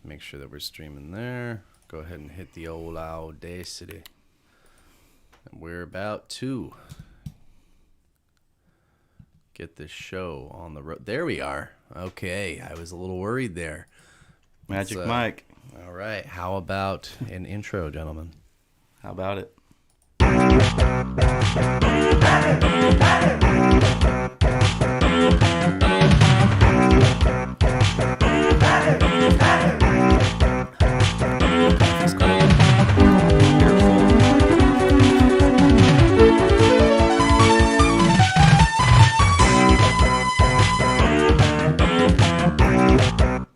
Make sure that we're streaming there. Go ahead and hit the old Audacity. And we're about to get this show on the road. There we are. Okay, I was a little worried there. Magic Mike. All right, how about an intro, gentlemen? How about it?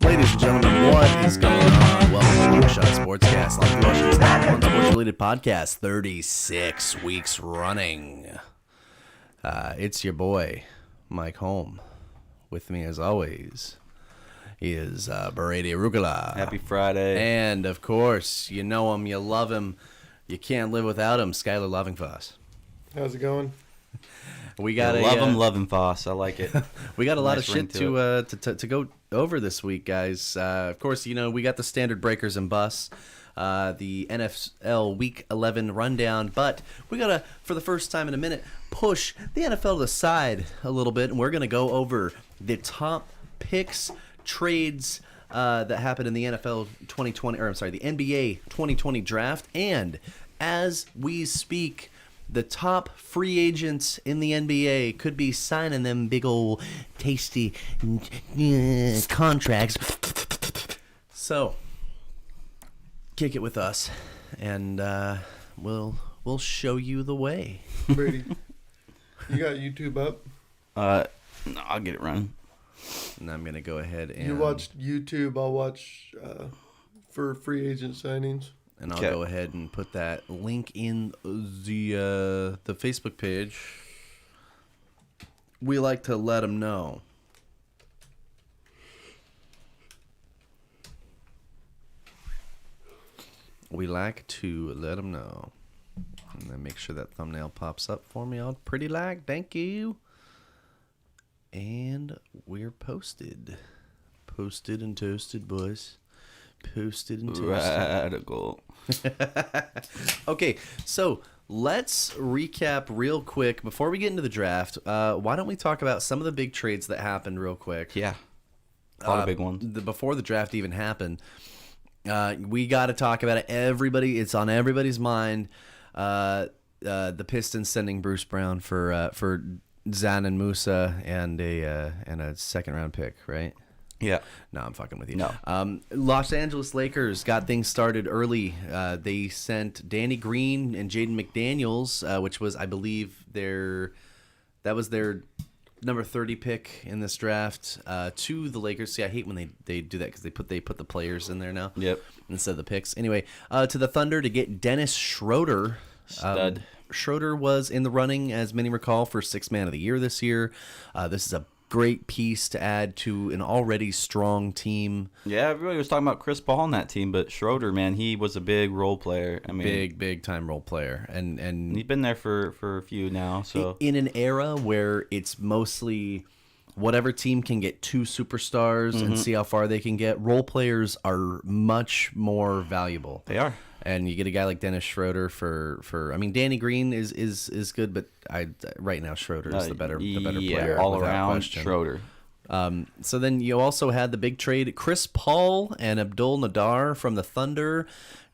Ladies and gentlemen, what is going on? Welcome to Shot Sportscast, Live Washington's #1 sports-related podcast, 36 weeks running. It's your boy, Mike Holm. With me, as always, is Brady Arugula. Happy Friday. And, of course, you know him, you love him, you can't live without him, Skylar Lovingfoss. How's it going? We got love him, Foss. I like it. We got a lot Nice of ring shit to to go over this week, guys. Of course, you know, we got the standard breakers and busts, the NFL Week 11 rundown, but we got to, for the first time in a minute, push the NFL to the side a little bit, and we're going to go over the top picks, trades that happened in the NFL 2020, or I'm sorry, the NBA 2020 draft, and as we speak, the top free agents in the NBA could be signing them big old tasty contracts. So, kick it with us, and we'll show you the way. Brady, you got YouTube up? No, I'll get it running. And I'm gonna go ahead and You watched YouTube, I'll watch for free agent signings. and I'll Okay. go ahead and put that link in the Facebook page. We like to let them know. We like to let them know. And then make sure that thumbnail pops up for me. All pretty like. Thank you. And we're posted. Posted and toasted, boys. Posted and toasted. Radical. Okay, so let's recap real quick before we get into the draft. Why don't we talk about some of the big trades that happened real quick? Yeah. A lot of big ones. Before the draft even happened, we got to talk about it. It's on everybody's mind. The Pistons sending Bruce Brown for Zan and Musa and a second round pick, right? Yeah. No, I'm fucking with you. No. Los Angeles Lakers got things started early. They sent Danny Green and Jaden McDaniels, which was, I believe, their number 30 pick in this draft, to the Lakers. See, I hate when they do that because they put the players in there now. Yep. Instead of the picks. Anyway, to the Thunder to get Dennis Schroeder. Stud. Schroeder was in the running, as many recall, for Sixth Man of the Year this year. This is a great piece to add to an already strong team. Yeah, everybody was talking about Chris Paul on that team, but Schroeder, man, he was a big role player. I mean, Big time role player, and he's been there for a few now. So in an era where it's mostly whatever team can get two superstars and see how far they can get, role players are much more valuable. they are. And you get a guy like Dennis Schroeder for I mean, Danny Green is good, but right now Schroeder is the better player all without around question. Schroeder. So then you also had the big trade. Chris Paul and Abdul Nadar from the Thunder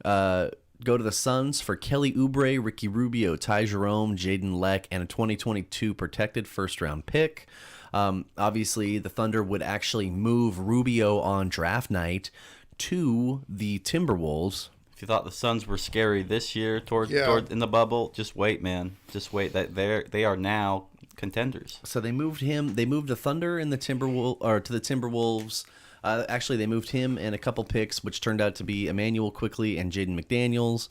go to the Suns for Kelly Oubre, Ricky Rubio, Ty Jerome, Jaden Leck, and a 2022 protected first-round pick. Obviously, the Thunder would actually move Rubio on draft night to the Timberwolves. If you thought the Suns were scary this year toward in the bubble, just wait, man. Just wait. They are now contenders. So they moved him. They moved the Thunder and the Timberwolves. Actually, they moved him and a couple picks, which turned out to be Emmanuel Quickly and Jaden McDaniels,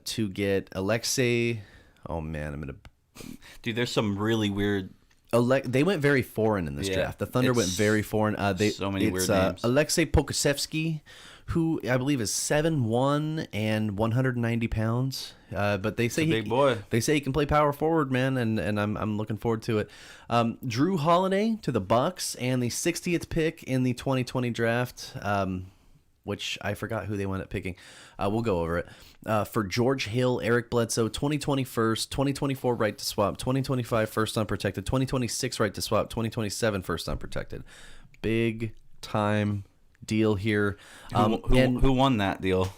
to get Alexei. Oh man, I'm gonna. Dude, there's some really weird. They went very foreign in this Yeah, draft. The Thunder went it's very foreign. so many weird names. Alexei Pokusevsky, who I believe is 7'1" and 190 pounds. But they say big boy. They say he can play power forward, man, and I'm looking forward to it. Drew Holiday to the Bucks and the 60th pick in the 2020 draft. which I forgot who they wound up picking. We'll go over it. For George Hill, Eric Bledsoe, 2020 first, 2024 right to swap, 2025 first unprotected, 2026 right to swap, 2027 first unprotected. Big time deal here. Who won that deal?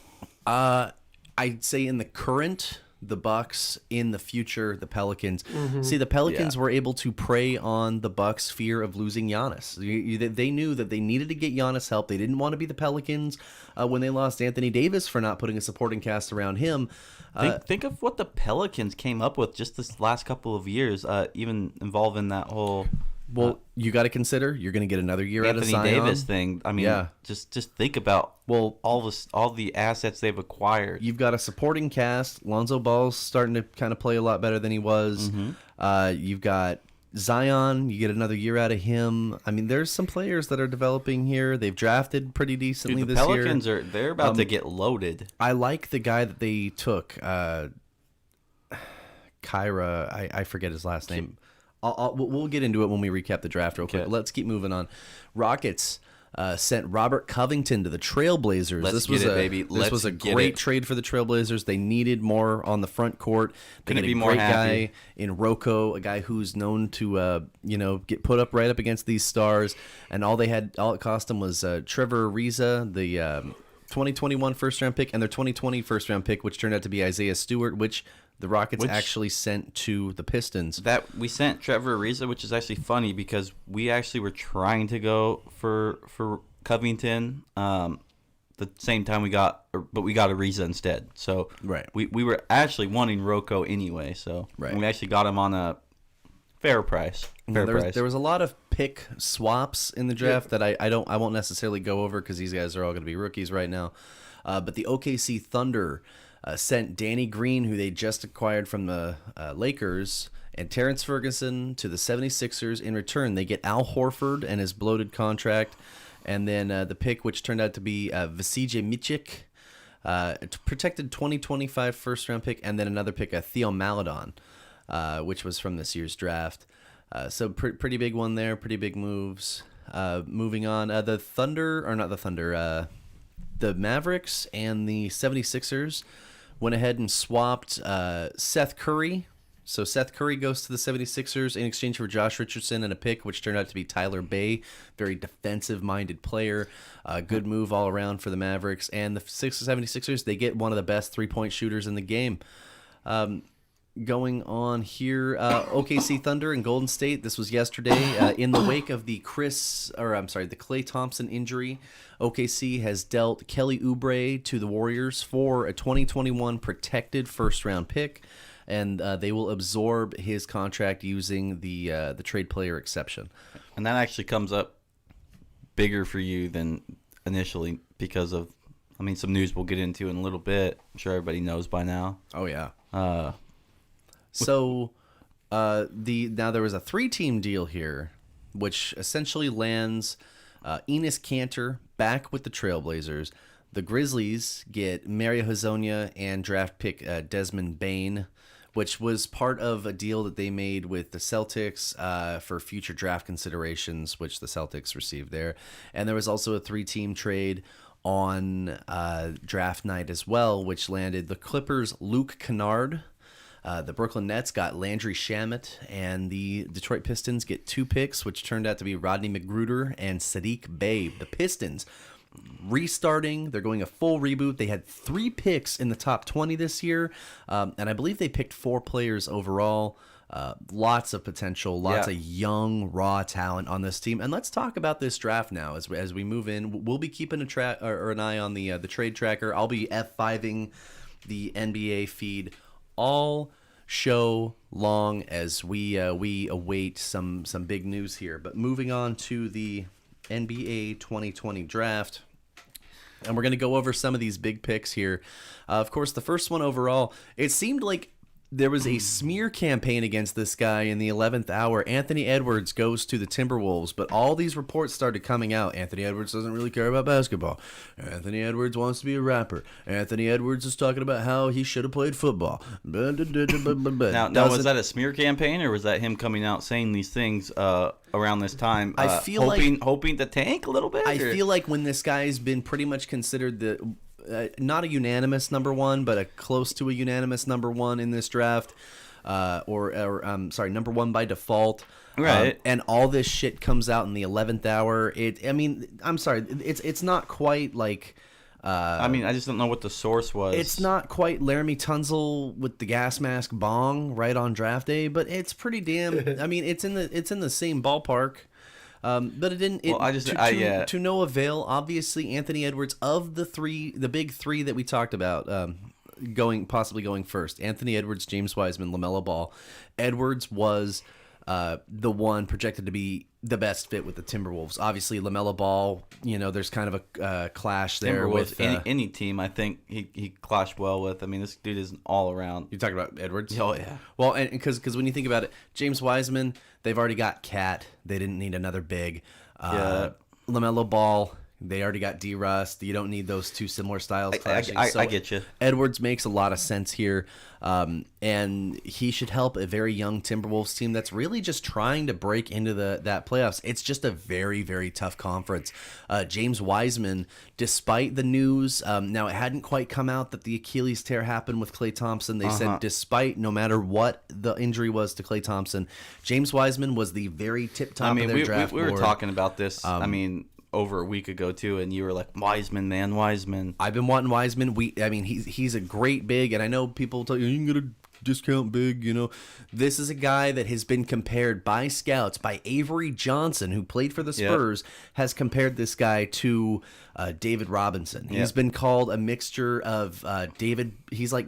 I'd say in the current, the Bucks; in the future, the Pelicans. See, the Pelicans were able to prey on the Bucks' fear of losing Giannis. They knew that they needed to get Giannis help. They didn't want to be the Pelicans when they lost Anthony Davis for not putting a supporting cast around him. Think of what the Pelicans came up with just this last couple of years, even involving that whole Well, you got to consider you're going to get another year out of Anthony Zion. Davis thing. I mean, just think about all the assets they've acquired. You've got a supporting cast. Lonzo Ball's starting to kind of play a lot better than he was. You've got Zion. You get another year out of him. I mean, there's some players that are developing here. They've drafted pretty decently Dude, the this Pelicans year. they're about to get loaded. I like the guy that they took, Kyra. I forget his last name. We'll get into it when we recap the draft real quick. Okay. Let's keep moving on. Rockets sent Robert Covington to the Trailblazers. This was a great trade for the Trailblazers. They needed more on the front court. They Couldn't get a be more great happy. guy in Rocco, a guy who's known to get put up right up against these stars. And all it cost them was Trevor Ariza, the 2021 first round pick, and their 2020 first round pick, which turned out to be Isaiah Stewart, which the Rockets actually sent to the Pistons. That we sent Trevor Ariza, which is actually funny because we actually were trying to go for Covington. The same time we got Ariza instead. So Right. we were actually wanting Rocco anyway. So Right. we actually got him on a fair price. There was a lot of pick swaps in the draft that I won't necessarily go over because these guys are all going to be rookies right now. But the OKC Thunder sent Danny Green, who they just acquired from the Lakers, and Terrence Ferguson to the 76ers. In return, they get Al Horford and his bloated contract, and then the pick, which turned out to be Vasily Micic, protected 2025 first-round pick, and then another pick, Theo Maledon, which was from this year's draft. So pretty big one there, pretty big moves. Moving on, the Mavericks and the 76ers went ahead and swapped Seth Curry. So Seth Curry goes to the 76ers in exchange for Josh Richardson and a pick, which turned out to be Tyler Bay, very defensive-minded player. Good move all around for the Mavericks. And the 76ers, they get one of the best three-point shooters in the game. Going on here, OKC Thunder and Golden State. This was yesterday. In the wake of the Klay Thompson injury, OKC has dealt Kelly Oubre to the Warriors for a 2021 protected first-round pick, and they will absorb his contract using the trade player exception. And that actually comes up bigger for you than initially because of, some news we'll get into in a little bit. I'm sure everybody knows by now. Oh yeah. So, now there was a 3-team deal here, which essentially lands Enes Kanter back with the Trailblazers. The Grizzlies get Mario Hezonja and draft pick Desmond Bane, which was part of a deal that they made with the Celtics for future draft considerations, which the Celtics received there. And there was also a 3-team trade on draft night as well, which landed the Clippers Luke Kennard. The Brooklyn Nets got Landry Shamet, and the Detroit Pistons get 2 picks, which turned out to be Rodney McGruder and Sadiq Bey. The Pistons restarting. They're going a full reboot. They had 3 picks in the top 20 this year, and I believe they picked 4 players overall. Lots of potential, lots of young, raw talent on this team. And let's talk about this draft now as we move in. We'll be keeping an eye on the trade tracker. I'll be F5ing the NBA feed all show long as we await some big news here. But moving on to the NBA 2020 draft, and we're going to go over some of these big picks here. Of course, the first one overall, it seemed like there was a smear campaign against this guy in the 11th hour. Anthony Edwards goes to the Timberwolves, but all these reports started coming out. Anthony Edwards doesn't really care about basketball. Anthony Edwards wants to be a rapper. Anthony Edwards is talking about how he should have played football. Now, was that a smear campaign, or was that him coming out saying these things around this time? I feel hoping to tank a little bit. I feel like when this guy's been pretty much considered the not a unanimous number one, but a close to a unanimous number one in this draft, number one by default. Right. And all this shit comes out in the 11th hour. I'm sorry, it's not quite like. I just don't know what the source was. It's not quite Laramie Tunzel with the gas mask bong right on draft day, but it's pretty damn. It's in the same ballpark. But it didn't. To no avail. Obviously, Anthony Edwards of the big three that we talked about, possibly going first. Anthony Edwards, James Wiseman, LaMelo Ball. Edwards was the one projected to be the best fit with the Timberwolves. Obviously, LaMelo Ball. There's kind of a clash there with any team. I think he clashed well with. This dude is all around. You're talking about Edwards? Oh yeah. Well, and because when you think about it, James Wiseman, they've already got Cat. They didn't need another big. LaMelo Ball, they already got D-Rust. You don't need those two similar styles clashing. I get you. Edwards makes a lot of sense here, and he should help a very young Timberwolves team that's really just trying to break into that playoffs. It's just a very, very tough conference. James Wiseman, despite the news, now it hadn't quite come out that the Achilles tear happened with Klay Thompson. They said despite, no matter what the injury was to Klay Thompson, James Wiseman was the very tip-top of their draft we were board. talking about this. Over a week ago too, and you were like, Wiseman. I've been wanting Wiseman. He's a great big, and I know people tell you can get a discount big. This is a guy that has been compared by scouts, by Avery Johnson, who played for the Spurs, has compared this guy to David Robinson. He's been called a mixture of David. He's like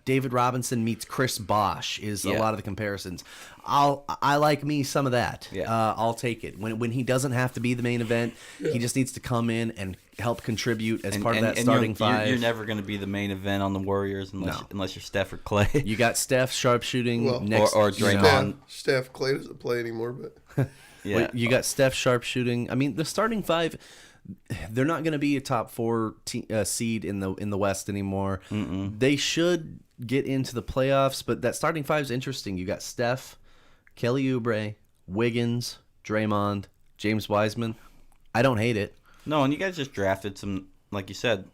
David Robinson meets Chris Bosh is a lot of the comparisons. I like me some of that. I'll take it. When he doesn't have to be the main event, he just needs to come in and help contribute as part of that starting five. You're never going to be the main event on the Warriors unless you're Steph or Clay. You got Steph sharpshooting or Draymond. Steph Clay doesn't play anymore, but you got Steph sharpshooting. The starting five. They're not going to be a top four seed in the West anymore. They should get into the playoffs, but that starting five is interesting. You got Steph, Kelly Oubre, Wiggins, Draymond, James Wiseman. I don't hate it. No, and you guys just drafted some, like you said,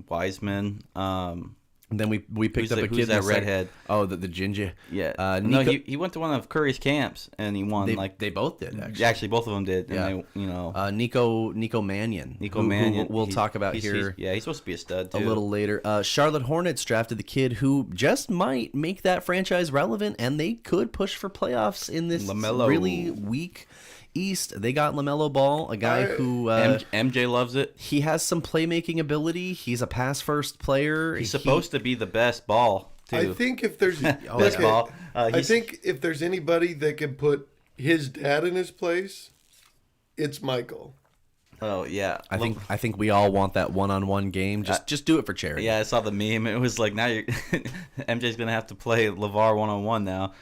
Wiseman. And then we picked up a kid. Who's that redhead? The ginger. Yeah. Nico, he went to one of Curry's camps and he won. They both did actually. Actually, both of them did. Yeah. And Nico Mannion. Mannion. We'll talk about here. He's supposed to be a stud too. A little later. Charlotte Hornets drafted the kid who just might make that franchise relevant, and they could push for playoffs in this really weak East. They got LaMelo Ball, a guy who MJ loves it. He has some playmaking ability. He's a pass first player. He's supposed to be the best ball too. I think if there's ball. I think if there's anybody that can put his dad in his place, it's Michael. Oh yeah, I think we all want that one-on-one game. Just do it for charity. Yeah, I saw the meme. It was like now MJ's gonna have to play LeVar one-on-one now.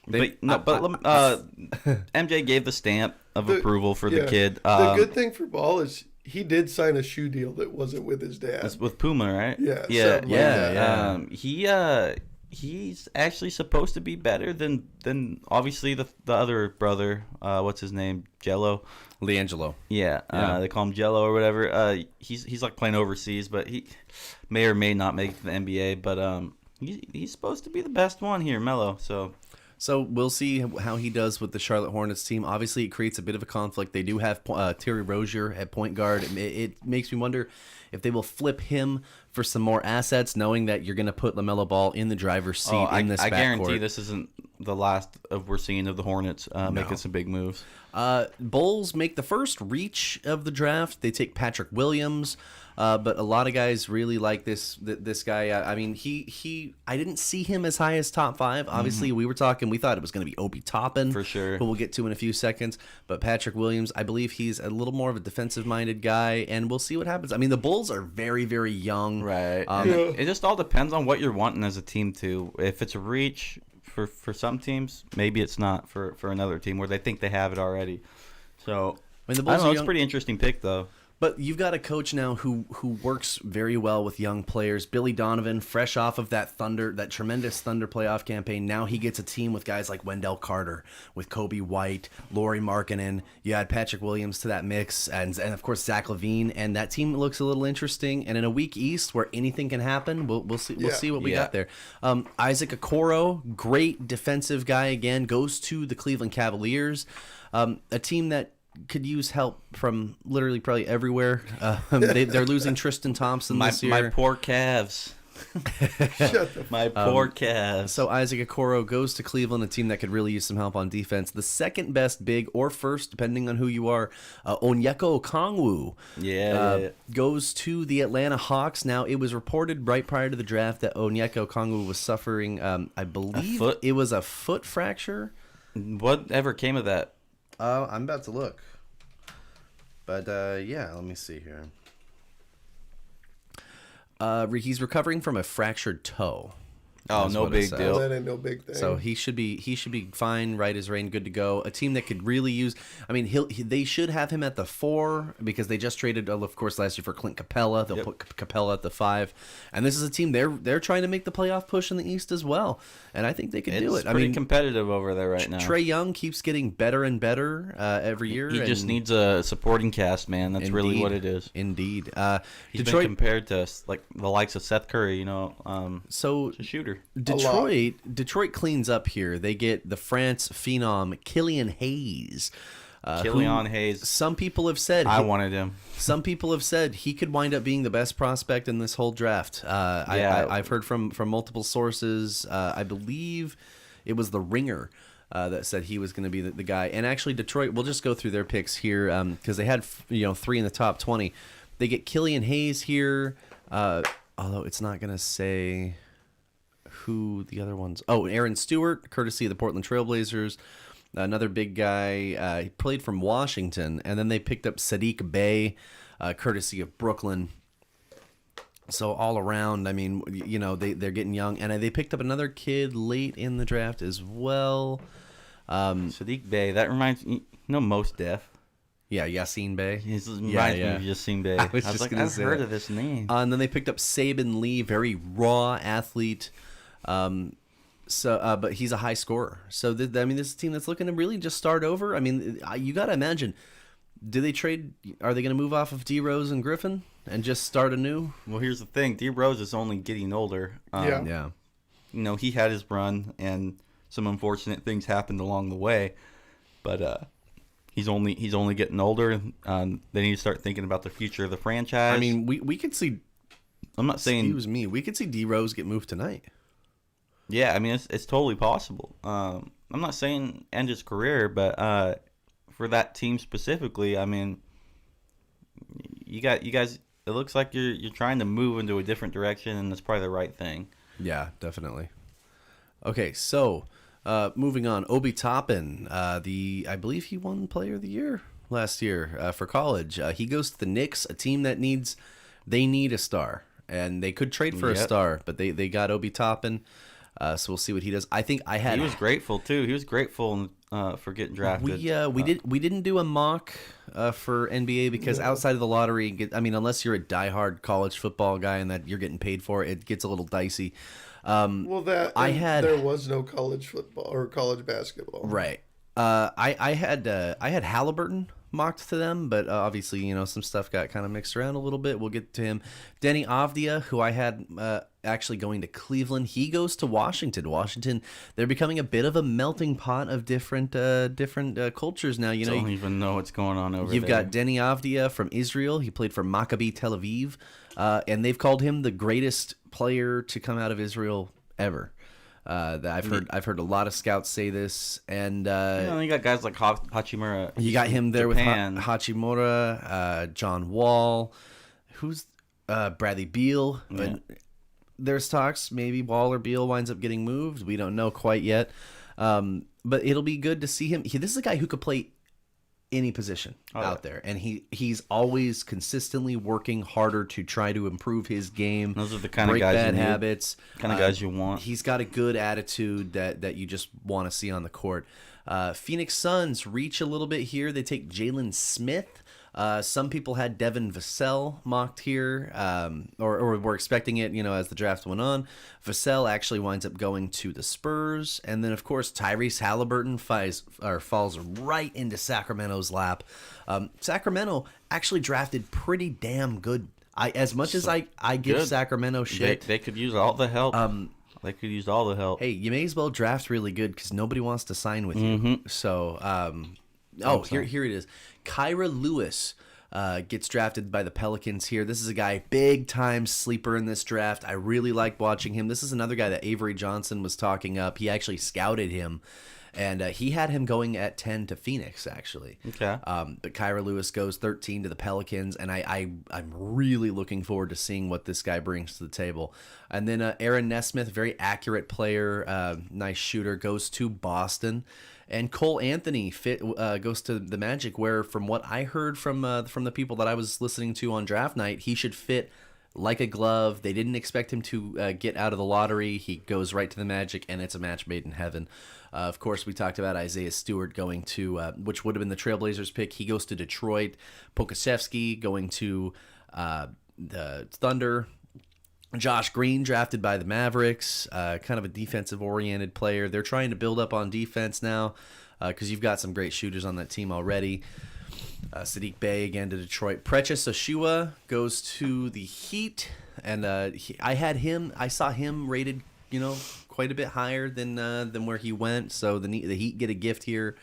MJ gave the stamp of approval for the kid. The good thing for Ball is he did sign a shoe deal that wasn't with his dad. It's with Puma, right? Yeah. He's actually supposed to be better than obviously the other brother. What's his name? Jello. LiAngelo. Yeah. They call him Jello or whatever. He's like playing overseas, but he may or may not make it to the NBA. But he's supposed to be the best one here, Melo. So we'll see how he does with the Charlotte Hornets team. Obviously, it creates a bit of a conflict. They do have Terry Rozier at point guard. It makes me wonder if they will flip him for some more assets, knowing that you're going to put LaMelo Ball in the driver's seat in this backcourt. I guarantee this isn't the last we're seeing of the Hornets making some big moves. Bulls make the first reach of the draft. They take Patrick Williams. But a lot of guys really like this guy. I didn't see him as high as top 5. Obviously, we thought it was going to be Obi Toppin. For sure. Who we'll get to in a few seconds. But Patrick Williams, I believe he's a little more of a defensive-minded guy, and we'll see what happens. The Bulls are very, very young. Right. Um, And it just all depends on what you're wanting as a team too. If it's a reach for some teams, maybe it's not for another team where they think they have it already. So I mean, the I Bulls don't know. are It's a young, pretty interesting pick though. but you've got a coach now who works very well with young players. Billy Donovan, fresh off of that tremendous Thunder playoff campaign. Now he gets a team with guys like Wendell Carter, with Kobe White, Lauri Markkanen. You add Patrick Williams to that mix, and of course Zach LaVine, and that team looks a little interesting. And in a weak East where anything can happen, we'll see what we got there. Isaac Okoro, great defensive guy again, goes to the Cleveland Cavaliers, a team that could use help from literally probably everywhere. They're losing Tristan Thompson this year. My poor Cavs. Shut the My poor Cavs. So Isaac Okoro goes to Cleveland, a team that could really use some help on defense. The second best big, or first, depending on who you are, Onyeka Okongwu goes to the Atlanta Hawks. Now, it was reported right prior to the draft that Onyeka Okongwu was suffering, I believe it was a foot fracture. Whatever came of that? I'm about to look. But, yeah, let me see here. He's recovering from a fractured toe. Oh, That's no what it big says. deal. That ain't no big thing. So he should be fine, right as rain, good to go. A team that could really use. I mean, they should have him at the 4 because they just traded, of course, last year for Clint Capella. They'll put Capella at the 5, and this is a team they're trying to make the playoff push in the East as well, and I think they could do it. It's pretty competitive over there right now. Trae Young keeps getting better and better every year. He just needs a supporting cast, man. That's really what it is. Indeed. He's Detroit been compared to like the likes of Seth Curry, so a shooter. Detroit cleans up here. They get the France phenom Killian Hayes. Killian Hayes. Some people have said I wanted him. Some people have said he could wind up being the best prospect in this whole draft. I've heard from multiple sources. I believe it was the Ringer that said he was going to be the guy. And actually, Detroit. We'll just go through their picks here because they had 3 in the top 20. They get Killian Hayes here, although it's not going to say who the other ones. Oh, Aaron Stewart, courtesy of the Portland Trailblazers. Another big guy. He played from Washington, and then they picked up Sadiq Bey, courtesy of Brooklyn. So all around, I mean, they're getting young, and they picked up another kid late in the draft as well. Sadiq Bey. That reminds me. Mos Def. Yeah, Yassine Bey. He reminds me of Yassine Bey. I was like, I've heard of this name. And then they picked up Saban Lee, very raw athlete. But he's a high scorer. So this is a team that's looking to really just start over. I mean, you got to imagine. Do they trade? Are they going to move off of D Rose and Griffin and just start anew? Well, here's the thing: D Rose is only getting older. Yeah. He had his run, and some unfortunate things happened along the way. But he's only getting older. They need to start thinking about the future of the franchise. I mean, we could see. I'm not saying. Excuse me. We could see D Rose get moved tonight. Yeah, I mean it's totally possible. I'm not saying end his career, but for that team specifically, I mean, you guys. It looks like you're trying to move into a different direction, and that's probably the right thing. Yeah, definitely. Okay, so moving on, Obi Toppin, I believe he won Player of the Year last year for college. He goes to the Knicks, a team that need a star, and they could trade for a star, but they got Obi Toppin. So we'll see what he does. I think he was grateful too. He was grateful for getting drafted. We didn't do a mock for NBA because outside of the lottery, unless you're a diehard college football guy and that you're getting paid for it gets a little dicey. There was no college football or college basketball. Right. I had Halliburton mocked to them, but obviously, some stuff got kind of mixed around a little bit. We'll get to him. Denny Avdia, who I had actually going to Cleveland, he goes to Washington. Washington, they're becoming a bit of a melting pot of different cultures now. I don't even know what's going on over there. You've got Denny Avdia from Israel. He played for Maccabi Tel Aviv, and they've called him the greatest player to come out of Israel ever. I've heard a lot of scouts say this, and you got guys like Hachimura. You got him there Japan. with Hachimura, John Wall, who's Bradley Beal. Yeah. There's talks maybe Wall or Beal winds up getting moved. We don't know quite yet, but it'll be good to see him. This is a guy who could play any position Oh, out there, and he's always consistently working harder to try to improve his game. Those are the kind of break guys you bad need. habits, Kind of guys you want. He's got a good attitude that you just want to see on the court. Phoenix Suns reach a little bit here. They take Jalen Smith. Some people had Devin Vassell mocked here, or were expecting it, as the draft went on. Vassell actually winds up going to the Spurs. And then, of course, Tyrese Halliburton falls right into Sacramento's lap. Sacramento actually drafted pretty damn good. As much as I give Good. Sacramento shit. They could use all the help. They could use all the help. Hey, you may as well draft really good because nobody wants to sign with you. So, here it is. Kyra Lewis gets drafted by the Pelicans here. This is a guy, big time sleeper in this draft. I really like watching him. This is another guy that Avery Johnson was talking up. He actually scouted him. And he had him going at 10 to Phoenix, actually. Okay. But Kyra Lewis goes 13 to the Pelicans, and I'm really looking forward to seeing what this guy brings to the table. And then Aaron Nesmith, very accurate player, nice shooter, goes to Boston. And Cole Anthony goes to the Magic, where from what I heard from the people that I was listening to on draft night, he should fit like a glove. They didn't expect him to get out of the lottery. He goes right to the Magic, and it's a match made in heaven. Of course, we talked about Isaiah Stewart going to, which would have been the Trailblazers pick. He goes to Detroit. Pokasevsky going to the Thunder. Josh Green drafted by the Mavericks, kind of a defensive-oriented player. They're trying to build up on defense now because you've got some great shooters on that team already. Sadiq Bey again to Detroit. Precious Oshua goes to the Heat, and I saw him rated, quite a bit higher than where he went. So the Heat get a gift here.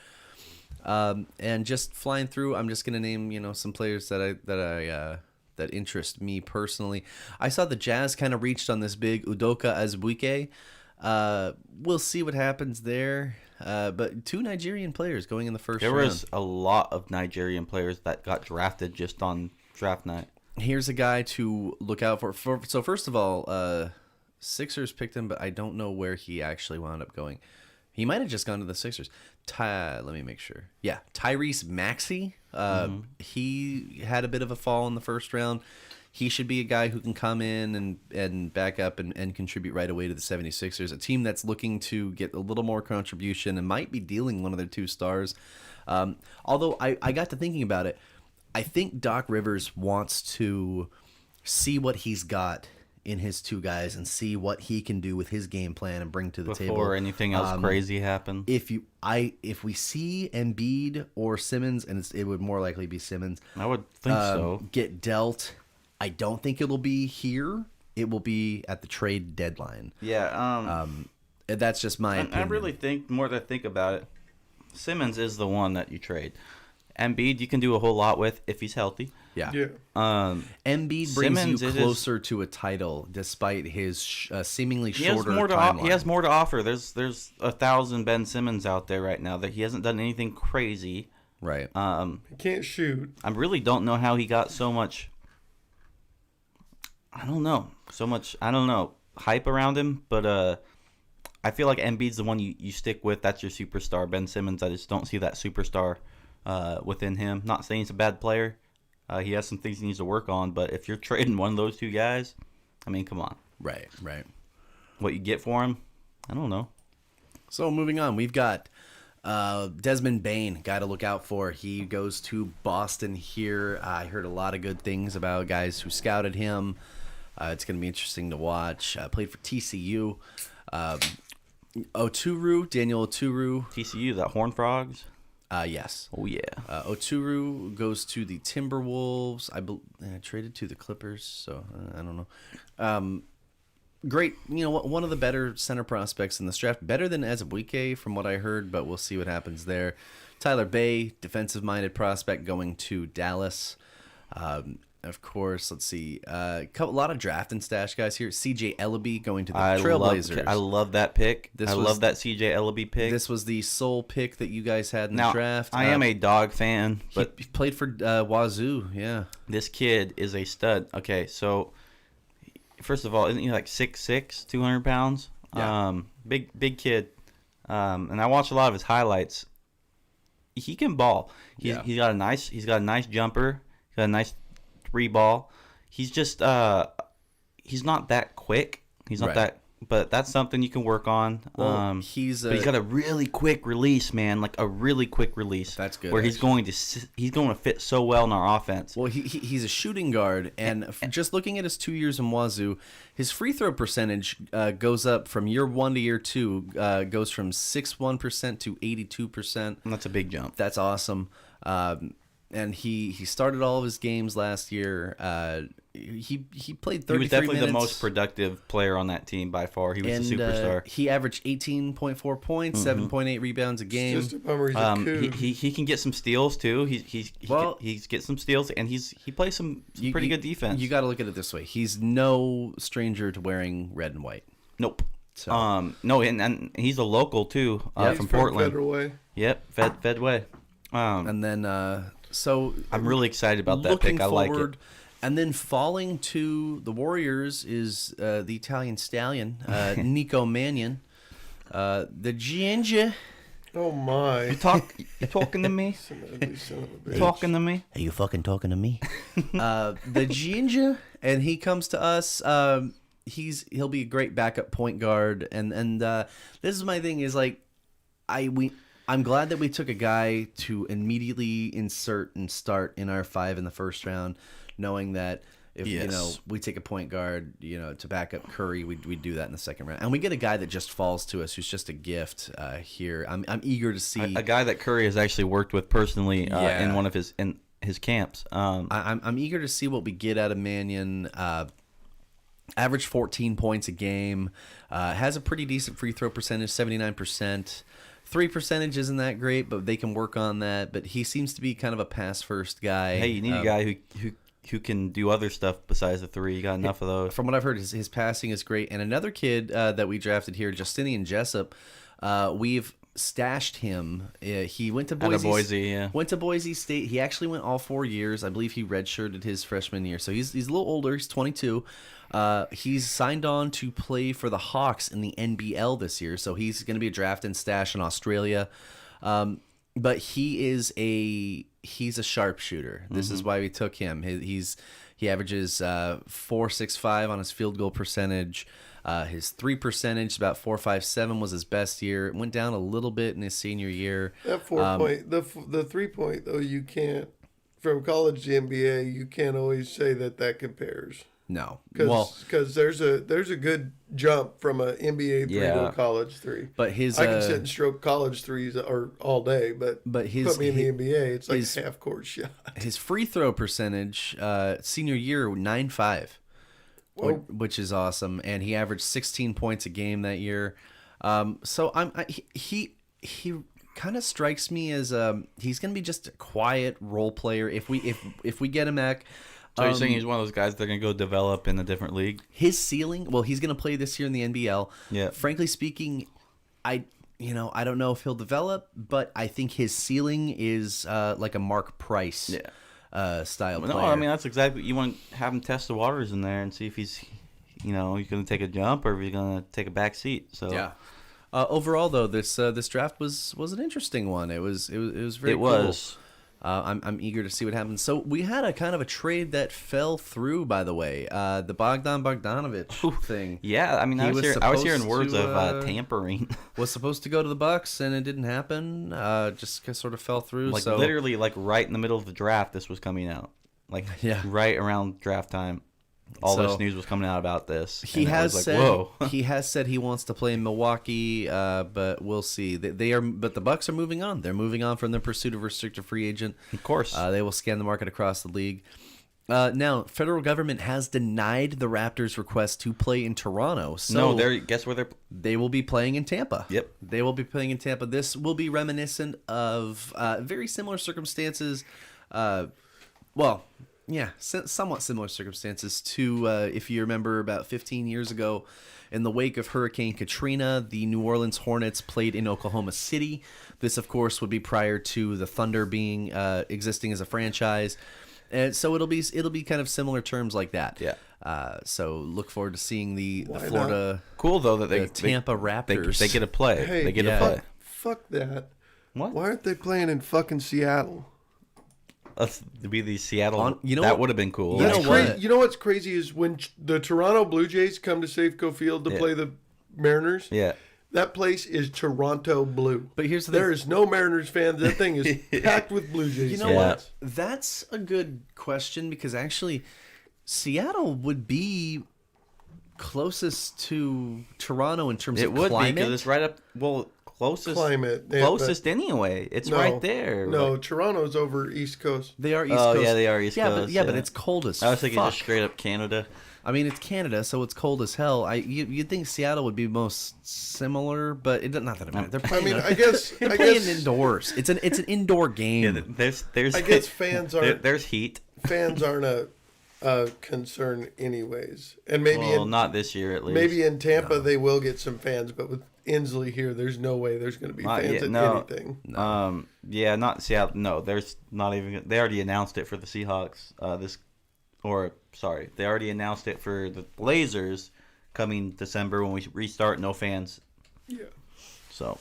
And just flying through, I'm just gonna name some players that interest me personally. I saw the Jazz kind of reached on this big Udoka Azubuike. We'll see what happens there. But 2 Nigerian players going in the first round. There was a lot of Nigerian players that got drafted just on draft night. Here's a guy to look out for. So first of all, Sixers picked him, but I don't know where he actually wound up going. He might have just gone to the Sixers. Let me make sure. Yeah, Tyrese Maxey. He had a bit of a fall in the first round. He should be a guy who can come in and back up and contribute right away to the 76ers, a team that's looking to get a little more contribution and might be dealing one of their 2 stars. Although I got to thinking about it, I think Doc Rivers wants to see what he's got in his 2 guys and see what he can do with his game plan and bring to the table Before anything else crazy happened. If we see Embiid or Simmons, and it would more likely be Simmons, I would think so. Get dealt, I don't think it'll be here. It will be at the trade deadline. Yeah. That's just my opinion. I really think, more than I think about it, Simmons is the one that you trade. Embiid, you can do a whole lot with if he's healthy. Yeah. Embiid brings Simmons you closer to a title despite his seemingly shorter timeline. He has more to offer. There's 1,000 Ben Simmons out there right now that he hasn't done anything crazy. Right. He can't shoot. I really don't know how he got so much. I don't know hype around him, but I feel like Embiid's the one you stick with. That's your superstar. Ben Simmons, I just don't see that superstar within him. Not saying he's a bad player. He has some things he needs to work on, but if you're trading one of those 2 guys, I mean, come on. Right. What you get for him, I don't know. So moving on, we've got Desmond Bain, guy to look out for. He goes to Boston here. I heard a lot of good things about guys who scouted him. It's going to be interesting to watch. Played for TCU. Daniel Oturu. TCU, that Horned Frogs. Yes. Oh, yeah. Oturu goes to the Timberwolves. Traded to the Clippers, so I don't know. Great, one of the better center prospects in this draft. Better than Azubuike from what I heard, but we'll see what happens there. Tyler Bay, defensive-minded prospect going to Dallas. Of course, let's see. A lot of draft and stash guys here. CJ Ellaby going to the Trailblazers. I love that pick. Love that CJ Ellaby pick. This was the sole pick that you guys had in the draft. I am a dog fan, but he played for Wazoo. Yeah, this kid is a stud. Okay, so first of all, isn't he like 6'6", 200 pounds? Yeah. Big kid. And I watched a lot of his highlights. he can ball. Yeah. He's got a nice jumper. He's got a nice 3 ball. He's just he's not that quick. He's not Right. that, but that's something you can work on. Well, but he's got a really quick release, man. Like a really quick release. That's good, Where he's actually. going to fit so well in our offense. Well, he's a shooting guard, and just looking at his 2 years in Wazoo, his free throw percentage goes up from year 1 to year 2, goes from 61% to 82%. And that's a big jump. That's awesome. And he started all of his games last year. He played 33 He was definitely minutes. the most productive player on that team by far. He was and a superstar. he averaged 18.4 points, 7.8 rebounds a game. Just a bummer he's a coup. He can get some steals too. Well- He's get some steals, and he plays some pretty good defense. You got to look at it this way: he's no stranger to wearing red and white. Nope. So- No, and he's a local too, He's from Portland. Federal Way. Yep, Fedway. And then, so I'm really excited about that looking pick. I like it. forward, and then falling to the Warriors is the Italian stallion, Nico Mannion, the ginger. Oh my! You talking to me? Son of a bitch. Talking to me? Are you fucking talking to me? The ginger, and he comes to us. He'll be a great backup point guard, and this is my thing is like, I'm glad that we took a guy to immediately insert and start in our 5 in the first round, knowing that if Yes. we take a point guard, to back up Curry, we'd do that in the second round, and we get a guy that just falls to us, who's just a gift here. I'm eager to see A guy that Curry has actually worked with personally Yeah. in one of his camps. I'm eager to see what we get out of Mannion. Average 14 points a game. Has a pretty decent free throw percentage, 79%. 3 percentage isn't that great, but they can work on that. But he seems to be kind of a pass first guy. Hey, you need a guy who can do other stuff besides the 3. You got enough of those. From what I've heard, his passing is great. And another kid that we drafted here, Justinian Jessup, we've stashed him. He went to Out of Boise. Boise, yeah. Went to Boise State. He actually went all 4 years. I believe he redshirted his freshman year. So he's a little older. He's 22. He's signed on to play for the Hawks in the NBL this year. So he's going to be a draft and stash in Australia. But he's a sharpshooter. This is why we took him. He averages 4.65 on his field goal percentage. His 3 percentage, about 4.57, was his best year. It went down a little bit in his senior year. That 4 point, the 3 point though, you can't from college to NBA. You can't always say that compares. No, Because there's a good jump from an NBA 3 to Yeah. a college 3. but his I can sit and stroke college 3s or all day, but his put me in the NBA, it's like his- half court shot. his free throw percentage, senior year, 9.5, Whoa. which is awesome, and he averaged 16 points a game that year. So he kind of strikes me as he's gonna be just a quiet role player if we get him back. So you're saying he's one of those guys that are going to go develop in a different league? His ceiling, well, he's going to play this year in the NBL. Yeah. Frankly speaking, I don't know if he'll develop, but I think his ceiling is like a Mark Price style No, player. I mean, that's exactly you want to have him test the waters in there and see if he's going to take a jump or if he's going to take a back seat. So yeah. Overall, though, this draft was an interesting one. It was very it cool. was. I'm eager to see what happens. So we had a kind of a trade that fell through, by the way. The Bogdan Bogdanovic thing. Yeah, I mean, He I was hearing supposed words to, of tampering. Was supposed to go to the Bucks, and it didn't happen. Just sort of fell through. Like so literally, like right in the middle of the draft, this was coming out. Like Yeah. right around draft time, all So, this news was coming out about this. he and it has was like, said whoa. he has said he wants to play in Milwaukee, but we'll see. But the Bucks are moving on. They're moving on from their pursuit of restricted free agent. Of course. They will scan the market across the league. Now, federal government has denied the Raptors' request to play in Toronto. So no, guess where they're. they will be playing in Tampa. Yep. They will be playing in Tampa. This will be reminiscent of very similar circumstances. Somewhat similar circumstances to, if you remember, about 15 years ago, in the wake of Hurricane Katrina, the New Orleans Hornets played in Oklahoma City. This, of course, would be prior to the Thunder being existing as a franchise. And so it'll be kind of similar terms like that. Yeah. So look forward to seeing the Why Florida Cool though that the Tampa Raptors. They get to play. Hey, they get yeah. to play. Fuck that. What? Why aren't they playing in fucking Seattle? To be the Seattle. You know that what? would have been cool. You know That's what? crazy. You know what's crazy is when the Toronto Blue Jays come to Safeco Field to Yeah. play the Mariners. Yeah. That place is Toronto blue. But here's the There thing. is no Mariners fans. That thing is packed with Blue Jays. You know Yeah. what? That's a good question because actually, Seattle would be closest to Toronto in terms It of would be climate. because it's right up. Well, closest. Climate. Yeah, Closest anyway. It's No, right there. No, Like- Toronto's over East Coast. They are East Oh, Coast. yeah, they are East yeah, Coast, But yeah. it's cold as I was thinking fuck. just straight up Canada. I mean, it's Canada, so it's cold as hell. You'd think Seattle would be most similar, but not that it matters. They're playing. I guess- they're I playing guess- indoors. It's an indoor game. Yeah, there's. I guess fans aren't there's heat. fans aren't a concern anyways. And maybe Well, in, not this year at least. maybe in Tampa they will get some fans, but with Inslee here, there's no way there's going to be Not fans yet, at no. anything. Yeah, not Seattle. No, there's not even. They already announced it for the Seahawks. They already announced it for the Blazers coming December when we restart. No fans. Yeah. So.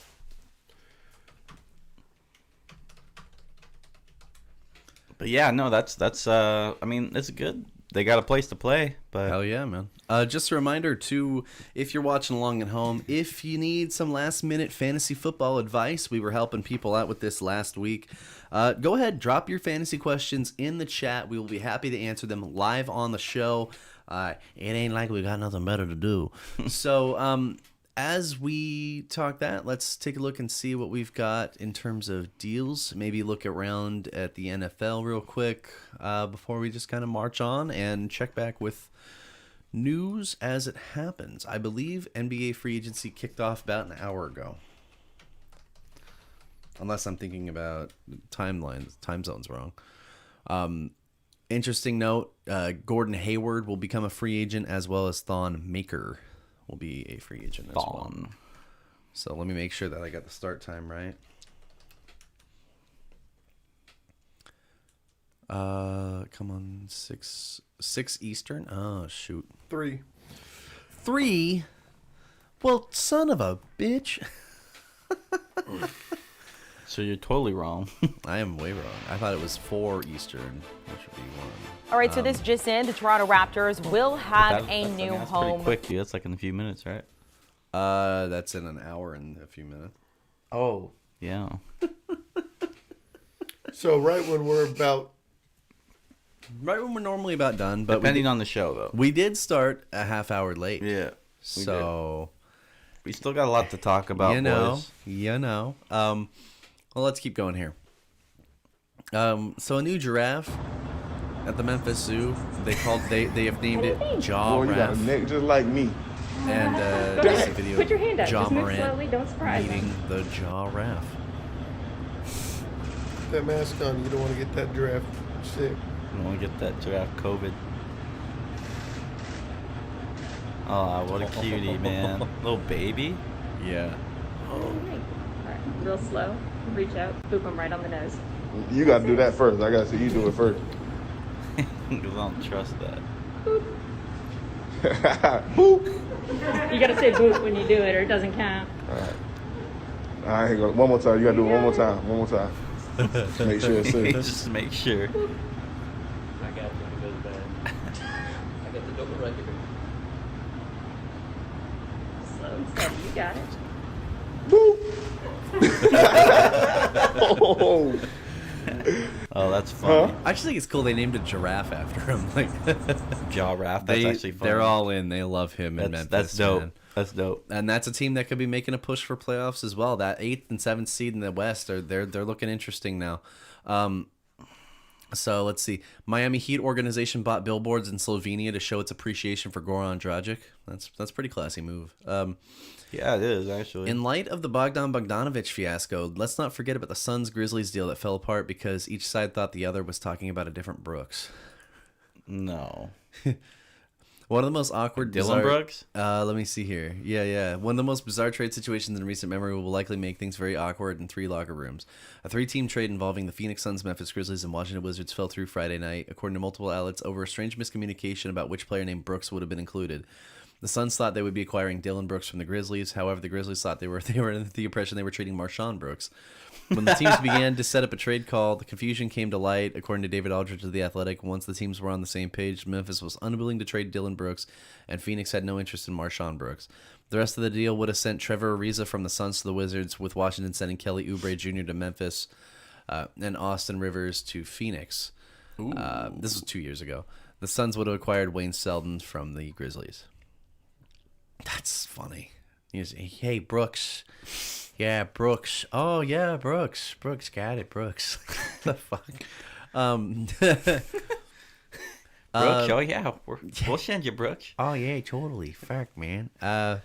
But yeah, no, that's. I mean, it's good. They got a place to play, but Hell yeah, man. Just a reminder, too, if you're watching along at home, if you need some last-minute fantasy football advice, we were helping people out with this last week. Go ahead, drop your fantasy questions in the chat. We will be happy to answer them live on the show. It ain't like we got nothing better to do. So, as we talk that, let's take a look and see what we've got in terms of deals. Maybe look around at the NFL real quick before we just kind of march on and check back with news as it happens. I believe NBA free agency kicked off about an hour ago. Unless I'm thinking about time zones wrong. Interesting note, Gordon Hayward will become a free agent as well as Thon Maker will be a free agent as well. Thon. So let me make sure that I got the start time right. Come on, 6 Eastern. Oh shoot, 3. Well, son of a bitch. So you're totally wrong. I am way wrong. I thought it was 4 Eastern, which would be 1. All right, so this just in, the Toronto Raptors will have That's new Pretty home. quick, dude. That's like in a few minutes, right? That's in an hour and a few minutes. Oh, yeah. So right when we're about Right when we're normally about done, but Depending on the show, though. we did start a half hour late. Yeah. So We still got a lot to talk about, boys. Well, let's keep going here. So a new giraffe at the Memphis Zoo. They have named it Jaw Boy, you got a Raph. neck just like me. And Go this is ahead. a video Put your hand of up. Jaw Just move Morant slowly. Don't surprise meeting them. the Jaw Raph. that mask on, you don't want to get that giraffe sick. I want to get that giraffe COVID. Oh, what a cutie, man. Little baby. Yeah. All right. Real slow. Reach out. Boop them right on the nose. You got to do that first. I got to see you do it first. Because I don't trust that. Boop. You gotta say boop when you do it, or it doesn't count. I ain't gonna. One more time. You got to do it one more time. One more time. Make sure it's safe. Just to make sure. I got it if it goes bad. I got the double right here. Slow and steady. You got it. Oh. Oh, that's funny. Huh? I actually think it's cool they named a giraffe after him. Like Giraffe. That's actually funny. they're all in. They love him in Memphis. That's dope. man. That's dope. And that's a team that could be making a push for playoffs as well. That 8th and 7th seed in the West they're looking interesting now. So let's see. Miami Heat organization bought billboards in Slovenia to show its appreciation for Goran Dragic. That's a pretty classy move. Yeah, it is, actually. In light of the Bogdan Bogdanovic fiasco, let's not forget about the Suns-Grizzlies deal that fell apart because each side thought the other was talking about a different Brooks. No. One of the most awkward Dylan bizarre- Brooks? Let me see here. Yeah. One of the most bizarre trade situations in recent memory will likely make things very awkward in 3 locker rooms. A 3-team trade involving the Phoenix Suns, Memphis Grizzlies, and Washington Wizards fell through Friday night, according to multiple outlets, over a strange miscommunication about which player named Brooks would have been included. The Suns thought they would be acquiring Dylan Brooks from the Grizzlies. However, the Grizzlies thought they were under the impression they were trading Marshawn Brooks. When the teams began to set up a trade call, the confusion came to light. According to David Aldridge of The Athletic, once the teams were on the same page, Memphis was unwilling to trade Dylan Brooks, and Phoenix had no interest in Marshawn Brooks. The rest of the deal would have sent Trevor Ariza from the Suns to the Wizards, with Washington sending Kelly Oubre Jr. to Memphis and Austin Rivers to Phoenix. This was 2 years ago. The Suns would have acquired Wayne Selden from the Grizzlies. That's funny. Hey, Brooks. Yeah, Brooks. Oh, yeah, Brooks. Brooks got it, Brooks. The fuck? Brooks, oh yeah, we'll send you Brooks. Oh, yeah, totally. Fuck, man. We're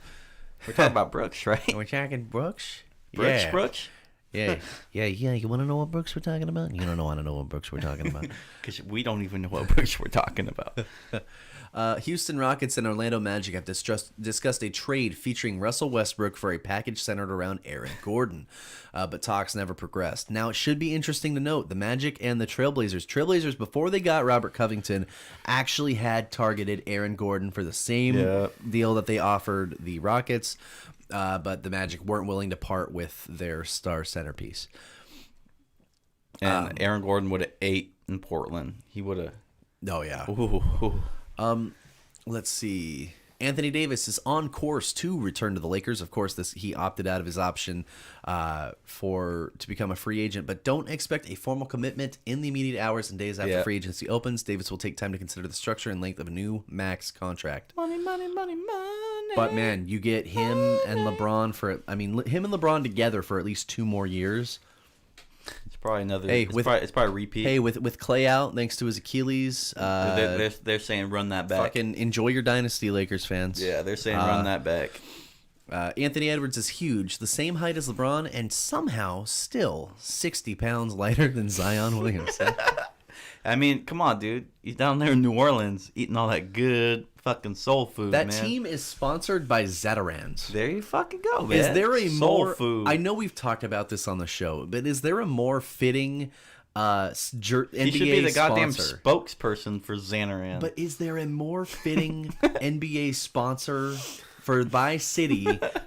talking about Brooks, right? We're talking Brooks? Brooks, Yeah. Brooks? Yeah. You want to know what Brooks we're talking about? You don't want to know what Brooks we're talking about. Because we don't even know what Brooks we're talking about. Houston Rockets and Orlando Magic have discussed a trade featuring Russell Westbrook for a package centered around Aaron Gordon, but talks never progressed. Now, it should be interesting to note the Magic and the Trailblazers, before they got Robert Covington, actually had targeted Aaron Gordon for the same deal that they offered the Rockets, but the Magic weren't willing to part with their star centerpiece. And Aaron Gordon would have ate in Portland. He would have. Oh, yeah. Ooh. Let's see. Anthony Davis is on course to return to the Lakers. Of course, he opted out of his option to become a free agent, but don't expect a formal commitment in the immediate hours and days after free agency opens. Davis will take time to consider the structure and length of a new max contract. Money. But man, you get him and LeBron him and LeBron together for at least 2 more years. It's probably another. Hey, it's probably a repeat. Hey, with Clay out thanks to his Achilles, they're saying run that back. fucking enjoy your dynasty, Lakers fans. Yeah, they're saying run that back. Anthony Edwards is huge, the same height as LeBron, and somehow still 60 pounds lighter than Zion Williamson. I mean, come on, dude. He's down there in New Orleans eating all that good fucking soul food, That man. team is sponsored by Zatarans. There you fucking go, man. Is there a soul more? food? I know we've talked about this on the show, but is there a more fitting NBA He should be the goddamn sponsor? spokesperson for Xanaran. But is there a more fitting NBA sponsor by city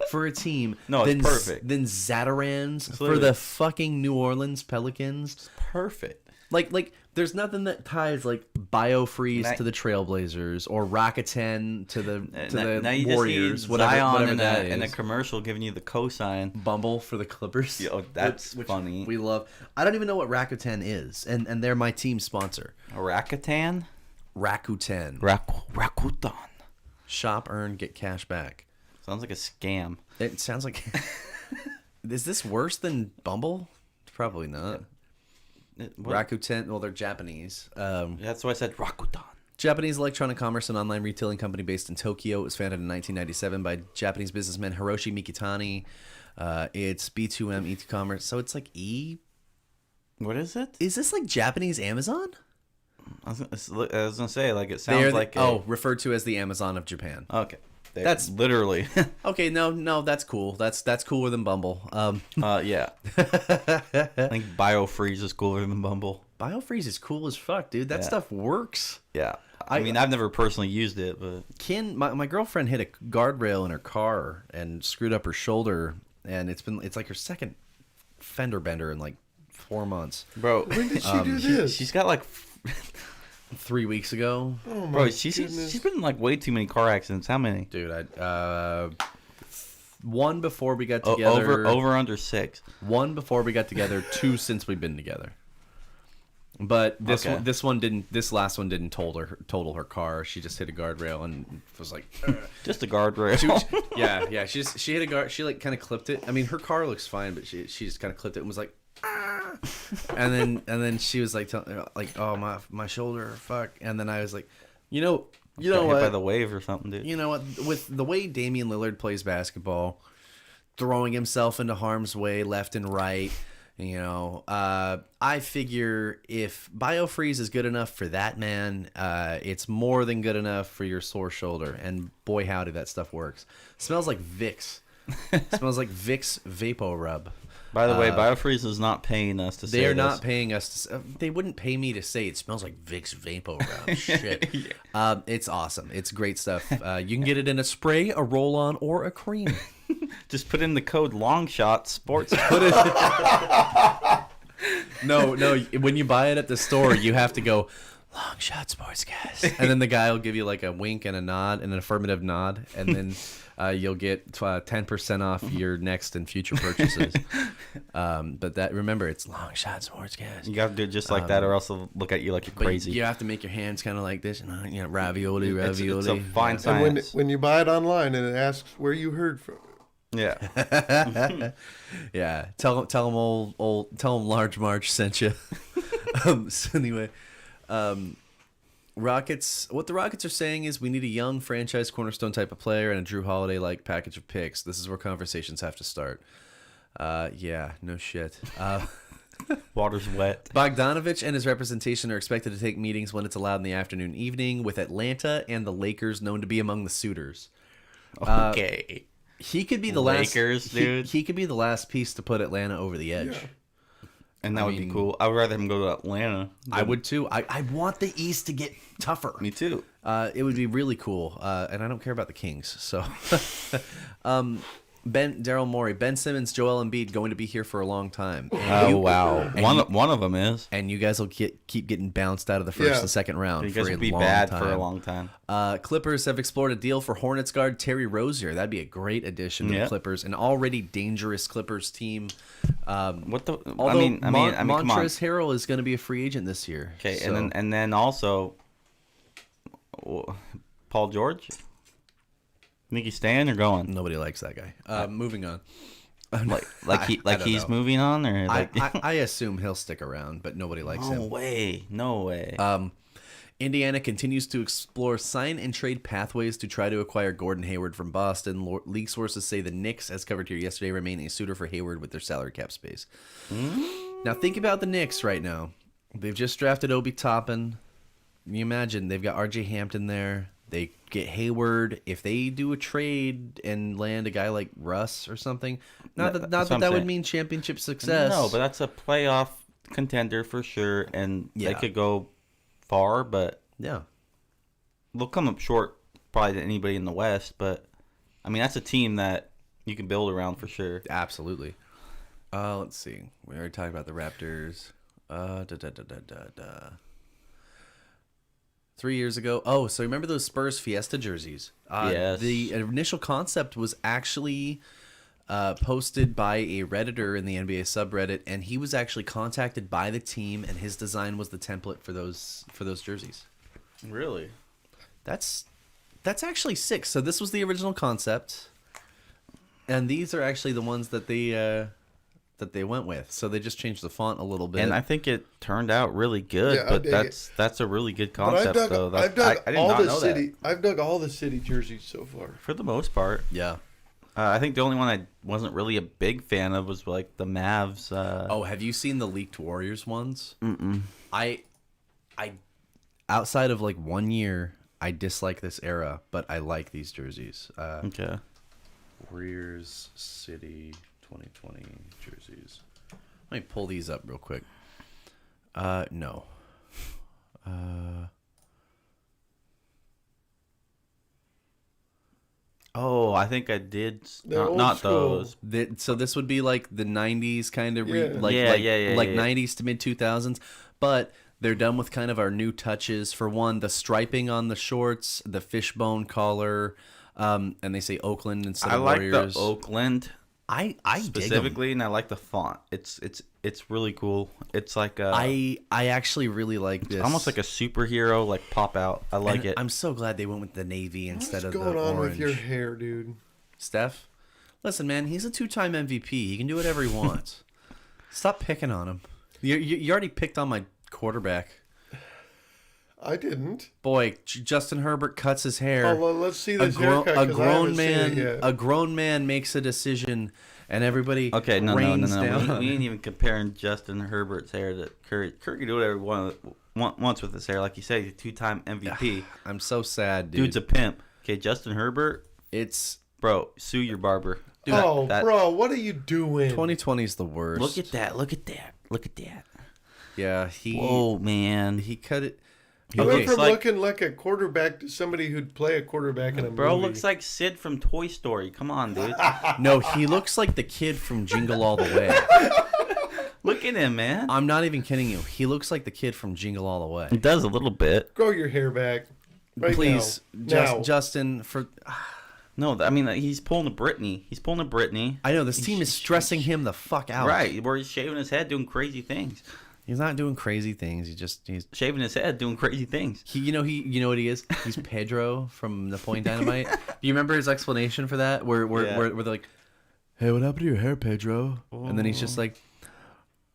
for a team No, it's perfect. than Zatarans for literally- the fucking New Orleans Pelicans? perfect. Like there's nothing that ties like BioFreeze Now- to the Trailblazers or Rakuten to the Now you Warriors, just need whatever Zion in that a is. commercial giving you the cosign. Bumble for the Clippers. Yo, that's which funny. We love. I don't even know what Rakuten is, and they're my team sponsor. Rakuten? Rakuten. Rakuten. Shop, earn, get cash back. Sounds like a scam. It sounds like. Is this worse than Bumble? Probably not. What? Rakuten. Well, they're Japanese. That's why I said Rakuten. Japanese electronic commerce and online retailing company based in Tokyo. It was founded in 1997 by Japanese businessman Hiroshi Mikitani. It's B2M e-commerce, so it's like What is it? Is this like Japanese Amazon? I was gonna say, like, it sounds like referred to as the Amazon of Japan. okay. That's- literally. Okay, no, that's cool. That's cooler than Bumble. Yeah. I think BioFreeze is cooler than Bumble. BioFreeze is cool as fuck, dude. That Yeah. stuff works. Yeah. I mean, I've never personally used it, but My girlfriend hit a guardrail in her car and screwed up her shoulder, and it's like her second fender bender in like 4 months. bro, When did she do this? she's got like, 3 weeks ago, Oh my bro, she's goodness. been in like way too many car accidents. How many? dude. One before we got together. Over under 6. One before we got together. 2 since we've been together. But this Okay. this last one didn't total her car. She just hit a guardrail and was like, "Ugh." Just a guardrail. yeah. She hit a guard. She like kind of clipped it. I mean, her car looks fine, but she just kind of clipped it and was like, ah. and then she was like, oh my shoulder, fuck. And then I was like, you know Got hit what? by the wave or something, dude. You know what? With the way Damian Lillard plays basketball, throwing himself into harm's way left and right, I figure if BioFreeze is good enough for that man, it's more than good enough for your sore shoulder. And boy, howdy, that stuff works. Smells like Vicks. Smells like Vicks Vapo Rub. By the way, Biofreeze is not paying us to say They are this. not paying us. They wouldn't pay me to say it smells like Vicks Vapo Rub. Shit. It's awesome. It's great stuff. You can get it in a spray, a roll-on, or a cream. Just put in the code LONGSHOT Sports. No. When you buy it at the store, you have to go, Long Shot Sportscast. And then the guy will give you like a wink and a nod, and an affirmative nod. And then you'll get 10% off your next and future purchases. But remember, it's Long Shot Sportscast. You got to do it just like that, or else they'll look at you like you're But crazy. you have to make your hands kind of like this. And, ravioli. It's a fine And science. when you buy it online and it asks where you heard from, Yeah. Yeah, tell them Large March sent you. So anyway, Rockets. What the Rockets are saying is we need a young franchise cornerstone type of player and a Drew Holiday like package of picks. This is where conversations have to start. Yeah, no shit. Water's wet. Bogdanovich and his representation are expected to take meetings when it's allowed in the afternoon, evening, with Atlanta and the Lakers known to be among the suitors. Okay. He could be the Lakers, last. dude. He could be the last piece to put Atlanta over the edge. And that would be cool. I would rather him go to Atlanta. I would too. I want the East to get tougher. Me too. It would be really cool. And I don't care about the Kings. So, Daryl Morey, Ben Simmons, Joel Embiid going to be here for a long time. Oh, wow. One of them is. And you guys will keep getting bounced out of the first and second round. You guys for will a be long bad time. for a long time. Clippers have explored a deal for Hornets guard Terry Rozier. That'd be a great addition to the Clippers. An already dangerous Clippers team. What the? Although I mean, come on. Montrezl Harrell is going to be a free agent this year. Okay, so. and then also Paul George. Think he's staying or going? Nobody likes that guy. Moving on. Like I don't he's know. moving on, or like I assume he'll stick around, but nobody likes no him. way, no way. Indiana continues to explore sign and trade pathways to try to acquire Gordon Hayward from Boston. League sources say the Knicks, as covered here yesterday, remain a suitor for Hayward with their salary cap space. Now think about the Knicks right now. They've just drafted Obi Toppin. Can you imagine? They've got R.J. Hampton there. They get Hayward. If they do a trade and land a guy like Russ or something, not that would mean championship success. No, but that's a playoff contender for sure, and they could go far, but yeah, they'll come up short probably to anybody in the West. But I mean, that's a team that you can build around for sure. Absolutely. Let's see. We already talked about the Raptors. 3 years ago. Oh, so remember those Spurs Fiesta jerseys? Yes. The initial concept was actually posted by a Redditor in the NBA subreddit, and he was actually contacted by the team, and his design was the template for those jerseys. Really? That's actually sick. So this was the original concept, and these are actually the ones that they went with. So they just changed the font a little bit. And I think it turned out really good. Yeah, but I dig that's a really good but concept, though. I've dug I did all not the know city. that. I've dug all the city jerseys so far. For the most part. yeah. I think the only one I wasn't really a big fan of was like the Mavs. Oh, have you seen the leaked Warriors ones? Mm-mm. I outside of like 1 year, I dislike this era, but I like these jerseys. Okay. Warriors City 2020 jerseys. Let me pull these up real quick. No. Oh, I think I did. They're old Not school. those. So this would be like the 90s kind of Yeah. like Yeah, yeah, like yeah. 90s to mid 2000s, but they're done with kind of our new touches. For one, the striping on the shorts, the fishbone collar, and they say Oakland instead I of like Warriors. the Oakland I dig 'em. specifically, and I like the font. It's really cool. It's like I actually really like this. almost like a superhero, like pop out. I like And it. I'm so glad they went with the navy instead What's of going the on orange. with your hair, dude? Steph, listen, man, he's a 2-time MVP. He can do whatever he wants. Stop picking on him. You already picked on my quarterback. I didn't. Boy, Justin Herbert cuts his hair. Oh, well, let's see this haircut. 'cause I haven't seen it yet. A grown man makes a decision, and everybody Okay, no. rains down. We ain't even comparing Justin Herbert's hair to Curry. Curry can do whatever he wants with his hair. Like you say, he's a 2-time MVP. I'm so sad, dude. Dude's a pimp. Okay, Justin Herbert, It's bro, sue your barber. Dude, Oh, that- bro, what are you doing? 2020 is the worst. Look at that. Look at that. Look at that. Yeah, he Whoa, man. he cut it. He Okay, went from like- looking like a quarterback to somebody who'd play a quarterback in a Bro movie. looks like Sid from Toy Story. Come on, dude. No, he looks like the kid from Jingle All the Way. Look at him, man. I'm not even kidding you. He looks like the kid from Jingle All the Way. He does a little bit. Grow your hair back. Right Please, now. Justin, for No, I mean, he's pulling a Britney. He's pulling a Britney. I know this team is stressing him the fuck out. Right, where he's shaving his head, doing crazy things. He's not doing crazy things. He's Shaving his head, doing crazy things. you know what he is? He's Pedro from Napoleon Dynamite. Do you remember his explanation for that? Where Yeah. they're like, "Hey, what happened to your hair, Pedro?" And then he's just like,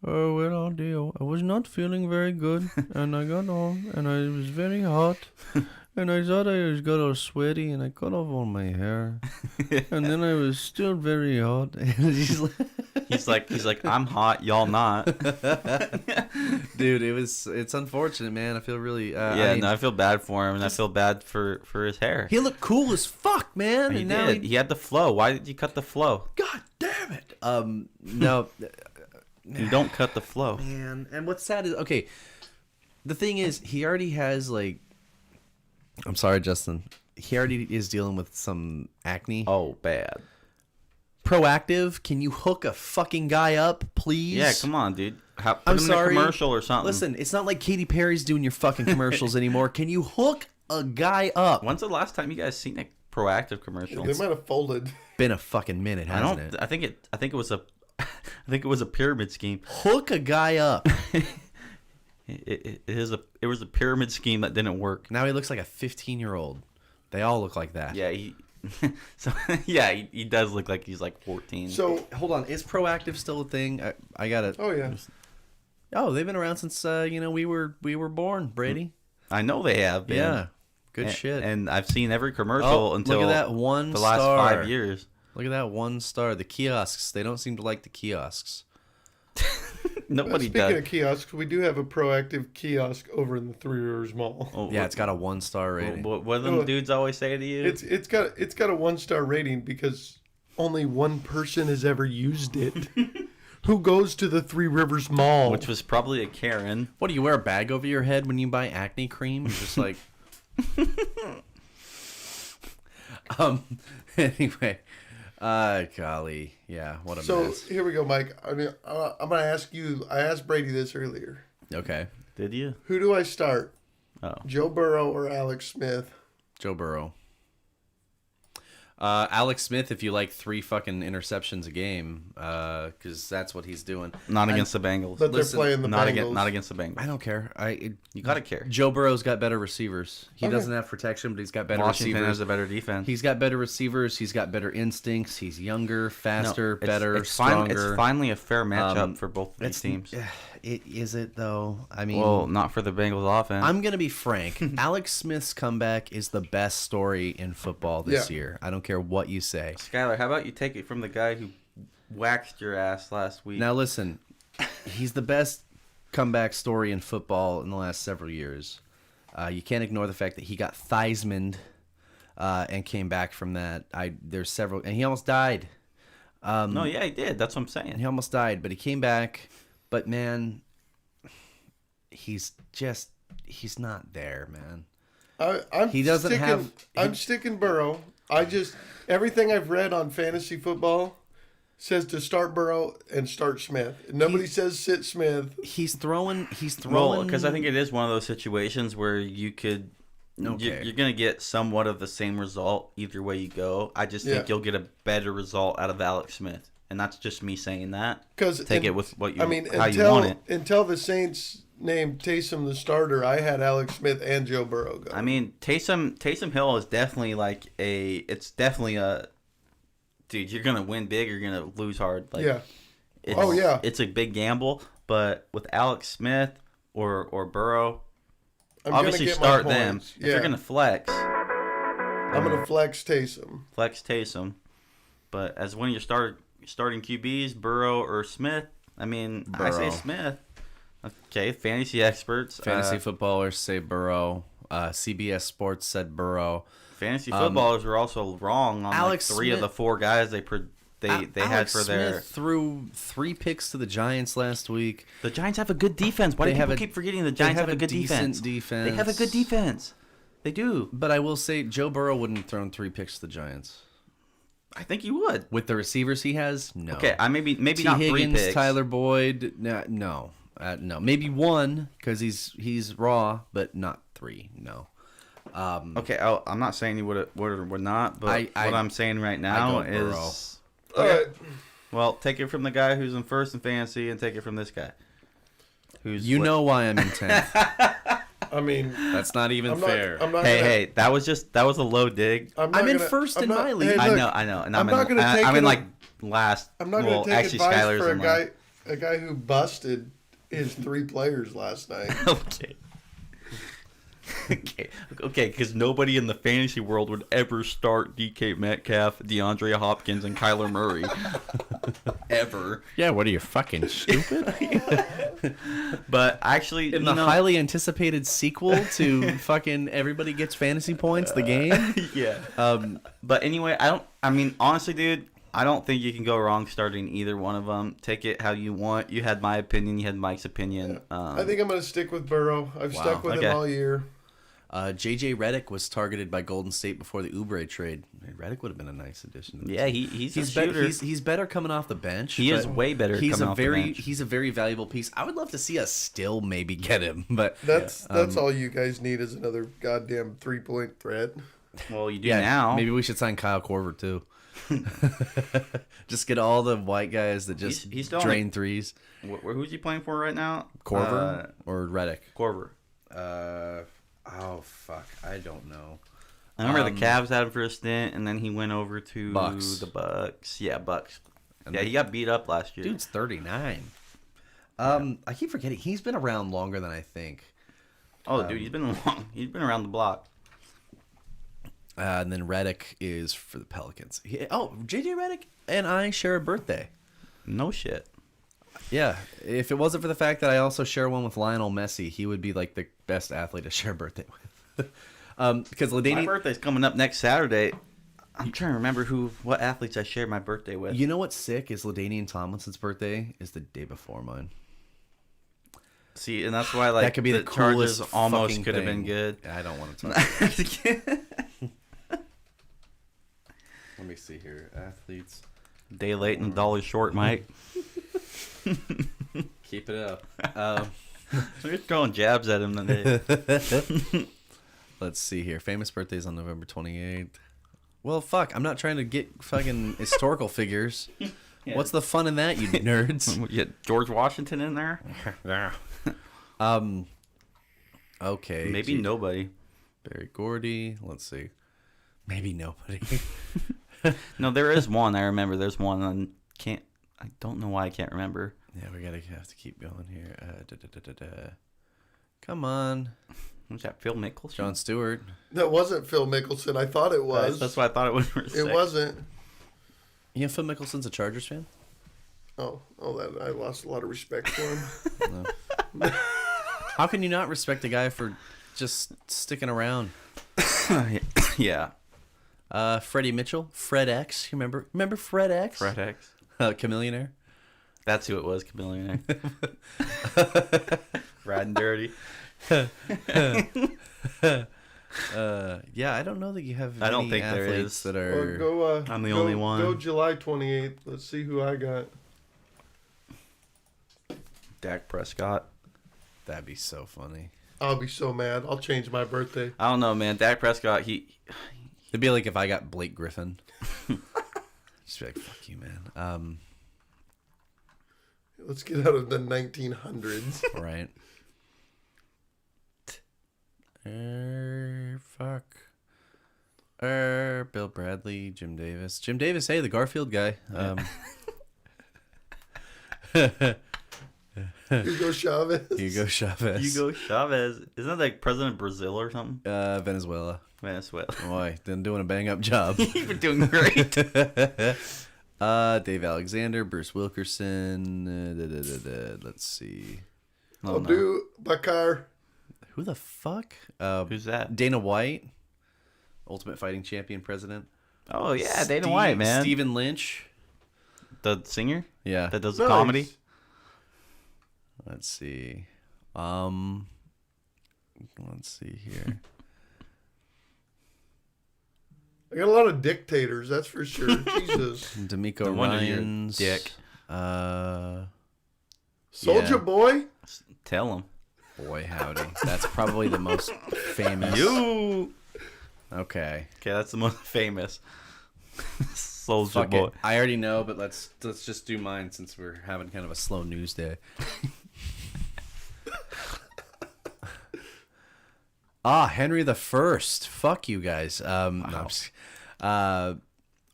"Oh, well, dear, I was not feeling very good, and I got home, and I was very hot, and I thought I got all sweaty, and I cut off all my hair, and then I was still very hot." And he's like, He's like, I'm hot, y'all not. dude, it's unfortunate, man. I feel really, I feel bad for him, and I feel bad for his hair. he looked cool as fuck, man. He and now did. He had the flow. Why did you cut the flow? God damn it. No. You don't cut the flow. Man, and what's sad is okay. The thing is, he already has like. I'm sorry, Justin. He already is dealing with some acne. Oh, bad. Proactive, can you hook a fucking guy up, please? Yeah, come on, dude. Put I'm him sorry. in a commercial or something. Listen, it's not like Katy Perry's doing your fucking commercials anymore. Can you hook a guy up? When's the last time you guys seen a Proactive commercial? They might have folded. Been a fucking minute, I hasn't don't. it? I think it was a. I think it was a pyramid scheme. Hook a guy up. It was a pyramid scheme that didn't work. Now he looks like a 15-year-old. They all look like that. Yeah, he does look like he's like 14. So, Hold on, is Proactive still a thing? I got it. oh yeah. Oh, they've been around since we were born, Brady. I know they have been. Yeah, good and, shit. And I've seen every commercial Oh, until look at that one the last star. 5 years. Look at that one star. The kiosks. They don't seem to like the kiosks. Nobody Speaking does. of kiosks, we do have a Proactive kiosk over in the Three Rivers Mall. Oh, Yeah, it's got a 1-star rating. what do them dudes always say to you? It's got a 1-star rating because only one person has ever used it. Who goes to the Three Rivers Mall? Which was probably a Karen. What do you wear a bag over your head when you buy acne cream? You're just like. Anyway, golly, yeah, what a So mess. here we go, Mike. I mean, I'm gonna ask you. I asked Brady this earlier. Okay, Did you? Who do I start? Oh. Joe Burrow or Alex Smith? Joe Burrow. Alex Smith, if you like 3 fucking interceptions a game, because that's what he's doing. Not against the Bengals. But Listen, they're playing the not Bengals. against the Bengals. I don't care. You gotta care. Joe Burrow's got better receivers. He Okay. doesn't have protection, but he's got better Washington receivers. has a better defense. He's got better receivers. He's got better instincts. He's younger, faster, No, better, it's stronger. It's finally a fair matchup Um, for both of these teams. Is it though? I mean, Well, not for the Bengals offense. I'm gonna be frank. Alex Smith's comeback is the best story in football this Yeah. year. I don't care what you say. Skylar, how about you take it from the guy who waxed your ass last week? Now listen, he's the best comeback story in football in the last several years. You can't ignore the fact that he got Theismann and came back from that. There's several, and he almost died. No, yeah, he did. That's what I'm saying. He almost died, but he came back. But man, he's not there, man. I'm He doesn't sticking, have- I'm sticking Burrow. Everything I've read on fantasy football says to start Burrow and start Smith. Nobody says sit Smith. He's throwing. Well, because I think it is one of those situations where you could. Okay. You're going to get somewhat of the same result either way you go. I just think Yeah. you'll get a better result out of Alex Smith. And that's just me saying that. Because Take it with what you, I mean, how you want it. until the Saints named Taysom the starter, I had Alex Smith and Joe Burrow go. I mean, Taysom Hill is definitely it's definitely a, dude, you're going to win big, you're going to lose hard. Like, yeah. It's, Oh, yeah. It's a big gamble, but with Alex Smith or Burrow, I'm obviously gonna get my start them. points. If you're going to flex, I'm gonna flex Taysom. flex Taysom. But as when you're starting QBs, Burrow or Smith, I mean, I say Burrow. Smith. Okay, fantasy experts. Fantasy footballers say Burrow. CBS Sports said Burrow. Fantasy footballers were also wrong on Alex like 3 of Smith- the 4 guys they they had Alex for their. Smith threw 3 picks to the Giants last week. The Giants have a good defense. Why They do have people a- keep forgetting the Giants have a good decent defense? They have a good defense. They do. But I will say, Joe Burrow wouldn't have thrown 3 picks to the Giants. I think you would. With the receivers he has, no. Okay, maybe T. not Higgins, 3 picks. Tyler Boyd, no. No. Maybe 1 because he's raw, but not 3, no. Okay, I'm not saying you would or would not, but what I'm saying right now go Burrow. is, All right. well, take it from the guy who's in first in fantasy, and take it from this guy, who's You know why I'm in 10th. I mean, That's not even I'm not. fair. I'm not. Hey, gonna, hey, that was a low dig. not I'm in gonna- first I'm in not- my league. Hey, I look, know, and I'm not gonna take I'm in it- like last. I'm not well, going to take actually, advice Skylar's for in like- a guy who busted his 3 players last night. Okay. Okay, because nobody in the fantasy world would ever start DK Metcalf, DeAndre Hopkins, and Kyler Murray. Ever. Yeah, what are you, fucking stupid? But actually, In the highly anticipated sequel to fucking Everybody Gets Fantasy Points, the game. yeah. But anyway, I mean, honestly, dude, I don't think you can go wrong starting either one of them. Take it how you want. You had my opinion. You had Mike's opinion. I think I'm going to stick with Burrow. I've stuck with okay. him all year. JJ Redick was targeted by Golden State before the Oubre trade. Redick would have been a nice addition. To the Yeah, team. he's a He's better. shooter. He's better coming off the bench. He is but way better He's coming a off the very bench. he's a very valuable piece. I would love to see us still maybe get him, but That's all you guys need is another goddamn 3-point threat. Well, you do yeah, now. maybe we should sign Kyle Korver too. Just get all the white guys that just He's still drain on threes. Who's he playing for right now? Korver or Redick? Korver. Oh fuck, I don't know. I remember the Cavs had him for a stint, and then he went over to Bucks. the Bucks. Yeah, Bucks. Yeah, he got beat up last year. Dude's 39. I keep forgetting he's been around longer than I think. Oh, dude, he's been long. He's been around the block. And then Redick is for the Pelicans. JJ Redick and I share a birthday. No shit. Yeah, if it wasn't for the fact that I also share one with Lionel Messi, he would be like the best athlete to share a birthday with. Because My LaDainian, birthday's coming up next Saturday. I'm trying to remember what athletes I shared my birthday with. you know what's sick is LaDainian Tomlinson's birthday is the day before mine. See, and that's why like That could be the Chargers coolest almost fucking could have been thing. good. I don't want to talk. Let me see here. Athletes. Day late and $1 short, Mike. Keep it up. You're throwing jabs at him today. Let's see here. Famous birthdays on November 28th. Well, fuck. I'm not trying to get fucking historical figures. What's the fun in that, you nerds? You get George Washington in there? Okay. Maybe nobody. Barry Gordy. Let's see. Maybe nobody. No, there is one. I remember. There's one. I don't know why I can't remember. Yeah, we have to keep going here. Come on. Who's that? Phil Mickelson. John Stewart. That wasn't Phil Mickelson. I thought it was. That's what I thought it was. It wasn't. You know Phil Mickelson's a Chargers fan? Oh, that I lost a lot of respect for him. How can you not respect a guy for just sticking around? Yeah. Freddie Mitchell, Fred X. You remember Fred X? Fred X. Chameleonaire. That's who it was. Chameleonaire. Riding dirty. Yeah, I don't know that you have. I don't many think there athletes is. that Or are. go. I'm the only one. Go July 28th. Let's see who I got. Dak Prescott. That'd be so funny. I'll be so mad. I'll change my birthday. I don't know, man. Dak Prescott. It'd be like if I got Blake Griffin. Just be like, fuck you, man. Let's get out of the 1900s. Right. Fuck. Bill Bradley, Jim Davis. Jim Davis, hey, the Garfield guy. Hugo Chavez. Hugo Chavez. Hugo Chavez. Isn't that like president of Brazil or something? Venezuela. Venezuela. Boy, been doing a bang up job. You've been doing great. Dave Alexander, Bruce Wilkerson. Let's see. I'll do Bakar. Who the fuck? Who's that? Dana White, Ultimate Fighting Champion president. Oh yeah, Dana White, man. Stephen Lynch. The singer Yeah. that does the Nice. comedy. Let's see. Let's see here. I got a lot of dictators, that's for sure. Jesus. D'Amico No wonder you're a Ryans. dick. Soldier Yeah. Boy? Tell him. Boy, howdy. That's probably the most famous. You. Okay. Okay, that's the most famous. Soldier Fuck Boy. it. I already know, but let's just do mine since we're having kind of a slow news day. Henry the First. Fuck you guys. No, I'm just-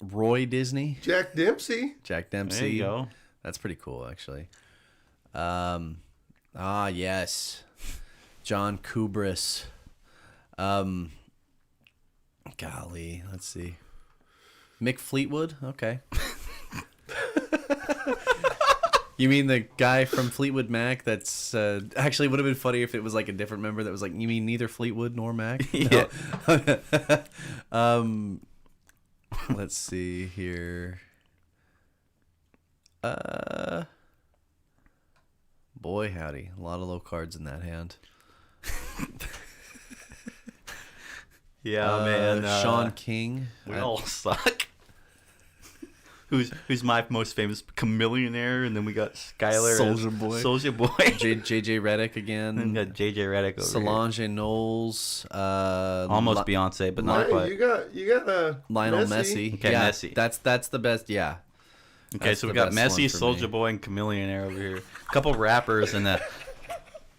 Roy Disney, Jack Dempsey? Jack Dempsey. There you go. That's pretty cool, actually. Yes, John Kubris. Golly, let's see. Mick Fleetwood. Okay. You mean the guy from Fleetwood Mac? That's actually would have been funny if it was like a different member that was like, you mean neither Fleetwood nor Mac? Yeah. Let's see here. Boy, howdy. A lot of low cards in that hand. Yeah, man. Sean King. We all suck. Who's my most famous chameleonaire? And then we got Skylar. Soulja Boy. Soulja Boy. JJ Reddick and again. got JJ Redick over here. Solange Knowles. Almost Beyonce, but not Hey, quite. you got Lionel Messi. Okay, yeah, Messi. That's the best. Yeah. Okay, That's so we the got best Messi, one for me. Soulja Boy, and Chameleonaire over here. A couple rappers and a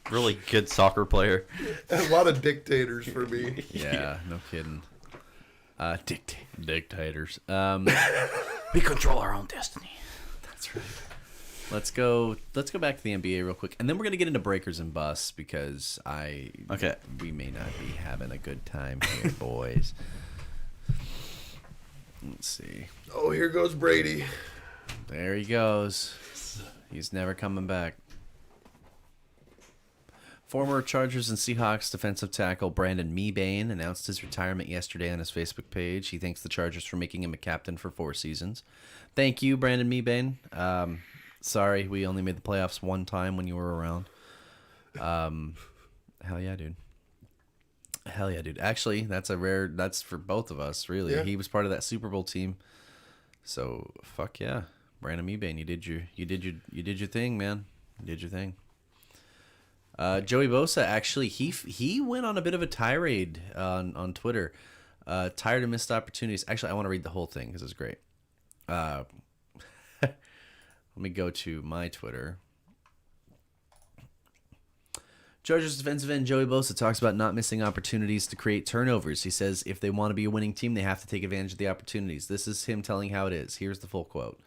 really good soccer player. A lot of dictators for me. Yeah. No kidding. Dictators. We control our own destiny. That's right. Let's go back to the NBA real quick, and then we're gonna get into breakers and busts because Okay. we may not be having a good time here, boys. Let's see. Oh, here goes Brady. There he goes. He's never coming back. Former Chargers and Seahawks defensive tackle Brandon Mebane announced his retirement yesterday on his Facebook page. He thanks the Chargers for making him a captain for 4 seasons. Thank you, Brandon Mebane. Sorry, we only made the playoffs one time when you were around. Hell yeah, dude. Hell yeah, dude. Actually, that's for both of us, really. Yeah. He was part of that Super Bowl team. So, fuck yeah. Brandon Mebane, you did your thing, man. You did your thing. Joey Bosa, actually, he went on a bit of a tirade on Twitter. Tired of missed opportunities. Actually, I want to read the whole thing because it's great. Let me go to my Twitter. Chargers defensive end Joey Bosa talks about not missing opportunities to create turnovers. He says if they want to be a winning team, they have to take advantage of the opportunities. This is him telling how it is. Here's the full quote.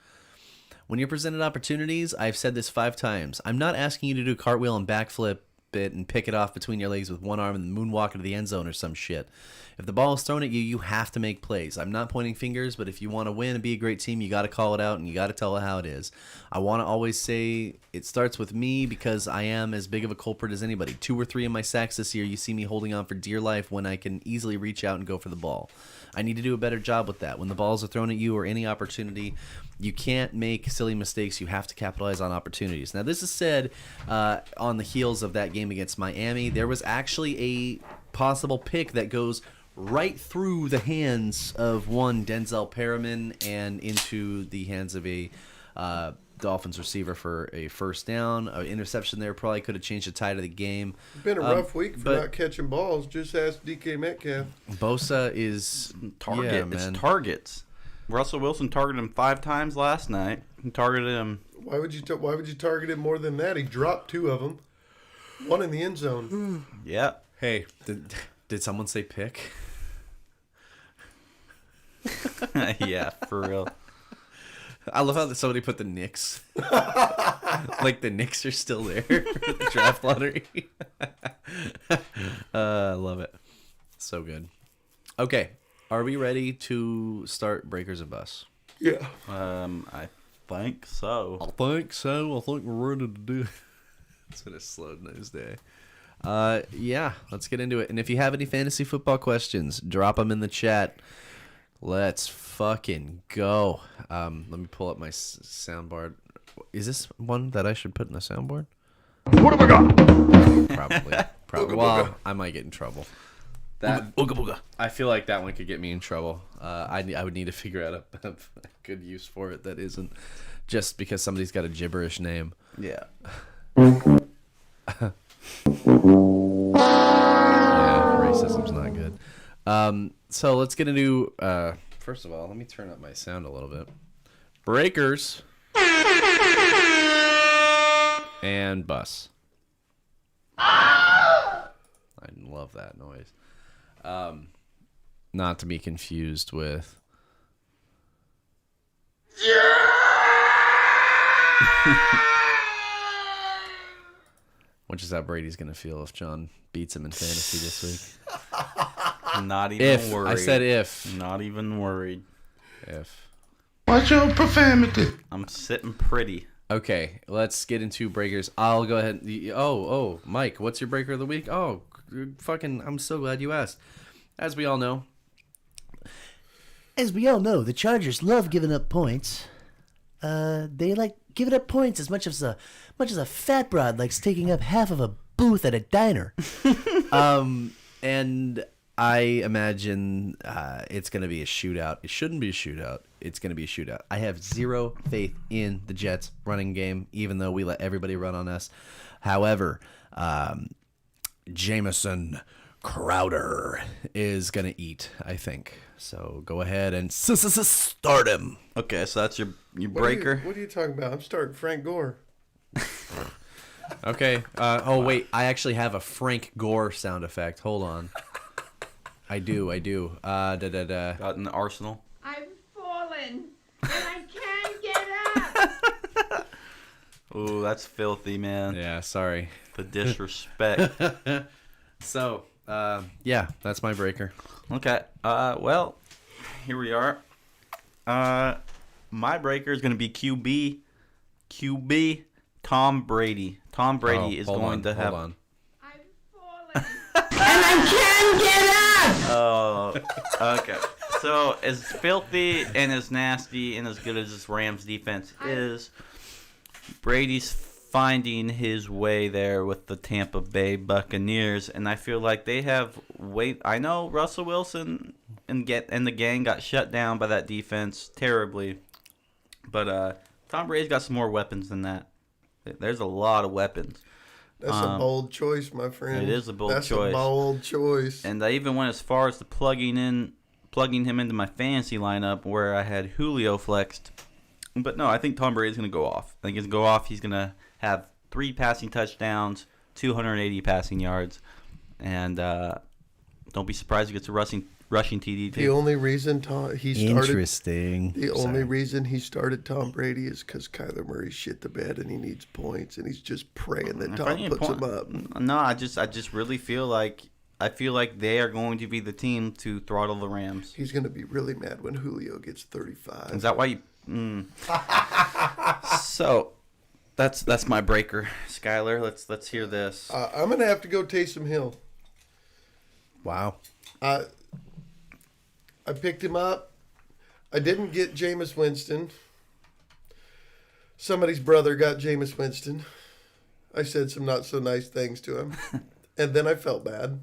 When you're presented opportunities, I've said this 5 times. I'm not asking you to do a cartwheel and backflip it and pick it off between your legs with one arm and moonwalk into the end zone or some shit. If the ball is thrown at you, you have to make plays. I'm not pointing fingers, but if you want to win and be a great team, you got to call it out and you got to tell it how it is. I want to always say it starts with me because I am as big of a culprit as anybody. 2 or 3 of my sacks this year, you see me holding on for dear life when I can easily reach out and go for the ball. I need to do a better job with that. When the balls are thrown at you or any opportunity, you can't make silly mistakes. You have to capitalize on opportunities. Now, this is said on the heels of that game against Miami. There was actually a possible pick that goes right through the hands of one Denzel Perriman and into the hands of a Dolphins receiver for a first down. An interception there probably could have changed the tide of the game. It's been a rough week for but- not catching balls. Just ask DK Metcalf. Bosa is Target. Yeah, It's man. targets. Russell Wilson targeted him 5 times last night. He targeted him. Why would you target him more than that? He dropped 2 of them. One in the end zone. Yeah. Hey, did someone say pick? Yeah, for real. I love how somebody put the Knicks. Like the Knicks are still there for the draft lottery. I love it. So good. Okay, are we ready to start breakers and busts? Yeah. I think so. I think so. I think we're ready to do it. It's been a slow news day. Yeah, let's get into it. And if you have any fantasy football questions, drop them in the chat. Let's fucking go. Let me pull up my soundboard. Is this one that I should put in the soundboard? What have I got? Probably. Well, I might get in trouble. That ooga booga. I feel like that one could get me in trouble. I would need to figure out a good use for it that isn't just because somebody's got a gibberish name. Yeah. Yeah, racism's not good. So let's get into. First of all, let me turn up my sound a little bit. Breakers and bus. I love that noise. Not to be confused with. Which is how Brady's gonna feel if John beats him in fantasy this week. Not even worried. I said if. Not even worried. If. What's your profanity? I'm sitting pretty. Okay, let's get into breakers. I'll go ahead. Oh, Mike, what's your breaker of the week? Oh, fucking, I'm so glad you asked. As we all know, the Chargers love giving up points. They like giving up points as much as a fat broad likes taking up half of a booth at a diner. And I imagine it's going to be a shootout. It shouldn't be a shootout. It's going to be a shootout. I have zero faith in the Jets running game, even though we let everybody run on us. However, Jamison Crowder is going to eat, I think. So go ahead and start him. Okay, so that's your breaker. What are you talking about? I'm starting Frank Gore. Okay. Oh, wait. I actually have a Frank Gore sound effect. Hold on. I do. Out in the arsenal. I've fallen and I can't get up. Ooh, that's filthy, man. Yeah, sorry. The disrespect. So, yeah, that's my breaker. Okay. Well, here we are. My breaker is going to be QB, Tom Brady. Tom Brady is going to have. Hold on. I've fallen and I can't get up. Oh, okay. So, as filthy and as nasty and as good as this Rams defense is, Brady's finding his way there with the Tampa Bay Buccaneers, and I feel like they have I know Russell Wilson and the gang got shut down by that defense terribly, but Tom Brady's got some more weapons than that. There's a lot of weapons. That's a bold choice, my friend. It is a bold choice. That's a bold choice. And I even went as far as to plugging him into my fantasy lineup where I had Julio flexed. But no, I think Tom Brady's going to go off. I think he's going to go off. He's going to have 3 passing touchdowns, 280 passing yards, and don't be surprised if he gets a rushing TD too. The only reason he started Interesting. The only reason he started Tom Brady is because Kyler Murray shit the bed and he needs points and he's just praying that Tom puts him up. No, I just really feel like they are going to be the team to throttle the Rams. He's going to be really mad when Julio gets 35. Is that why you? So, that's my breaker, Skyler. Let's hear this. I'm going to have to go Taysom Hill. Wow. I picked him up. I didn't get Jameis Winston. Somebody's brother got Jameis Winston. I said some not so nice things to him. And then I felt bad.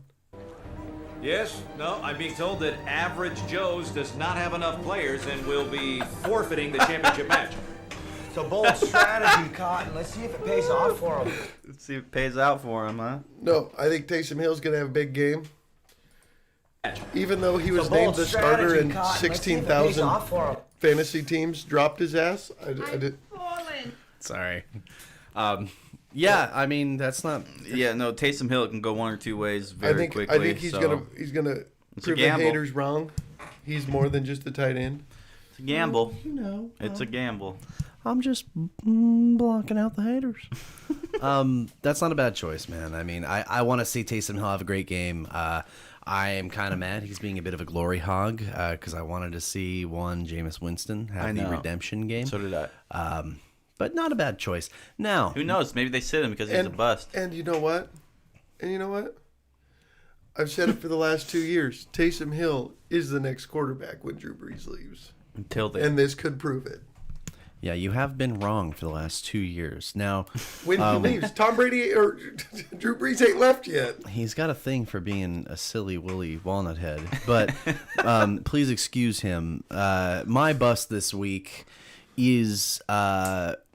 Yes, no, I'm being told that Average Joe's does not have enough players and will be forfeiting the championship match. It's a bold strategy, Cotton. Let's see if it pays off for him. Let's see if it pays out for him, huh? No, I think Taysom Hill's going to have a big game. Even though he was named the starter and 16,000 fantasy teams dropped his ass, I did. Sorry. Yeah, I mean that's not. Yeah, no. Taysom Hill can go one or two ways very quickly. I think he's gonna prove the haters wrong. He's more than just a tight end. It's a gamble. It's a gamble. I'm just blocking out the haters. That's not a bad choice, man. I mean, I want to see Taysom Hill have a great game. I am kind of mad he's being a bit of a glory hog because I wanted to see Jameis Winston have the redemption game. So did I. But not a bad choice. Now, who knows? Maybe they sit him because he's a bust. And you know what? I've said it for the last 2 years. Taysom Hill is the next quarterback when Drew Brees leaves. Until then. And this could prove it. Yeah, you have been wrong for the last 2 years. Now, When he leaves, Tom Brady or Drew Brees ain't left yet. he's got a thing for being a silly woolly walnut head, but please excuse him. My bust this week is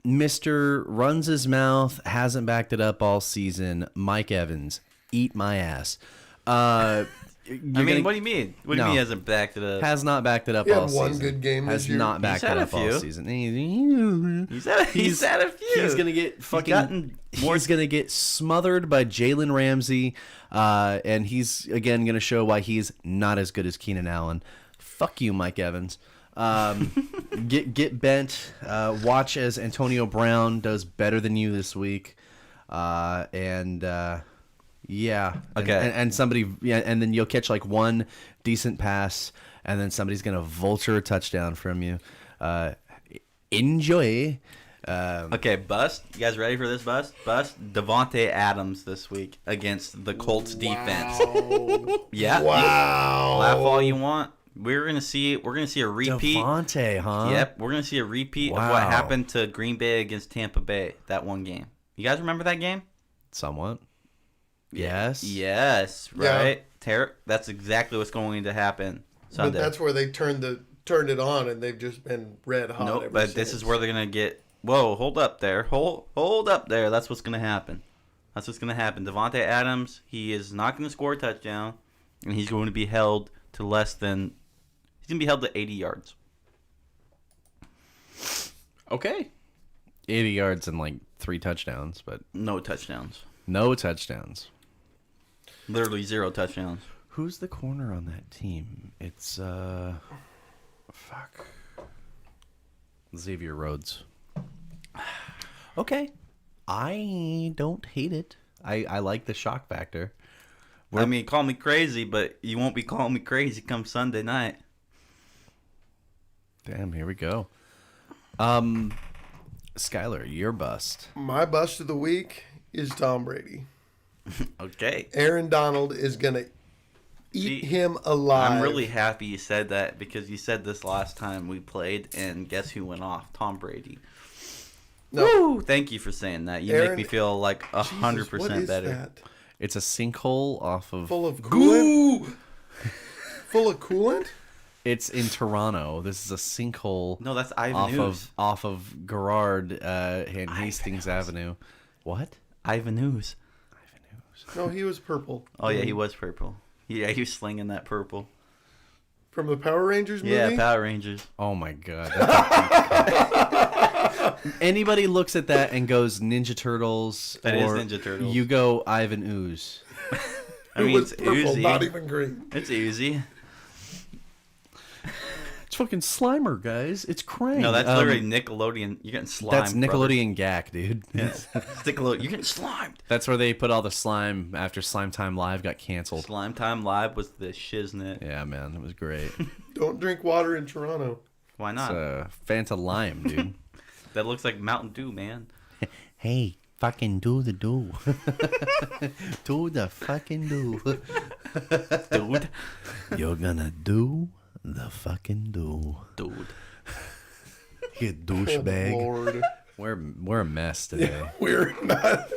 Mr. Runs His Mouth, hasn't backed it up all season, Mike Evans. Eat my ass. What do you mean? What do you mean he hasn't backed it up? Has not backed it up He had all season. one good game Has this year. not backed He's it had a up all few. season. He's had a few. He's gonna get fucking. more- He's gonna get smothered by Jalen Ramsey, and he's again gonna show why he's not as good as Keenan Allen. Fuck you, Mike Evans. Get bent. Watch as Antonio Brown does better than you this week, yeah. Okay. And somebody, and then you'll catch like one decent pass, and then somebody's gonna vulture a touchdown from you. Enjoy. Okay, bust. You guys ready for this bust? Bust. Devontae Adams this week against the Colts defense. Yeah. Wow. Laugh all you want. We're gonna see a repeat. Devontae, huh? Yep, we're gonna see a repeat of what Wow. happened to Green Bay against Tampa Bay that one game. You guys remember that game? Somewhat. Yes. Yes, Yeah. right. That's exactly what's going to happen But Sunday. that's where they turned it on, and they've just been red hot. Nope, ever but this since. is where they're gonna get. Whoa, hold up there. Hold up there. That's what's gonna happen. That's what's gonna happen. Devontae Adams, he is not gonna score a touchdown, and he's going to be held to less than. He's gonna be held to 80 yards. Okay. 80 yards and like 3 touchdowns, but No touchdowns. no touchdowns. Literally 0 touchdowns. Who's the corner on that team? It's fuck. Xavier Rhodes. Okay. I don't hate it. I like the shock factor. I mean, call me crazy, but you won't be calling me crazy come Sunday night. Damn, here we go. Skylar, your bust. My bust of the week is Tom Brady. Okay. Aaron Donald is gonna eat See, him alive. I'm really happy you said that because you said this last time we played, and guess who went off? Tom Brady. No. Woo! Thank you for saying that. You Aaron- make me feel like Jesus, 100% what is better. that? It's a sinkhole off of Full of coolant. Full of coolant. It's in Toronto. This is a sinkhole. No, that's Ivan News. off of Garrard and Hastings Avenue. What? Ivan News. No, he was purple. Oh yeah, he was purple. Yeah, he was slinging that purple. From the Power Rangers movie. Yeah, Power Rangers. Oh my god. Anybody looks at that and goes Ninja Turtles. That is or Ninja Turtles. You go Ivan Ooze. I It mean, was it's purple, oozy. not even green. It's oozy. It's fucking Slimer, guys. It's Krang. No, that's literally Nickelodeon. You're getting slimed. That's brother. Nickelodeon Gak, dude. Yeah. Nickelodeon. You're getting slimed. That's where they put all the slime after Slime Time Live got canceled. Slime Time Live was the shiznit. Yeah, man, it was great. Don't drink water in Toronto. Why It's not? Fanta Lime, dude. That looks like Mountain Dew, man. Hey, fucking do the do. Do the fucking do. Dude. You're gonna do the fucking do. Dude. You douchebag. Lord. We're a mess today. We're not.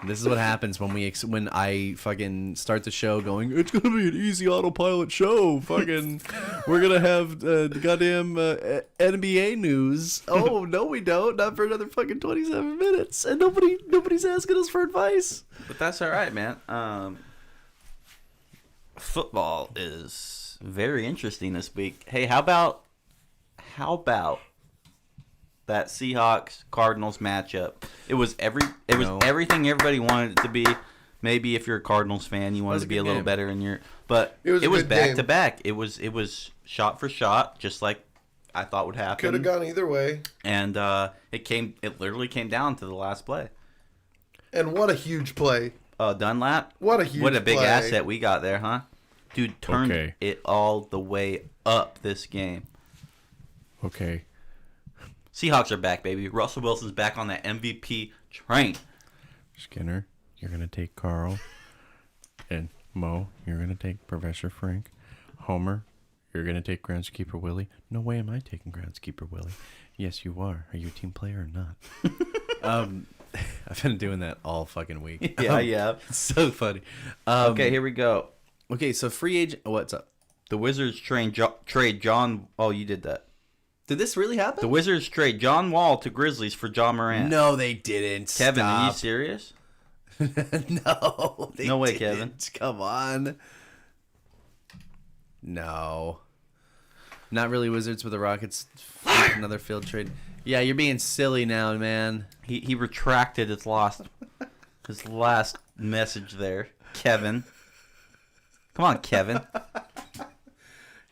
This is what happens when when I fucking start the show going, it's gonna be an easy autopilot show. Fucking, we're gonna have the goddamn NBA news. Oh no, we don't. Not for another fucking 27 minutes, and nobody's asking us for advice. But that's all right, man. Football is very interesting this week. Hey, how about that Seahawks Cardinals matchup? It was everything everybody wanted it to be. Maybe if you're a Cardinals fan, you wanted was to a be good a little game. better in your. But It was a good back game. to back. It was shot for shot, just like I thought would happen. Could have gone either way. And it literally came down to the last play. And what a huge play. Dunlap. What a huge What a big play. asset we got there, huh? Dude turned Okay. it all the way up this game. Okay. Seahawks are back, baby. Russell Wilson's back on that MVP train. Skinner, you're gonna take Carl and Mo, you're going to take Professor Frank. Homer, you're going to take Groundskeeper Willie. No way am I taking Groundskeeper Willie. Yes, you are. Are you a team player or not? I've been doing that all fucking week. Yeah. It's so funny. Okay, here we go. Okay, so free agent. What's up? The Wizards trade John. Oh, you did that. Did this really happen? The Wizards trade John Wall to Grizzlies for John Morant. No, they didn't. Kevin, are you Stop. serious? No, they No way, didn't. Kevin. Come on. No. Not really Wizards with the Rockets. Another field trade. Yeah, you're being silly now, man. He retracted his last message there, Kevin. Come on, Kevin.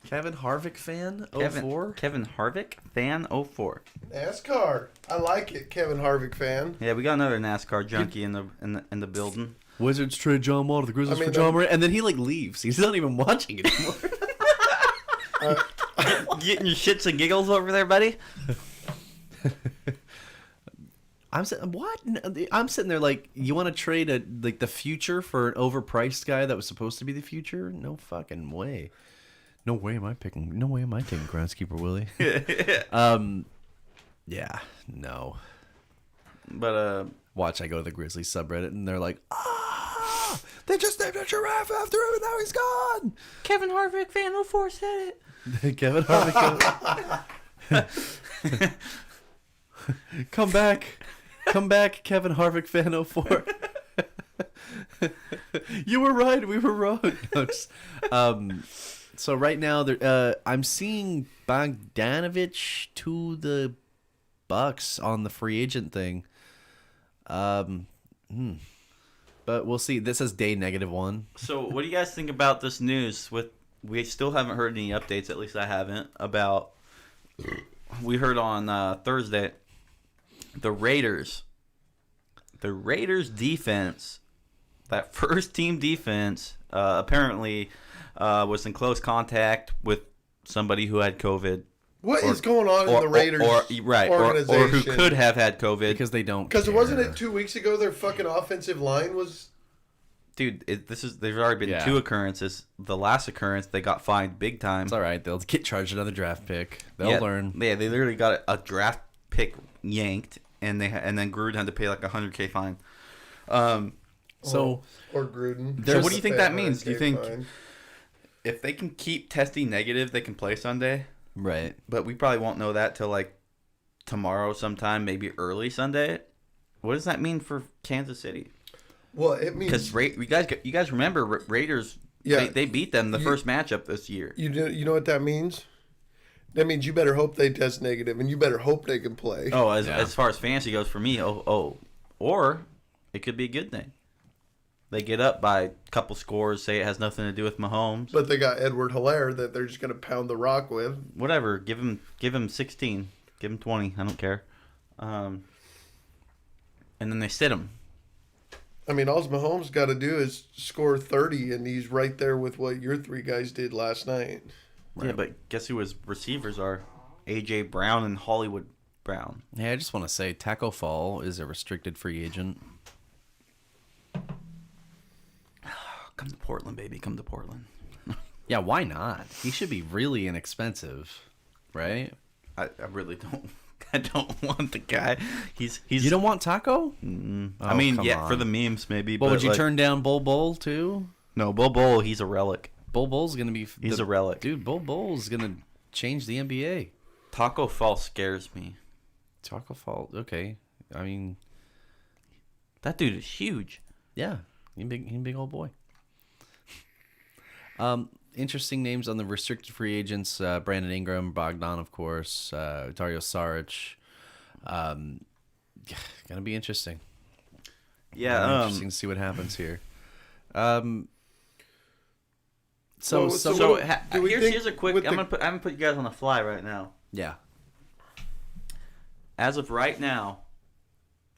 Kevin Harvick fan? 04? Kevin Harvick fan 04. NASCAR. I like it, Kevin Harvick fan. Yeah, we got another NASCAR junkie in the building. Wizards trade John Wall to the Grizzlies for John Morant, and then he leaves. He's not even watching it anymore. Getting your shits and giggles over there, buddy. I'm sitting there like, you want to trade the future for an overpriced guy that was supposed to be the future? No fucking way. No way am I taking Groundskeeper Willie. Yeah, no. But watch, I go to the Grizzlies subreddit and they're like, they just named a giraffe after him and now he's gone. Kevin Harvick fan 04 said it. Kevin Harvick. Come back, Kevin Harvick fan 04. You were right, we were wrong. No, so right now, I'm seeing Bogdanovich to the Bucks on the free agent thing. But we'll see. This is day -1. So, what do you guys think about this news? We still haven't heard any updates. At least I haven't. About we heard on Thursday, the Raiders defense, that first team defense, apparently was in close contact with somebody who had COVID. What is going on in the Raiders organization? Or who could have had COVID. Because they don't. Because wasn't it 2 weeks ago their fucking offensive line was... Dude, there's already been 2 occurrences. The last occurrence, they got fined big time. It's all right. They'll get charged another draft pick. They'll learn. Yeah, they literally got a draft pick yanked, and then Gruden had to pay like $100K fine. Or Gruden. So what do you think that means? Do you think if they can keep testing negative, they can play Sunday? Right. But we probably won't know that till like tomorrow sometime, maybe early Sunday. What does that mean for Kansas City? Well, it means because you guys remember Raiders? Yeah, they beat them the first matchup this year. You know what that means? That means you better hope they test negative, and you better hope they can play. Oh, as far as fantasy goes for me, or it could be a good thing. They get up by a couple scores, say it has nothing to do with Mahomes. But they got Edward Hilaire that they're just going to pound the rock with. Whatever, give him 16, give him 20. I don't care. And then they sit him. I mean, all Mahomes got to do is score 30, and he's right there with what your 3 guys did last night. Right. Yeah, but guess who his receivers are? A.J. Brown and Hollywood Brown. Hey, I just want to say Taco Fall is a restricted free agent. Come to Portland, baby. Come to Portland. Yeah, why not? He should be really inexpensive, right? I really don't. I don't want the guy. He's. You don't want Taco? Oh, I mean, yeah, for the memes maybe. Well, would you turn down Bull too? No, Bull. He's a relic. Bull's gonna be. He's a relic, dude. Bull's gonna change the NBA. Taco Fall scares me. Taco Fall, okay. I mean, that dude is huge. Yeah, he's a big old boy. Interesting names on the restricted free agents: Brandon Ingram, Bogdan, of course, Dario Saric. Gonna be interesting. Yeah, interesting to see what happens here. Here's a quick. I'm gonna put you guys on the fly right now. Yeah. As of right now,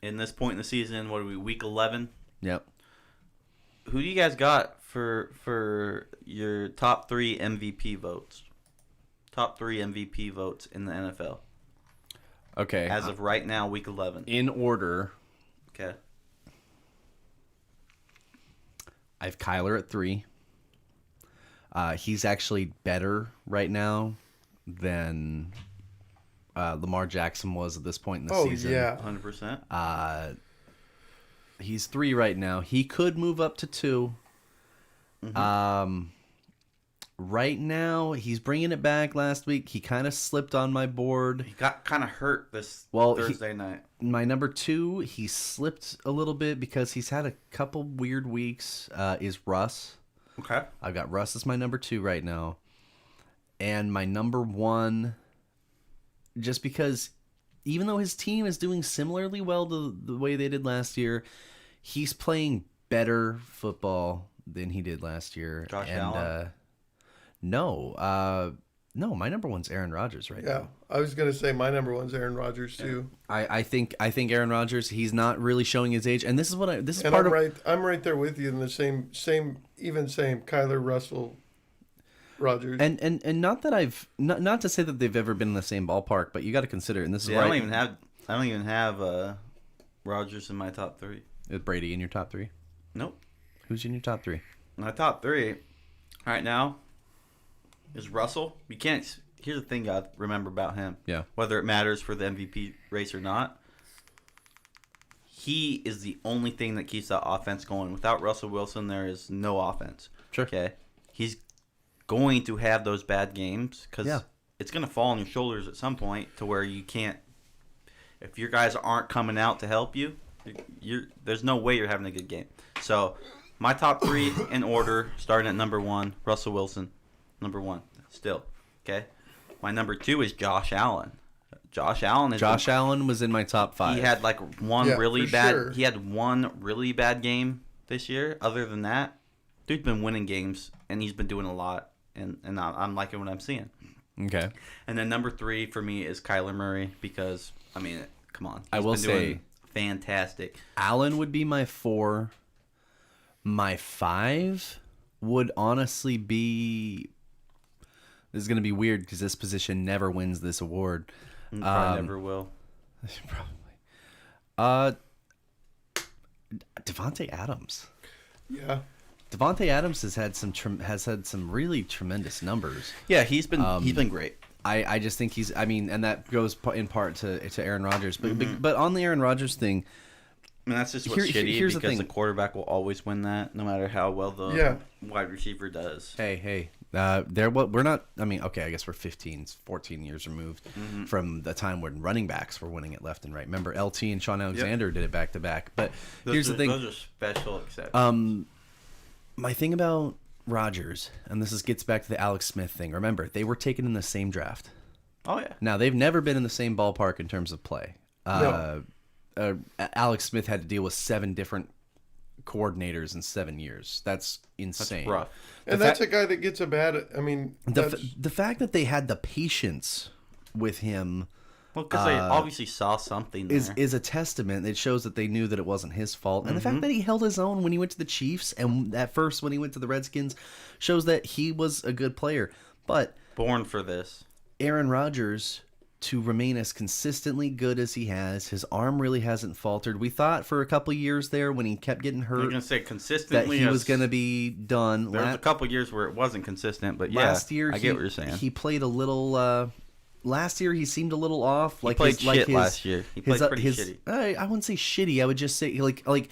in this point in the season, what are we? Week 11. Yep. Who do you guys got for your top 3 MVP votes? Top 3 MVP votes in the NFL. Okay. As of right now, week 11. In order. Okay. I have Kyler at 3. He's actually better right now than Lamar Jackson was at this point in the season. Oh, yeah. 100%. He's 3 right now. He could move up to 2. Right now, he's bringing it back. Last week, he kind of slipped on my board. He got kind of hurt this Thursday night. My number 2, he slipped a little bit because he's had a couple weird weeks, is Russ. Okay. I've got Russ as my number 2 right now. And my number 1, just because even though his team is doing similarly well to the way they did last year, he's playing better football than he did last year. Josh Allen? No, my number 1's Aaron Rodgers right now. Yeah, I was gonna say my number 1's Aaron Rodgers too. I think Aaron Rodgers, he's not really showing his age, and this is And I'm right there with you in the same Kyler, Russell, Rodgers. And not that not to say that they've ever been in the same ballpark, but you got to consider, and this is I don't even have Rodgers in my top 3. Is Brady in your top 3? Nope. Who's in your top 3? My top 3 right now is Russell. You can't. Here's the thing you got to remember about him. Yeah. Whether it matters for the MVP race or not, he is the only thing that keeps that offense going. Without Russell Wilson, there is no offense. Sure. Okay. He's going to have those bad games because it's going to fall on your shoulders at some point to where you can't. If your guys aren't coming out to help you, there's no way you're having a good game. So, my top 3 in order, starting at number 1, Russell Wilson. Number 1, still. Okay? My number 2 is Josh Allen. Josh Allen was in my top 5. He had like one really for bad. sure. He had one really bad game this year. Other than that, dude's been winning games and he's been doing a lot. And I'm liking what I'm seeing. Okay. And then number 3 for me is Kyler Murray because I mean, come on, I will say fantastic. Allen would be my 4. My 5 would honestly be. This is going to be weird because this position never wins this award. Probably never will. Probably. Devontae Adams. Yeah. Devontae Adams has had some really tremendous numbers. Yeah, he's been great. I just think he's. I mean, and that goes in part to Aaron Rodgers. But on the Aaron Rodgers thing. I mean, that's just what's shitty here's because the quarterback will always win that, no matter how well the wide receiver does. Hey, we're not. I mean, okay, I guess we're 14 years removed from the time when running backs were winning it left and right. Remember, LT and Sean Alexander did it back to back. But here's the thing: those are special exceptions. My thing about Rodgers, and this gets back to the Alex Smith thing. Remember, they were taken in the same draft. Oh yeah. Now they've never been in the same ballpark in terms of play. No. Alex Smith had to deal with 7 different coordinators in 7 years. That's insane. That's rough. And that's a guy that gets a bad. I mean, the fact that they had the patience with him, well, because they obviously saw something there. is a testament. It shows that they knew that it wasn't his fault, and the fact that he held his own when he went to the Chiefs and at first when he went to the Redskins shows that he was a good player. But born for this, Aaron Rodgers, to remain as consistently good as he has, his arm really hasn't faltered. We thought for a couple years there when he kept getting hurt, I'm gonna say consistently that he was going to be done. There was a couple years where it wasn't consistent, but last year I get what you're saying. He played a little. Last year he seemed a little off. He played shit last year. He played pretty shitty. I wouldn't say shitty. I would just say like.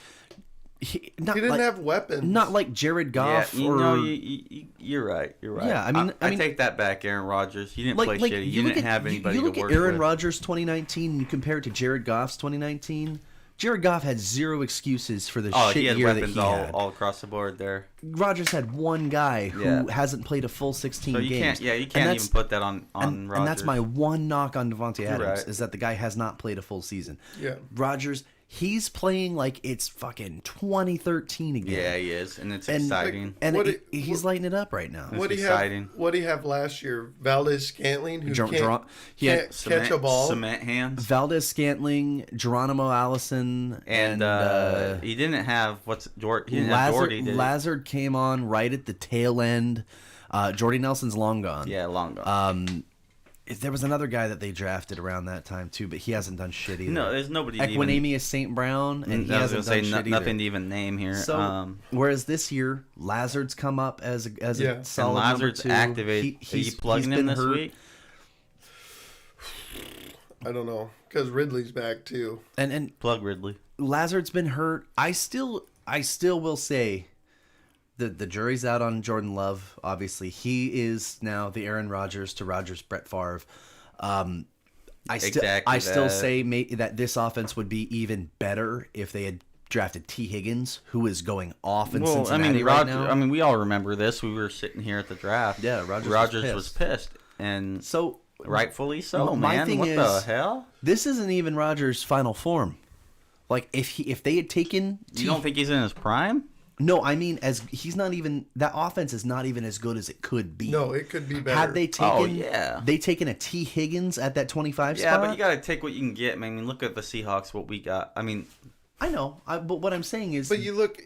He didn't have weapons. Not like Jared Goff. You're right. You're right. Yeah, I mean, take that back, Aaron Rodgers. You didn't play shitty. You didn't have anybody to work with. You look at Aaron Rodgers 2019 and you compare it to Jared Goff's 2019. Jared Goff had 0 excuses for the shit year that he had. All across the board there. Rodgers had one guy who hasn't played a full 16 games. You can't even put that on Rodgers. And that's my one knock on Devontae Adams, is that the guy has not played a full season. Yeah. Rodgers, he's playing like it's fucking 2013 again. Yeah, he is, and it's exciting. And he's lighting it up right now. What do you have last year? Valdez Scantling, who can't catch a ball. Cement hands. Valdez Scantling, Geronimo Allison, and he didn't have Doherty. Lazard came on right at the tail end. Jordy Nelson's long gone. Yeah, long gone. There was another guy that they drafted around that time too, but he hasn't done shit either. No, there's nobody. Equinemius St. Brown, and he I was hasn't gonna done say shit nothing either. to even name here. So, whereas this year, Lazard's come up as a solid and Lazard's number 2. activated. Are you plugging him this week? I don't know, because Ridley's back too. And plug Ridley. Lazard's been hurt. I still will say the jury's out on Jordan Love. Obviously, he is now the Aaron Rodgers to Rodgers Brett Favre. I still say that this offense would be even better if they had drafted T. Higgins, who is going off in Cincinnati right now. I mean, we all remember this. We were sitting here at the draft. Yeah, Rodgers was pissed, and so rightfully so. My man, thing what is, the hell? This isn't even Rodgers' final form. Like if they had taken, you don't think he's in his prime? No, I mean he's not even. That offense is not even as good as it could be. No, it could be better. Had they taken, they taken a T. Higgins at that 25 yeah, spot. but you got to take what you can get. I mean, look at the Seahawks. What we got. I mean, I know, but what I'm saying is, but you look.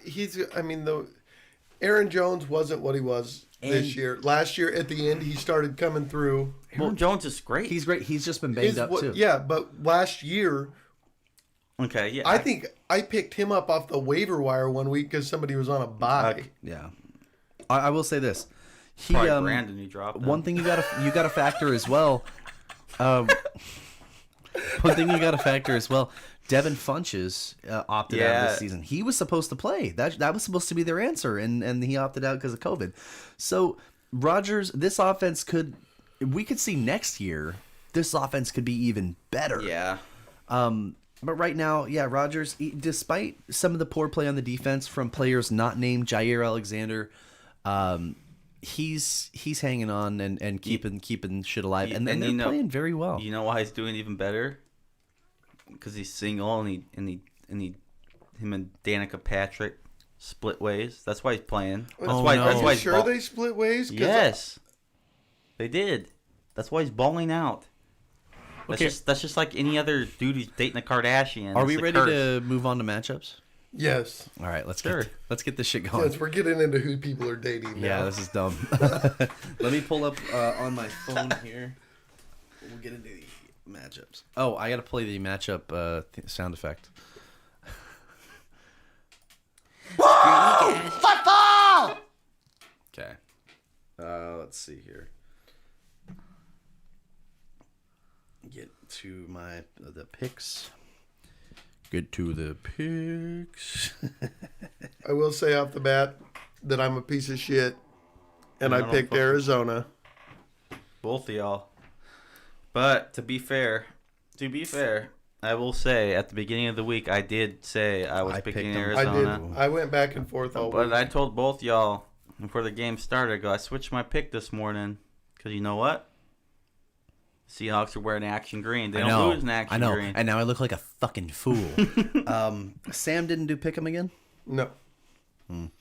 Aaron Jones wasn't what he was this year. Last year, at the end, he started coming through. Aaron Jones is great. He's great. He's just been banged up too. Yeah, but last year. Okay, yeah. I think I picked him up off the waiver wire one week because somebody was on a bye. Yeah, I will say this. Brandon, you dropped. One thing you gotta factor as well. One thing you gotta factor as well. Devin Funches opted out this season. He was supposed to play. That was supposed to be their answer, and he opted out because of COVID. So Rodgers, this offense we could see next year. This offense could be even better. Yeah. But right now, Rodgers, despite some of the poor play on the defense from players not named Jair Alexander, he's hanging on and keeping shit alive, and they're playing very well. You know why he's doing even better? Because he's single, and him and Danica Patrick split ways. That's why he's playing. That's why he's sure they split ways. Yes, they did. That's why he's balling out. That's just like any other dude who's dating a Kardashian. Are we ready to move on to matchups? Yes. All right, let's get this shit going. Yes, we're getting into who people are dating now. Yeah, this is dumb. Let me pull up on my phone here. We'll get into the matchups. Oh, I got to play the matchup sound effect. Football! Okay. Let's see here. Get to the picks. Get to the picks. I will say off the bat that I'm a piece of shit, and I picked Arizona. Both of y'all. But to be fair, I will say at the beginning of the week I did say I was picking Arizona. I went back and forth all week. But I told both y'all before the game started, I switched my pick this morning because you know what? Seahawks are wearing action green. They don't lose in action green. And now I look like a fucking fool. Sam didn't do pick 'em again? No. You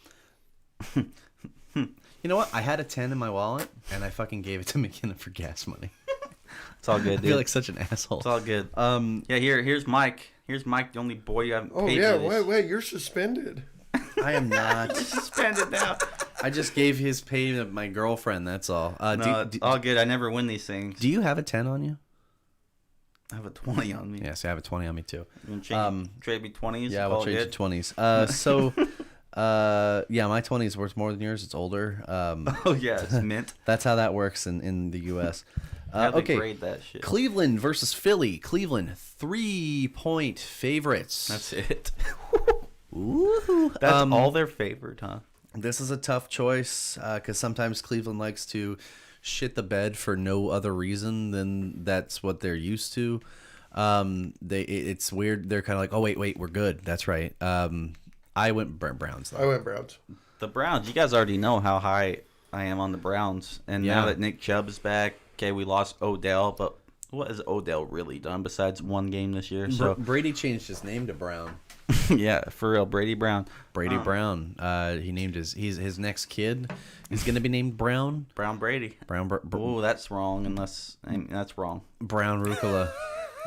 know what? I had a 10 in my wallet, and I fucking gave it to McKinnon for gas money. It's all good, dude. I feel like such an asshole. It's all good. Here's Mike. Here's Mike, the only boy you haven't paid. Oh, yeah. Wait. You're suspended. I am not. You're suspended now. I just gave his pay to my girlfriend, that's all. It's all good. I never win these things. Do you have a 10 on you? I have a 20 on me. Yes, I have a 20 on me, too. Trade me 20s? Yeah, we'll trade you 20s. My 20 is worth more than yours. It's older. It's mint. That's how that works in the U.S. Okay, grade that shit. Cleveland versus Philly. Cleveland, 3-point favorites. That's it. Ooh. That's all they're favored, huh? This is a tough choice because sometimes Cleveland likes to shit the bed for no other reason than that's what they're used to. It's weird. They're kind of like, oh, wait, we're good. That's right. I went Browns, though. I went Browns. The Browns, you guys already know how high I am on the Browns. And now that Nick Chubb is back, okay, we lost Odell, but what has Odell really done besides one game this year? So Brady changed his name to Brown. Yeah, for real, Brady Brown. Brown. He named his next kid is going to be named Brown. Brown Brady. Oh, that's wrong. That's wrong. Brown Rucola.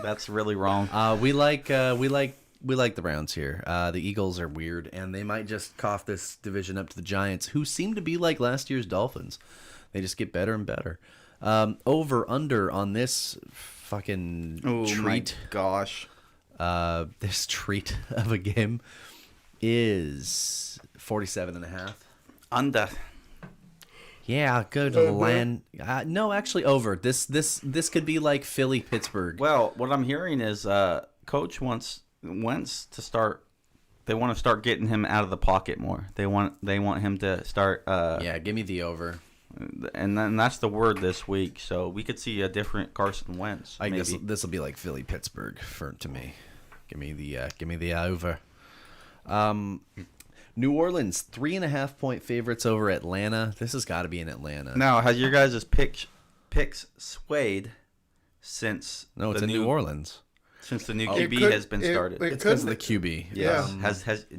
That's really wrong. We like the Browns here. The Eagles are weird, and they might just cough this division up to the Giants, who seem to be like last year's Dolphins. They just get better and better. Over under on this fucking treat. My gosh. This treat of a game is 47.5. Under. Yeah, go to the land. No, actually over. This could be like Philly Pittsburgh. Well, what I'm hearing is Coach wants to start. They want to start getting him out of the pocket more. They want him to start. Yeah, give me the over. And then that's the word this week. So we could see a different Carson Wentz. I guess this will be like Philly Pittsburgh to me. Give me the over. New Orleans 3.5 point favorites over Atlanta. This has got to be in Atlanta. Now, has your guys' picks swayed since? No, it's in New Orleans. Since the new QB has been started. It's because of the QB. Yeah.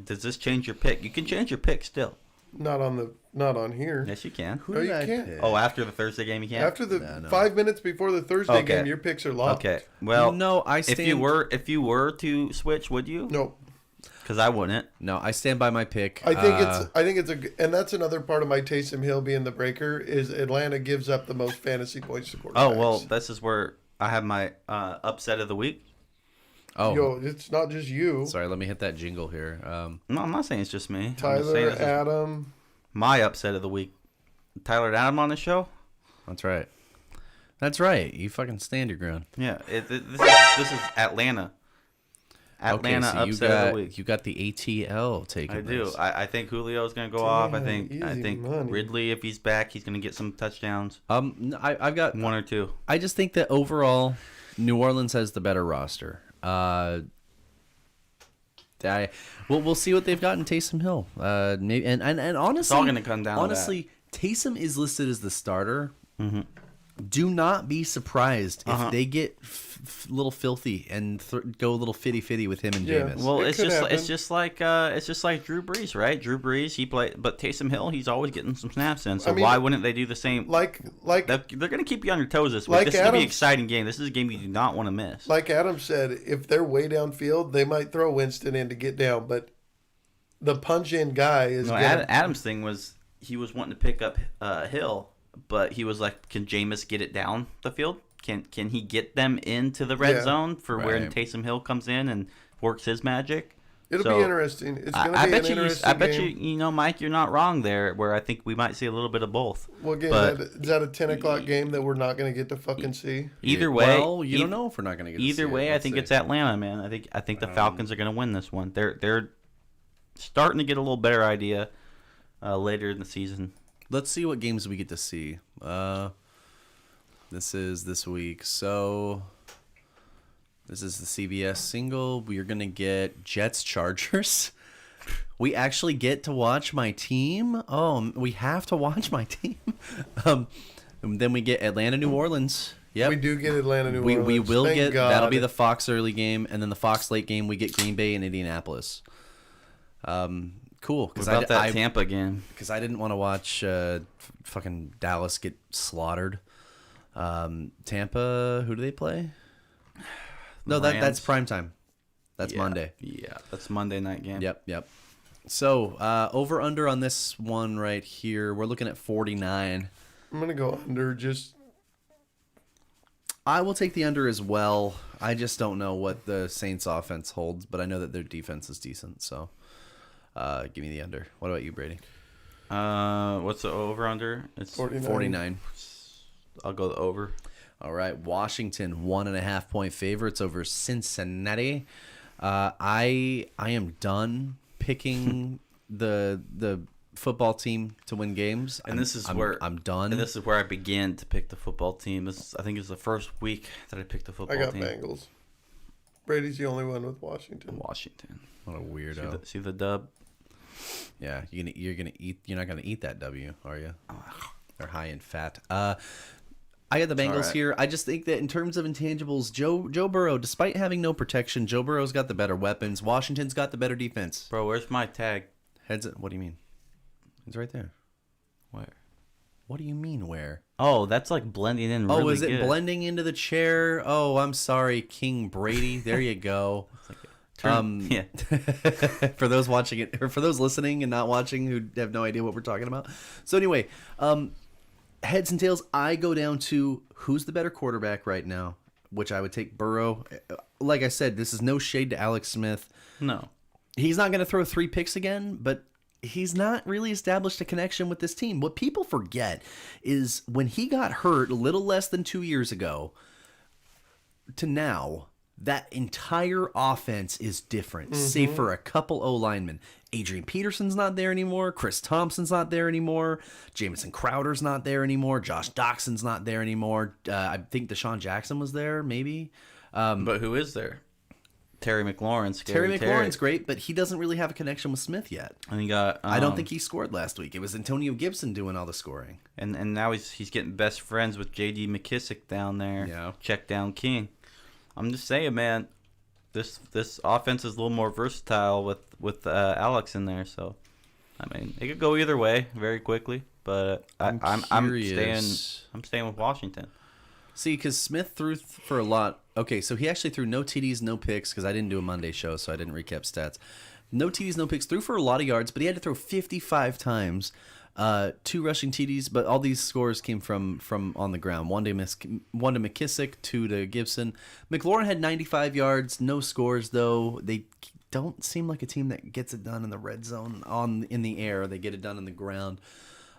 Does this change your pick? You can change your pick still. Not on here. Yes, you can. No, you can't. Oh, after the Thursday game, you can't. After the 5 minutes before the Thursday game, your picks are locked. Okay. Well, no, if you were to switch, would you? No. Because I wouldn't. No, I stand by my pick. I think it's and that's another part of my Taysom Hill being the breaker is Atlanta gives up the most fantasy points to quarterbacks. Oh well, this is where I have my upset of the week. Oh, yo, it's not just you. Sorry, let me hit that jingle here. No, I'm not saying it's just me. Tyler, Adam. My upset of the week. Tyler and Adam on the show. That's right. That's right. You fucking stand your ground. Yeah, this is Atlanta. Atlanta okay, so upset of the week. You got the ATL taking. I do. I think Julio's going to go off. I think Ridley, if he's back, he's going to get some touchdowns. I've got one or two. I just think that overall, New Orleans has the better roster. We'll see what they've got in Taysom Hill. Maybe and honestly, it's all going to come down. Honestly, to Taysom is listed as the starter. Mm-hmm. Do not be surprised if they get little filthy and go a little fitty with him and Jameis. Well, it's just like Drew Brees, right? Drew Brees, he played, but Taysom Hill, he's always getting some snaps in. So why wouldn't they do the same? Like they're going to keep you on your toes this week. This is going to be an exciting game. This is a game you do not want to miss. Like Adam said, if they're way downfield, they might throw Winston in to get down, but the punch-in guy is. No, Adam's thing was he was wanting to pick up Hill. But he was like, "Can Jameis get it down the field? Can he get them into the red zone for where Taysom Hill comes in and works his magic?" It'll be interesting. It's going to be an interesting I bet you, Mike, you're not wrong there. Where I think we might see a little bit of both. Well, again, is that a 10 o'clock game that we're not going to get to fucking see? Either way, well, you don't know if we're not going to get. Either way, I think it's Atlanta, man. I think the Falcons are going to win this one. They're starting to get a little better idea later in the season. Let's see what games we get to see. This is this week. So this is the CBS single. We are going to get Jets Chargers. We actually get to watch my team. Oh, we have to watch my team. And then we get Atlanta New Orleans. Yep. We do get Atlanta New Orleans. We will Thank get God. That'll be the Fox early game, and then the Fox late game we get Green Bay and Indianapolis. Cool. What about that Tampa game? Because I didn't want to watch fucking Dallas get slaughtered. Tampa, who do they play? No, that's primetime. That's Monday. Yeah, that's Monday night game. Yep. So, over under on this one right here, we're looking at 49. I'm going to go under just... I will take the under as well. I just don't know what the Saints offense holds, but I know that their defense is decent, so... give me the under. What about you, Brady? What's the over under? It's 49. I'll go the over. All right, Washington 1.5 point favorites over Cincinnati. I am done picking the football team to win games, and this is where I'm done. And this is where I began to pick the football team. I think it's the first week that I picked the football team. I got Bengals. Brady's the only one with Washington. What a weirdo. See the dub. Yeah, you're not gonna eat that W, are you? They're high in fat. I got the Bengals here. I just think that in terms of intangibles, Joe Burrow, despite having no protection, Joe Burrow's got the better weapons. Washington's got the better defense. Bro, where's my tag? What do you mean? It's right there. Where? What do you mean where? Oh, that's like blending in really good. Oh, is it blending into the chair? Oh, I'm sorry, King Brady. There you go. Yeah. For those watching it, or for those listening and not watching who have no idea what we're talking about. So anyway, heads and tails, I go down to who's the better quarterback right now, which I would take Burrow. Like I said, this is no shade to Alex Smith. No. He's not going to throw 3 picks again, but he's not really established a connection with this team. What people forget is when he got hurt a little less than 2 years ago to now, that entire offense is different, save for a couple O-linemen. Adrian Peterson's not there anymore. Chris Thompson's not there anymore. Jamison Crowder's not there anymore. Josh Doxson's not there anymore. I think Deshaun Jackson was there, maybe. But who is there? Terry McLaurin. Terry McLaurin's great, but he doesn't really have a connection with Smith yet. And he got. I don't think he scored last week. It was Antonio Gibson doing all the scoring. And now he's getting best friends with J.D. McKissick down there. Yeah. Check down King. I'm just saying, man. This offense is a little more versatile with Alex in there. So, I mean, it could go either way very quickly. But I'm staying with Washington. See, because Smith threw for a lot. Okay, so he actually threw no TDs, no picks, because I didn't do a Monday show, so I didn't recap stats. No TDs, no picks. Threw for a lot of yards, but he had to throw 55 times. 2 rushing TDs, but all these scores came from on the ground. One to McKissick, 2 to Gibson. McLaurin had 95 yards, no scores, though. They don't seem like a team that gets it done in the red zone in the air. They get it done on the ground.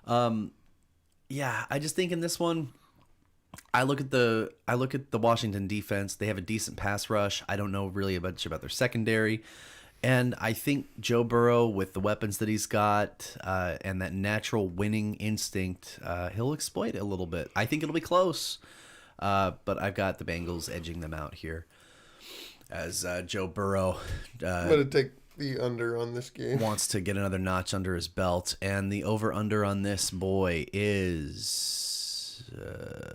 Yeah, I just think in this one, I look at the Washington defense. They have a decent pass rush. I don't know really much about their secondary, and I think Joe Burrow, with the weapons that he's got and that natural winning instinct, he'll exploit it a little bit. I think it'll be close, but I've got the Bengals edging them out here as Joe Burrow. I'm gonna take the under on this game. Wants to get another notch under his belt, and the over/under on this boy is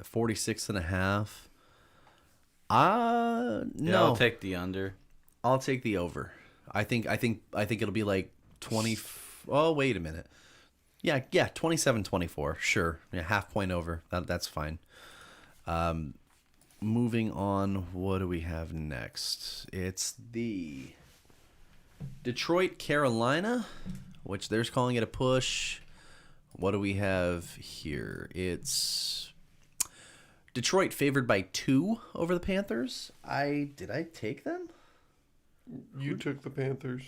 46.5. No, I'll take the under. I'll take the over. I think it'll be like 20. Oh, wait a minute. Yeah, 27-24. Sure. Yeah, half point over. That's fine. Moving on, what do we have next? It's the Detroit, Carolina, which they're calling it a push. What do we have here? It's Detroit favored by 2 over the Panthers. Did I take them? You took the Panthers.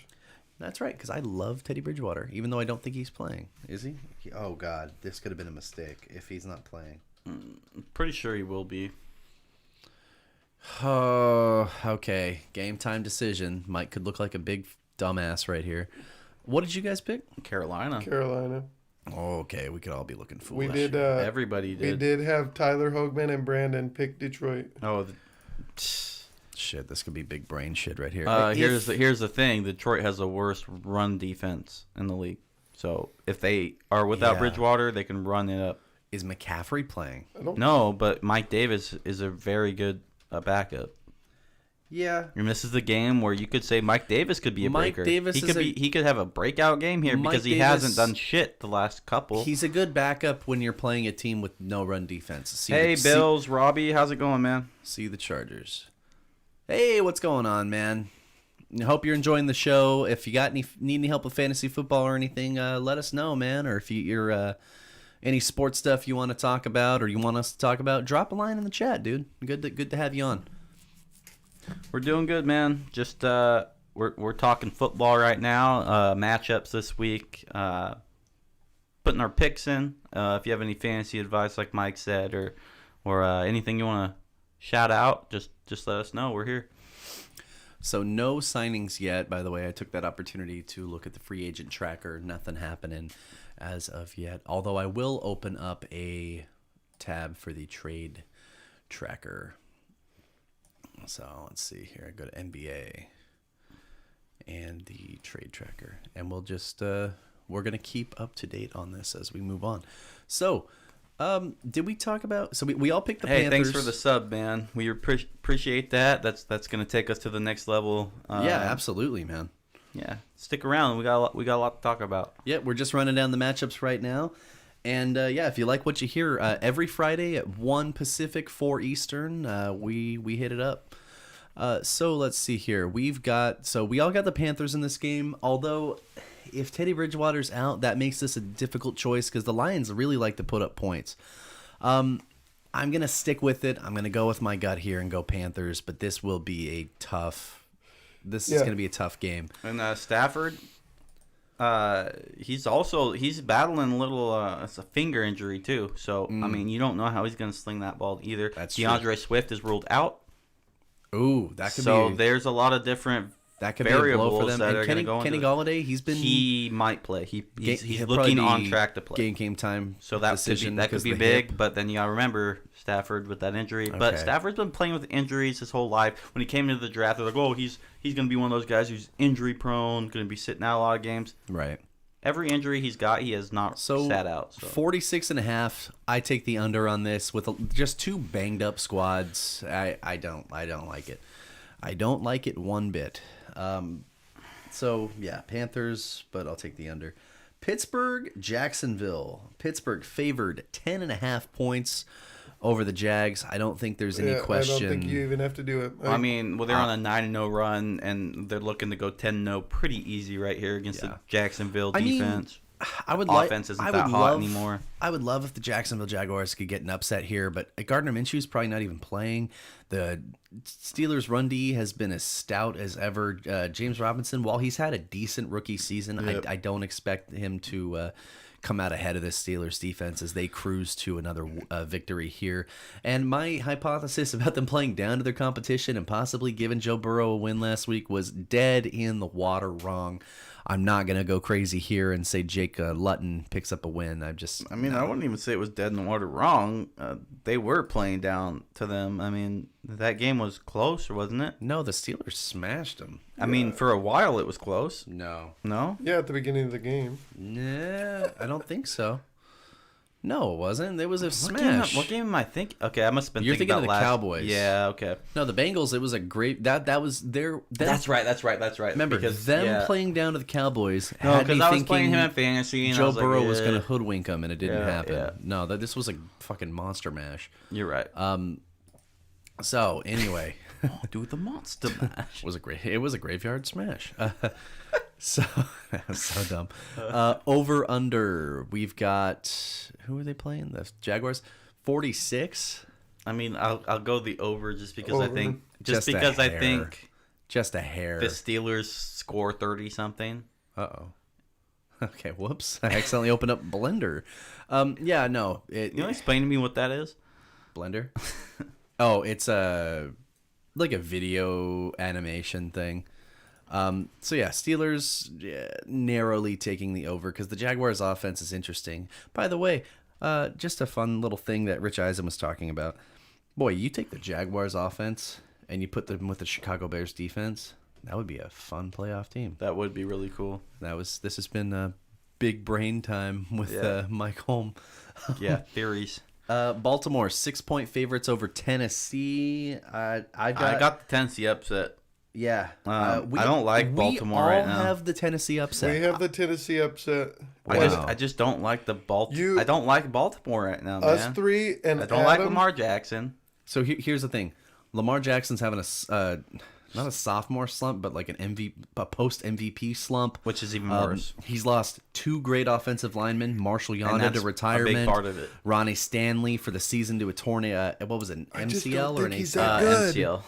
That's right, because I love Teddy Bridgewater, even though I don't think he's playing. Is he? Oh, God. This could have been a mistake if he's not playing. I'm pretty sure he will be. Oh, okay. Game time decision. Mike could look like a big dumbass right here. What did you guys pick? Carolina. Okay, we could all be looking foolish. We did. Everybody did. We did have Tyler Hoagman and Brandon pick Detroit. Oh, shit! This could be big brain shit right here. Here's the thing: Detroit has the worst run defense in the league. So if they are without Bridgewater, they can run it up. Is McCaffrey playing? No, but Mike Davis is a very good backup. Yeah. And this is the game where you could say Mike Davis could be a breaker. He could have a breakout game here because he hasn't done shit the last couple. He's a good backup when you're playing a team with no run defense. Bills, Robbie, how's it going, man? See the Chargers. Hey, what's going on, man? I hope you're enjoying the show. If you need any help with fantasy football or anything, let us know, man. Or if you're any sports stuff you want to talk about or you want us to talk about, drop a line in the chat, dude. Good to have you on. We're doing good, man. Just we're talking football right now. Matchups this week. Putting our picks in. If you have any fantasy advice, like Mike said, or anything you want to shout out, just let us know. We're here. So no signings yet. By the way, I took that opportunity to look at the free agent tracker. Nothing happening as of yet. Although I will open up a tab for the trade tracker. So let's see here. I go to NBA and the trade tracker, and we'll just we're gonna keep up to date on this as we move on. So, did we talk about? So we all picked the Panthers. Thanks for the sub, man. We appreciate that. That's gonna take us to the next level. Yeah, absolutely, man. Yeah, stick around. We got a lot to talk about. Yeah, we're just running down the matchups right now. And, if you like what you hear, every Friday at 1 Pacific, 4 Eastern, we hit it up. So let's see here. We all got the Panthers in this game, although if Teddy Bridgewater's out, that makes this a difficult choice because the Lions really like to put up points. I'm gonna stick with it. I'm gonna go with my gut here and go Panthers, but this will be a tough. This is gonna be a tough game. And Stafford, he's battling a little it's a finger injury too. So I mean, you don't know how he's gonna sling that ball either. That's DeAndre Swift is ruled out. Ooh, that could so be. there's a lot of different That could be a blow variables for them. that And are Kenny, going to go Kenny into Galladay, he might play. He's he'll looking probably on be track to play. game time. So that decision could because be the big, hip. but then you got to remember Stafford with that injury. But Okay. Stafford's been playing with injuries his whole life. When he came into the draft, they're like, oh, he's going to be one of those guys who's injury prone, going to be sitting out a lot of games. Right. Every injury he's got, he has not sat out. So. 46.5. I take the under on this with just two banged up squads. I don't like it. I don't like it one bit. So yeah, Panthers, but I'll take the under. Pittsburgh, Jacksonville. Pittsburgh favored 10.5 points over the Jags. I don't think there's any question. I don't think you even have to do it. I mean, they're on a 9-0 run, and they're looking to go 10-0 pretty easy right here against the Jacksonville defense. Offense isn't that hot anymore. I would love if the Jacksonville Jaguars could get an upset here, but Gardner Minshew's probably not even playing. The Steelers' run D has been as stout as ever. James Robinson, while he's had a decent rookie season, I don't expect him to come out ahead of this Steelers defense as they cruise to another victory here. And my hypothesis about them playing down to their competition and possibly giving Joe Burrow a win last week was dead in the water wrong. I'm not going to go crazy here and say Jake Luton picks up a win. I wouldn't even say it was dead in the water wrong. They were playing down to them. I mean, that game was close, wasn't it? No, the Steelers smashed them. I mean, for a while it was close. No. No? Yeah, at the beginning of the game. Nah, I don't think so. No, it wasn't. It was a smash. What game am I thinking? Okay, I must have been You're thinking of the Cowboys. Yeah, okay. No, the Bengals, it was a great... That was their... That's right. Remember, playing down to the Cowboys No, had me because I was thinking playing him in fantasy, and Joe I was Burrow like, was going to hoodwink him, and it didn't happen. Yeah. No, this was a fucking monster mash. You're right. So, anyway... Do the monster mash. It was a graveyard smash. So dumb. Over under. We've got, who are they playing? The Jaguars. 46. I mean, I'll go the over just because Over. I think Just a I hair. think Just a hair. the Steelers score 30 something. Uh-oh. Okay, whoops. I accidentally opened up Blender. Yeah, no. You know, explain to me what that is. Blender? Oh, it's like a video animation thing. So yeah, Steelers narrowly taking the over because the Jaguars' offense is interesting. By the way, just a fun little thing that Rich Eisen was talking about. Boy, you take the Jaguars' offense and you put them with the Chicago Bears defense. That would be a fun playoff team. That would be really cool. This has been big brain time with Mike Holm. Yeah, theories. Baltimore 6-point favorites over Tennessee. I got the Tennessee upset. Yeah. I don't like Baltimore right now. We all have the Tennessee upset. We have the Tennessee upset. Wow. I just don't like I don't like Baltimore right now, man. Us three and I don't like Lamar Jackson. So here's the thing. Lamar Jackson's having not a sophomore slump, but like a post MVP slump, which is even worse. He's lost two great offensive linemen, Marshall Yonda to retirement, a big part of it. Ronnie Stanley for the season to a torn what was it, an MCL or an ACL? MCL.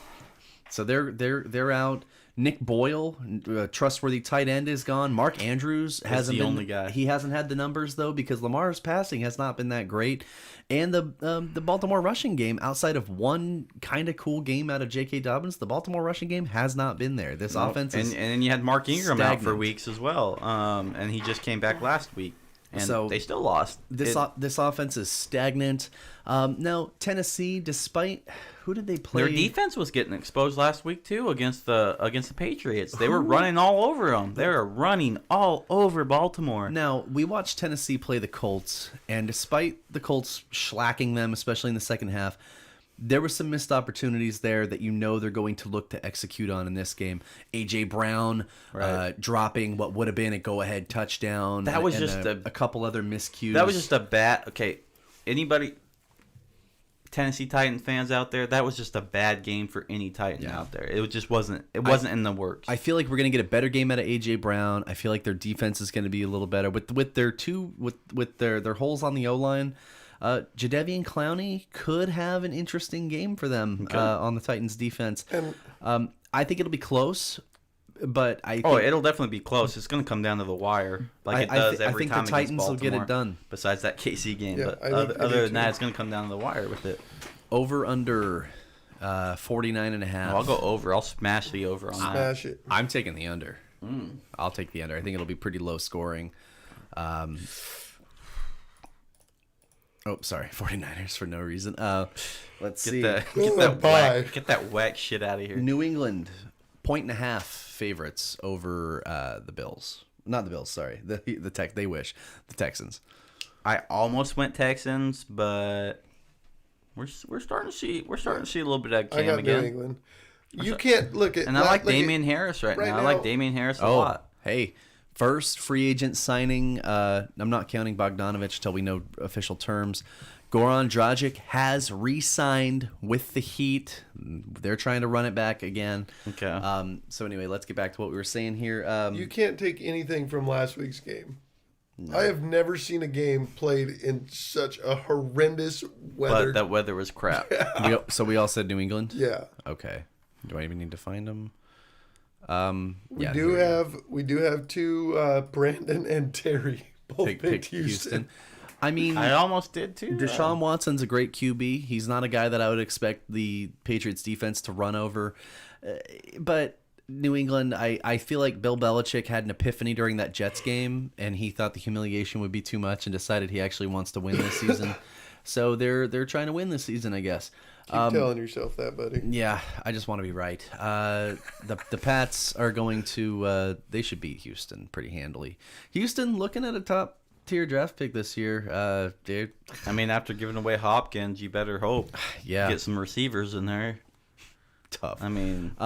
So they're out. Nick Boyle, trustworthy tight end, is gone. Mark Andrews hasn't been the only guy. He hasn't had the numbers though because Lamar's passing has not been that great, and the Baltimore rushing game, outside of one kind of cool game out of J.K. Dobbins, the Baltimore rushing game has not been there. This offense is and then you had Mark Ingram stagnant. out for weeks as well, and he just came back last week. And so they still lost. This offense is stagnant. Now Tennessee, despite who did they play? Their defense was getting exposed last week too against the Patriots. They were running all over them. They were running all over Baltimore. Now we watched Tennessee play the Colts, and despite the Colts shellacking them, especially in the second half, there were some missed opportunities there that they're going to look to execute on in this game. A.J. Brown dropping what would have been a go-ahead touchdown. That was just a couple other miscues. That was just a bad... Okay, anybody... Tennessee Titans fans out there, that was just a bad game for any Titan out there. It just wasn't... It wasn't in the works. I feel like we're going to get a better game out of A.J. Brown. I feel like their defense is going to be a little better. With their holes on the O-line... Jadeveon Clowney could have an interesting game for them on the Titans defense. I think it'll be close, but I think, it'll definitely be close. It's going to come down to the wire, like it does every time I think the Titans will get it done. Besides that KC game, Yeah, but I think other than that, it's going to come down to the wire with it. Over under 49.5. I'll go over. I'll smash the over on that. Smash it. I'm taking the under. I'll take the under. I think it'll be pretty low scoring. Sorry, 49ers for no reason. Let's see. Get that whack shit out of here. New England 1.5 favorites over the Bills. Not the Bills, sorry. They wish. The Texans. I almost went Texans, but we're starting to see a little bit of Cam I got again. New England. You can't look at. And I like Damian Harris right now. I like Damian Harris a lot. Hey, first free agent signing. I'm not counting Bogdanovich until we know official terms. Goran Dragic has re-signed with the Heat. They're trying to run it back again. Okay. So anyway, let's get back to what we were saying here. You can't take anything from last week's game. No. I have never seen a game played in such a horrendous weather. But that weather was crap. So we all said New England? Yeah. Okay. Do I even need to find them? We do have two Brandon and Terry both picked Houston. I mean, I almost did too. Deshaun Watson's a great QB. He's not a guy that I would expect the Patriots defense to run over. But New England, I feel like Bill Belichick had an epiphany during that Jets game, and he thought the humiliation would be too much and decided he actually wants to win this season. So they're trying to win this season, I guess. Keep telling yourself that, buddy. Yeah, I just want to be right. The Pats are going to they should beat Houston pretty handily. Houston looking at a top tier draft pick this year, dude. I mean, after giving away Hopkins, you better hope get some receivers in there. Tough. I mean,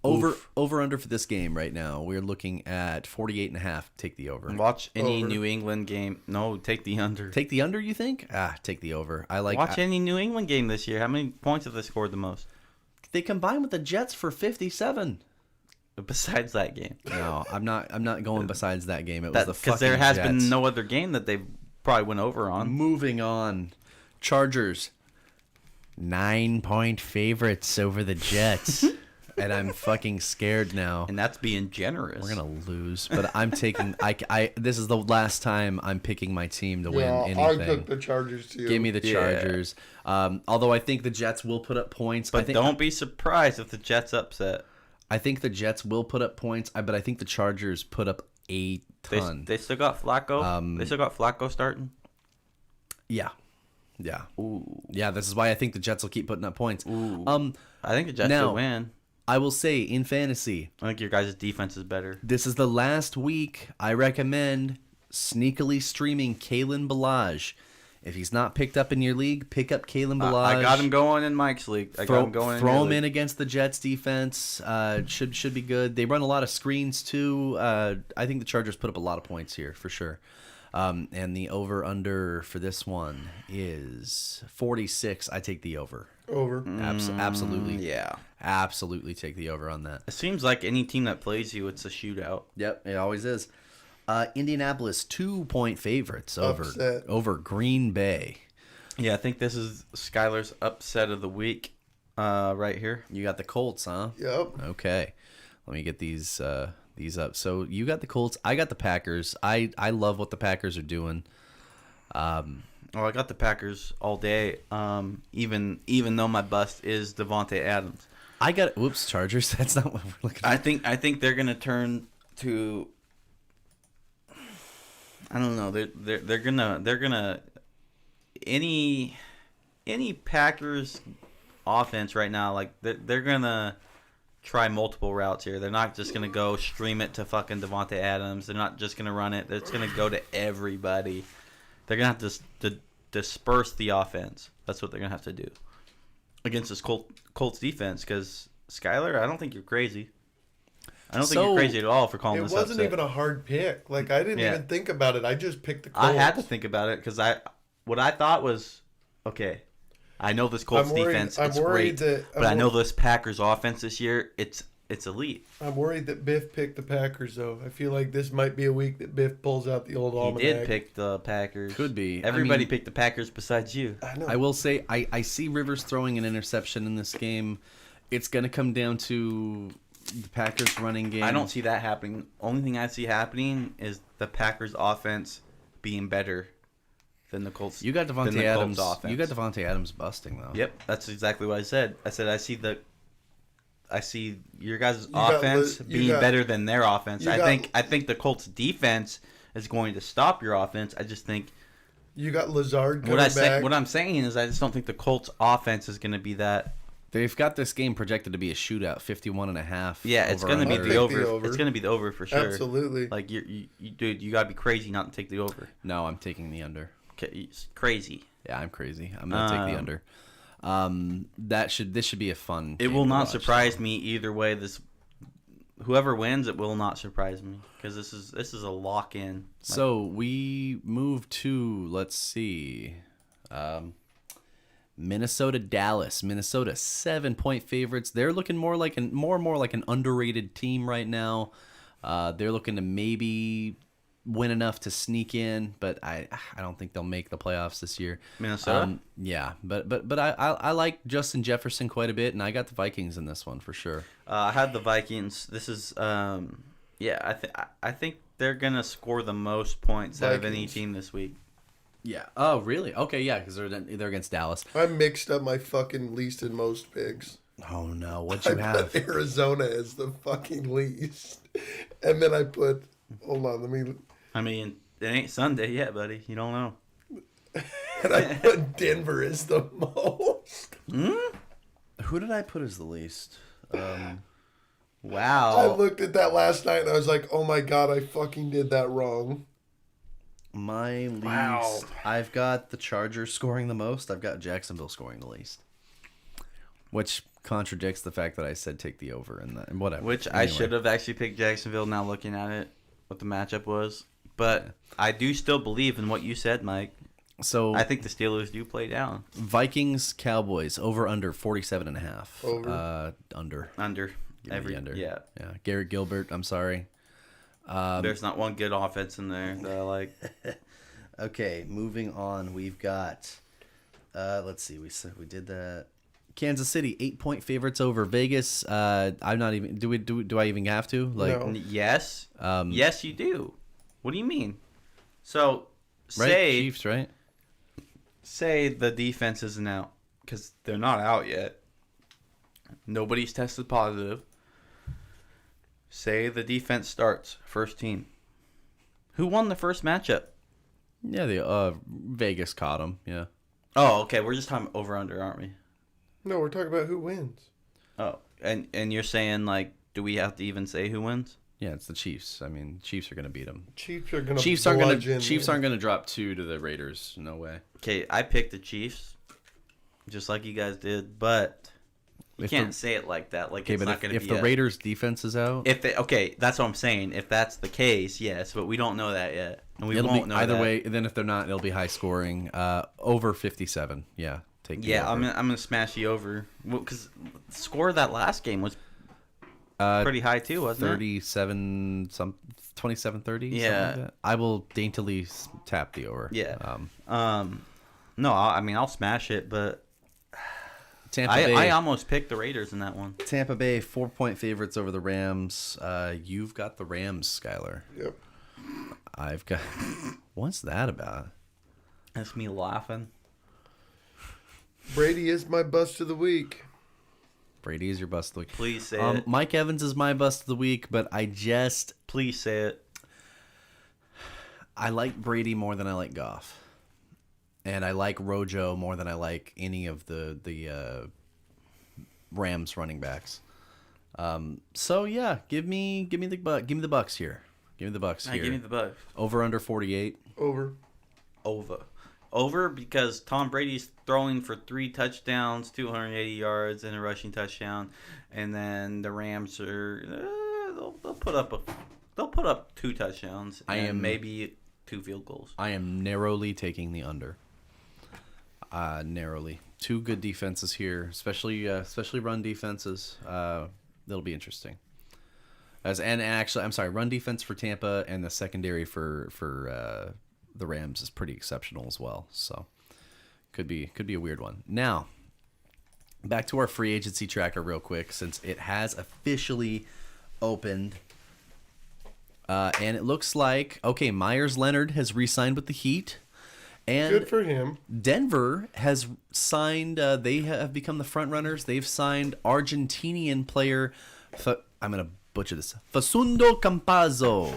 over under for this game right now. We're looking at 48.5. Take the over. Watch any New England game. No, take the under. Take the under, you think? Take the over. Watch any New England game this year. How many points have they scored the most? They combined with the Jets for 57. Besides that game. No, I'm not going besides that game. It was the fucking because there has Jets. been no other game that they probably went over on. Moving on. Chargers 9-point favorites over the Jets. And I'm fucking scared now. And that's being generous. We're gonna lose, but I'm taking. This is the last time I'm picking my team to win anything. I took the Chargers too. Give me the Chargers. Yeah. Although I think the Jets will put up points. But don't be surprised if the Jets upset. I think the Jets will put up points, but I think the Chargers put up a ton. They still got Flacco. They still got Flacco starting. Yeah. Ooh. Yeah. This is why I think the Jets will keep putting up points. Ooh. I think the Jets will win. I will say, in fantasy, I think your guys' defense is better. This is the last week I recommend sneakily streaming Kalen Ballage. If he's not picked up in your league, pick up Kalen Ballage. I got him going in Mike's league. Throw him in against the Jets defense. Should be good. They run a lot of screens too. I think the Chargers put up a lot of points here for sure. And the over-under for this one is 46. I take the over. Over. Absolutely. Yeah. Absolutely take the over on that. It seems like any team that plays you, it's a shootout. Yep, it always is. Indianapolis 2-point favorites over Green Bay. Yeah, I think this is Skylar's upset of the week right here. You got the Colts, huh? Yep. Okay. Let me get these up. So you got the Colts. I got the Packers. I love what the Packers are doing. Well, I got the Packers all day. Even though my bust is Devontae Adams. I got Chargers. That's not what we're looking at. I think they're gonna turn to. I don't know. They're gonna any Packers offense right now. Like they're gonna try multiple routes here. They're not just gonna go stream it to fucking Devontae Adams. They're not just gonna run it. It's gonna go to everybody. They're gonna have to disperse the offense. That's what they're gonna have to do against this Colts defense. Because Skylar, I don't think you're crazy. I don't think you're crazy at all for calling this upset. It wasn't even a hard pick. Like I didn't even think about it. I just picked the Colts. I had to think about it because what I thought was, okay, I know this Colts defense, it's great, but I know this Packers offense this year, it's it's elite. I'm worried that Biff picked the Packers, though. I feel like this might be a week that Biff pulls out the old He almanac. did pick the Packers. Could be. Everybody picked the Packers besides you. I know. I will say I see Rivers throwing an interception in this game. It's going to come down to the Packers running game. I don't see that happening. Only thing I see happening is the Packers offense being better than the Colts. You got than Devontae the Adams. Colts offense. You got Devontae Adams busting though. Yep, that's exactly what I said. I said I see your guys' got offense Liz- you being got- better than their offense. you I got- think the Colts defense is going to stop your offense. I just think You got Lazard coming back. what I'm saying is I just don't think the Colts offense is going to be that. They've got this game projected to be a shootout, 51.5. Yeah, it's over going to be under. I'll the take the over. over. It's going to be the over for sure. Absolutely. Like dude, you got to be crazy not to take the over. No, I'm taking the under. Okay, it's crazy. Yeah, I'm crazy. I'm gonna take the under. This should be a fun. It game will to not watch. surprise me either way. Whoever wins, it will not surprise me because this is a lock in. So we move to, let's see, Minnesota, Dallas. Minnesota 7-point favorites. They're looking more and more like an underrated team right now. They're looking to maybe win enough to sneak in, but I don't think they'll make the playoffs this year. Minnesota? Yeah, but I like Justin Jefferson quite a bit, and I got the Vikings in this one for sure. I had the Vikings. This is I think they're gonna score the most points out of any Vikings. team this week. Yeah. Oh, really? Okay, yeah, because they're against Dallas. I mixed up my fucking least and most picks. Oh no, what'd I you have? put Arizona as the fucking least. And then I put, hold on, let me, I mean, it ain't Sunday yet, buddy. You don't know. and I put Denver as the most. Who did I put as the least? I Wow. looked at that last night and I was like, oh my God, I fucking did that wrong. My least. Wow. I've got the Chargers scoring the most. I've got Jacksonville scoring the least, which contradicts the fact that I said take the over and that. Whatever. Which I should have actually picked Jacksonville. Now looking at it, what the matchup was, but I do still believe in what you said, Mike. So I think the Steelers do play down. Vikings, Cowboys over under 47.5. Over. Under. Under. Give me the under. Yeah. Yeah. Garrett Gilbert. I'm sorry. There's not one good offense in there that I like. Okay, moving on. We've got. Let's see. We did that. Kansas City 8-point favorites over Vegas. I'm not even. Do I even have to? Like, No. Yes. Yes, you do. What do you mean? So right? say Chiefs, right? say the defense isn't out because they're not out yet. Nobody's tested positive. Say the defense starts first team. Who won the first matchup? Yeah, the Vegas caught them. Yeah. Oh, okay. We're just talking over under, aren't we? No, we're talking about who wins. Oh, and you're saying like, do we have to even say who wins? Yeah, it's the Chiefs. I mean, Chiefs are going to beat them. Chiefs are going to Chiefs aren't going to drop 2 to the Raiders. No way. Okay, I picked the Chiefs, just like you guys did, but you can't say it like that. Like Okay, it's but not going to be if the Raiders defense is out, okay, that's what I'm saying. If that's the case, yes, but we don't know that yet, and we it'll won't be know either that. way. Then if they're not, it'll be high scoring. Over 57. Yeah, take. The Yeah, over. I'm gonna smash you over because the score of that last game was pretty high too, wasn't it? 37 some 27-30. Yeah. Like that. I will daintily tap the over. Yeah. No, I mean I'll smash it, but Tampa Bay. I almost picked the Raiders in that one. Tampa Bay 4-point favorites over the Rams. You've got the Rams, Skylar. Yep. I've got. What's that about? That's me laughing. Brady is my bust of the week. Brady is your bust of the week. Please say it. Mike Evans is my bust of the week, but Please say it. I like Brady more than I like Goff, and I like Rojo more than I like any of the Rams running backs. So yeah, give me the Bucks here. Give me the Bucks here. Give me the Bucks. Over under 48. Over because Tom Brady's throwing for 3 touchdowns, 280 yards, and a rushing touchdown, and then the Rams are they'll put up 2 touchdowns and maybe 2 field goals. I am narrowly taking the under. Narrowly. 2 good defenses here, especially run defenses. that'll be interesting. And actually, I'm sorry, run defense for Tampa and the secondary for the Rams is pretty exceptional as well. So could be a weird one. Now, back to our free agency tracker real quick, since it has officially opened. And it looks like, okay, Myers Leonard has re-signed with the Heat. And good for him. Denver has signed, they have become the front runners. They've signed Argentinian player, I'm going to butcher this, Facundo Campazzo.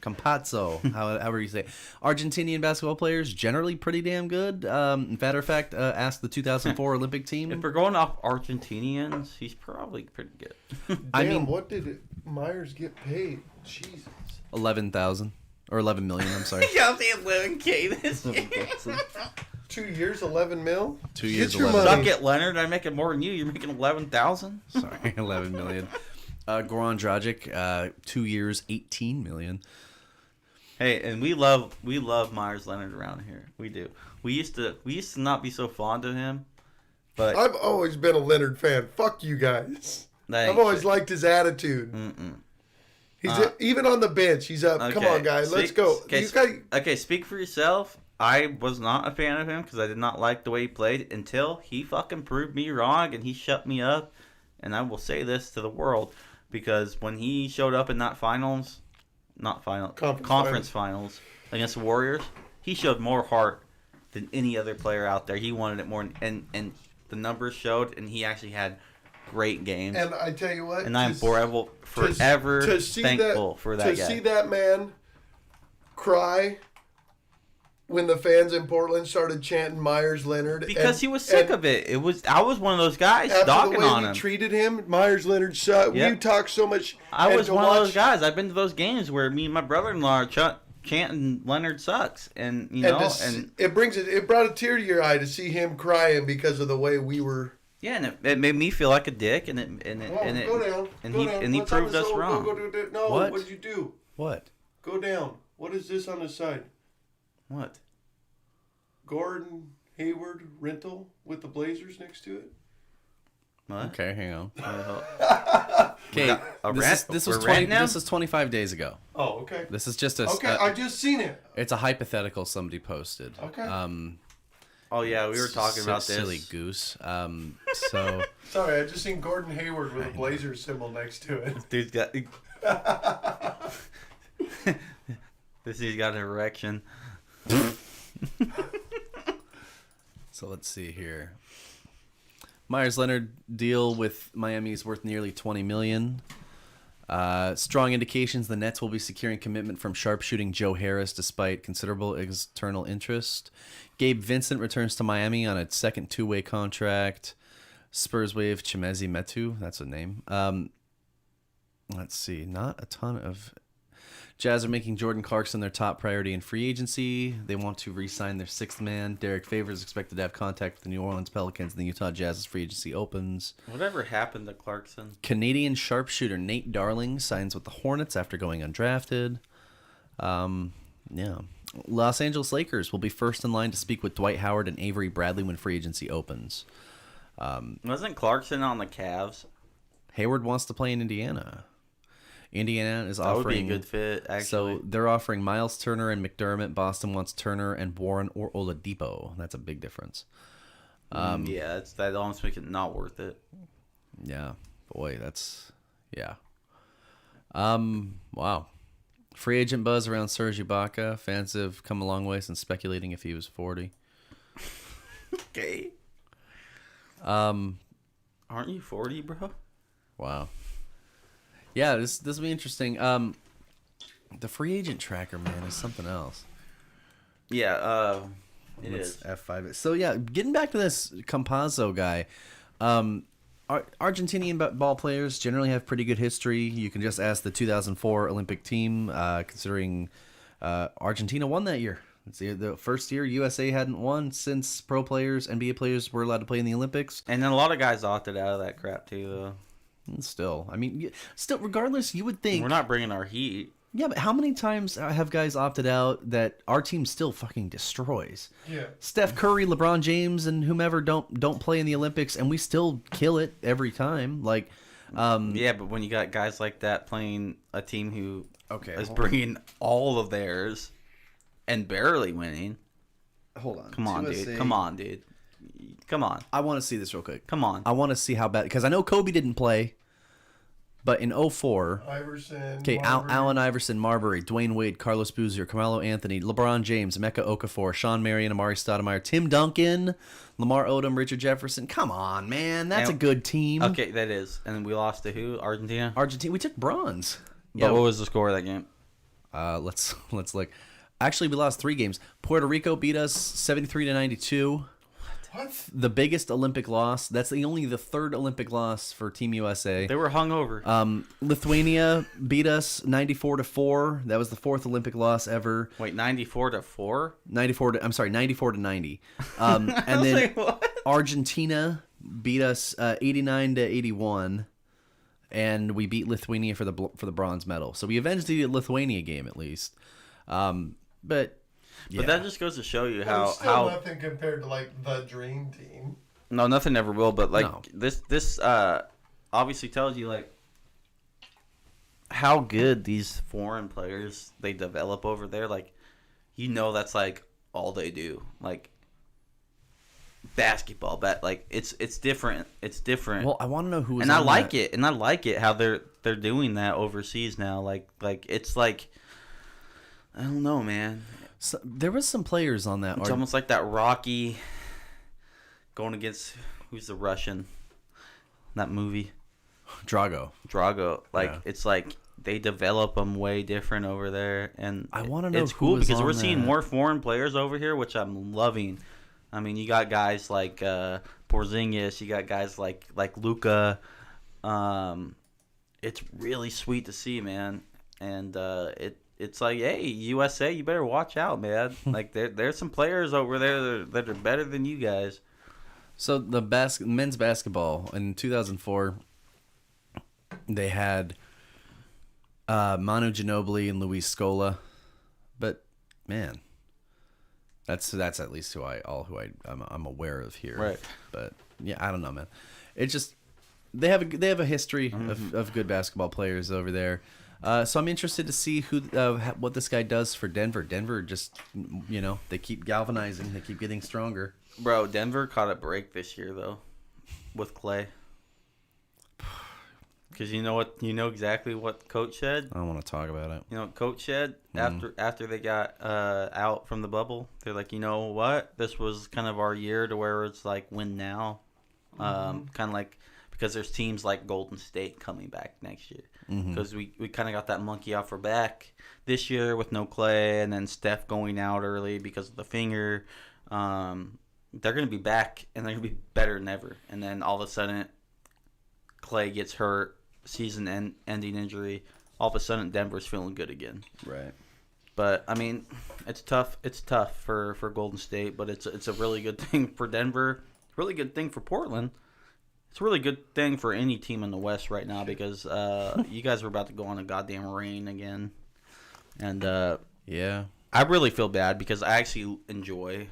Campazzo, however you say it. Argentinian basketball players, generally pretty damn good. Matter of fact, ask the 2004 Olympic team. If we're going off Argentinians, he's probably pretty good. Damn, what did Myers get paid? Jesus. 11,000 or 11 million. I'm sorry. Yeah, the 11K this year. 2 years, 11 mil. 2 years, Get your 11. money. Suck it, Leonard. I'm making more than you. You're making 11,000. Sorry, 11 million. Goran Dragic, 2 years, 18 million. Hey, and we love Myers Leonard around here. We do. We used to not be so fond of him, but I've always been a Leonard fan. Fuck you guys. I've always liked his attitude. He's even on the bench. He's up. Come on, guys. Let's go. Okay, speak for yourself. I was not a fan of him because I did not like the way he played until he fucking proved me wrong and he shut me up. And I will say this to the world because when he showed up in that conference finals against the Warriors, he showed more heart than any other player out there. He wanted it more, and the numbers showed, and he actually had great games. And I tell you what, and I'm forever thankful for that guy. To see that man cry when the fans in Portland started chanting Myers Leonard because he was sick of it. I was one of those guys dogging on him. We treated him, Myers Leonard sucked. Yep. We talked so much. I was one of those guys. I've been to those games where me and my brother-in-law are chanting Leonard sucks, and it brought a tear to your eye to see him crying because of the way we were. Yeah, and it made me feel like a dick, and he proved us wrong. No, what did you do? What? Go down. What is this on the side? What? Gordon Hayward rental with the Blazers next to it. What? Okay, hang on. Okay, this is 25 days ago. Oh, okay. This is just a. Okay, I just seen it. It's a hypothetical somebody posted. Okay. Oh yeah, we were talking about this. Silly goose. So. Sorry, I just seen Gordon Hayward with a Blazers symbol next to it. Dude's got. This dude's got an erection. So let's see here. Myers Leonard deal with Miami is worth nearly $20 million. Strong indications the Nets will be securing commitment from sharpshooting Joe Harris despite considerable external interest. Gabe Vincent returns to Miami on a second two-way contract. Spurs waive Chimezie Metu. That's a name. Let's see. Not a ton of... Jazz are making Jordan Clarkson their top priority in free agency. They want to re-sign their sixth man. Derek Favors is expected to have contact with the New Orleans Pelicans and the Utah Jazz's free agency opens. Whatever happened to Clarkson? Canadian sharpshooter Nate Darling signs with the Hornets after going undrafted. Yeah. Los Angeles Lakers will be first in line to speak with Dwight Howard and Avery Bradley when free agency opens. Wasn't Clarkson on the Cavs? Hayward wants to play in Indiana. Indiana is offering... That would be a good fit, actually. So they're offering Miles Turner and McDermott. Boston wants Turner and Warren or Oladipo. That's a big difference. Yeah, that almost makes it not worth it. Yeah. Boy, that's... Yeah. Wow. Free agent buzz around Serge Ibaka. Fans have come a long way since speculating if he was 40. Okay. Aren't you 40, bro? Wow. Yeah, this will be interesting. The free agent tracker, man, is something else. Yeah, it is. F5. So, yeah, getting back to this Campazzo guy, Argentinian ball players generally have pretty good history. You can just ask the 2004 Olympic team, considering Argentina won that year. It's the first year USA hadn't won since pro players, NBA players were allowed to play in the Olympics. And then a lot of guys opted out of that crap, too, though. Still, regardless, you would think... We're not bringing our heat. Yeah, but how many times have guys opted out that our team still fucking destroys? Yeah. Steph Curry, LeBron James, and whomever don't play in the Olympics, and we still kill it every time. Like, Yeah, but when you got guys like that playing a team who Okay, is hold on. bringing all of theirs and barely winning. Hold on. Come on, dude. Come on, dude. Come on. I want to see this real quick. Come on. I want to see how bad, because I know Kobe didn't play, but in 04, Iverson. okay, Marbury. Allen Iverson, Marbury, Dwayne Wade, Carlos Boozer, Carmelo Anthony, LeBron James, Emeka Okafor, Sean Marion, Amari Stoudemire, Tim Duncan, Lamar Odom, Richard Jefferson. Come on, man. That's And- a good team. Okay, that is. And we lost to who? Argentina? Argentina, we took bronze. But what was the score of that game? Let's look. Actually, we lost 3 games. Puerto Rico beat us 73-92. What? The biggest Olympic loss. That's the third Olympic loss for Team USA. They were hungover. Lithuania beat us 94-4. That was the 4th Olympic loss ever. Wait, 94-4? 94-90. And then like, what? Argentina beat us 89-81, and we beat Lithuania for the bronze medal. So we avenged the Lithuania game at least. But that just goes to show you But it's how still nothing compared to like the dream team. no, nothing ever will. But like No. this obviously tells you like how good these foreign players they develop over there. Like that's like all they do. Like basketball, like it's different. It's different. Well, I want to know who was and I on like that. it, and I like it how they're doing that overseas now. Like it's like I don't know, man. So, there was some players on that. It's almost like that Rocky going against who's the Russian? That movie Drago. Like Yeah. it's like they develop them way different over there, and I wanna know it's who cool was because we're on seeing that. more foreign players over here, which I'm loving. I mean, you got guys like Porzingis, you got guys like Luka. It's really sweet to see, man, and it's like, hey, USA, you better watch out, man. Like there's some players over there that are better than you guys. So the men's basketball in 2004, they had Manu Ginobili and Luis Scola, but man, that's at least who I'm aware of here. Right. But yeah, I don't know, man. It's just they have a history of good basketball players over there. So I'm interested to see what this guy does for Denver. Denver just, they keep galvanizing. They keep getting stronger. Bro, Denver caught a break this year though, with Clay. Because you know exactly what Coach said. I don't want to talk about it. You know what Coach said after they got out from the bubble. They're like, you know what? This was kind of our year to where it's like win now, kind of like because there's teams like Golden State coming back next year. Because we kind of got that monkey off our back this year with no Clay, and then Steph going out early because of the finger. They're going to be back, and they're going to be better than ever. And then all of a sudden, Clay gets hurt, season-ending injury. All of a sudden, Denver's feeling good again. Right. But, I mean, it's tough. It's tough for Golden State, but it's a really good thing for Denver. Really good thing for Portland. It's a really good thing for any team in the West right now because you guys are about to go on a goddamn rain again. And Yeah. I really feel bad because I actually enjoy.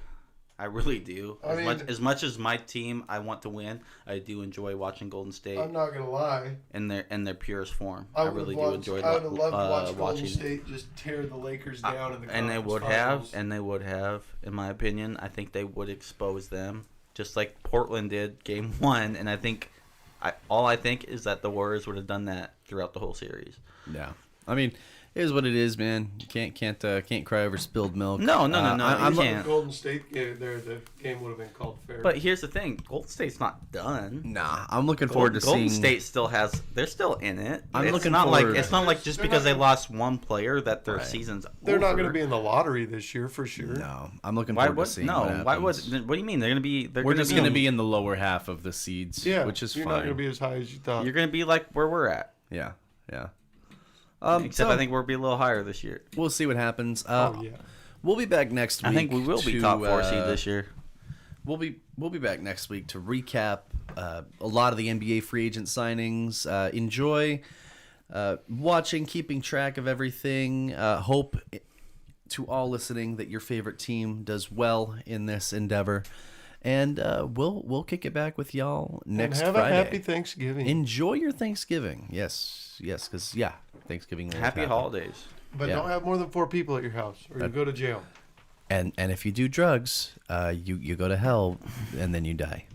I really do. I As much as my team I want to win, I do enjoy watching Golden State I'm not gonna lie. in their purest form. I I really do enjoy I would have loved to watch Golden watching it. State just tear the Lakers down in the And they conference would finals. have, in my opinion. I think they would expose them, just like Portland did Game 1. And I think, all I think is that the Warriors would have done that throughout the whole series. Yeah. I mean, it is what it is, man. You can't cry over spilled milk. No, you I'm can't. Golden State game there. The game would have been called fair. But here's the thing: Golden State's not done. Nah, I'm looking forward to Golden seeing. State still has. They're still in it. I'm it's looking not forward- like it's not like just They're because not they gonna- lost one player that their Right. season's. they're not over. going to be in the lottery this year for sure. No, I'm looking Why forward would to seeing. no? what Why would? happens. What do you mean they're going to be? We're just going to be in the lower half of the seeds, Yeah, which is you're fine. not going to be as high as you thought. You're going to be like where we're at. Yeah. Except So I think we'll be a little higher this year. we'll see what happens. oh yeah. We'll be back next week. I think we will be to, top 4 seed this year. We'll be back next week to recap a lot of the NBA free agent signings. Enjoy watching, keeping track of everything. Hope to all listening that your favorite team does well in this endeavor. and we'll kick it back with y'all next and have Friday. a happy Thanksgiving. Enjoy your Thanksgiving. Yes, because Thanksgiving. will Happy happen. holidays. But don't have more than 4 people at your house, or you go to jail. And if you do drugs, you go to hell, and then you die.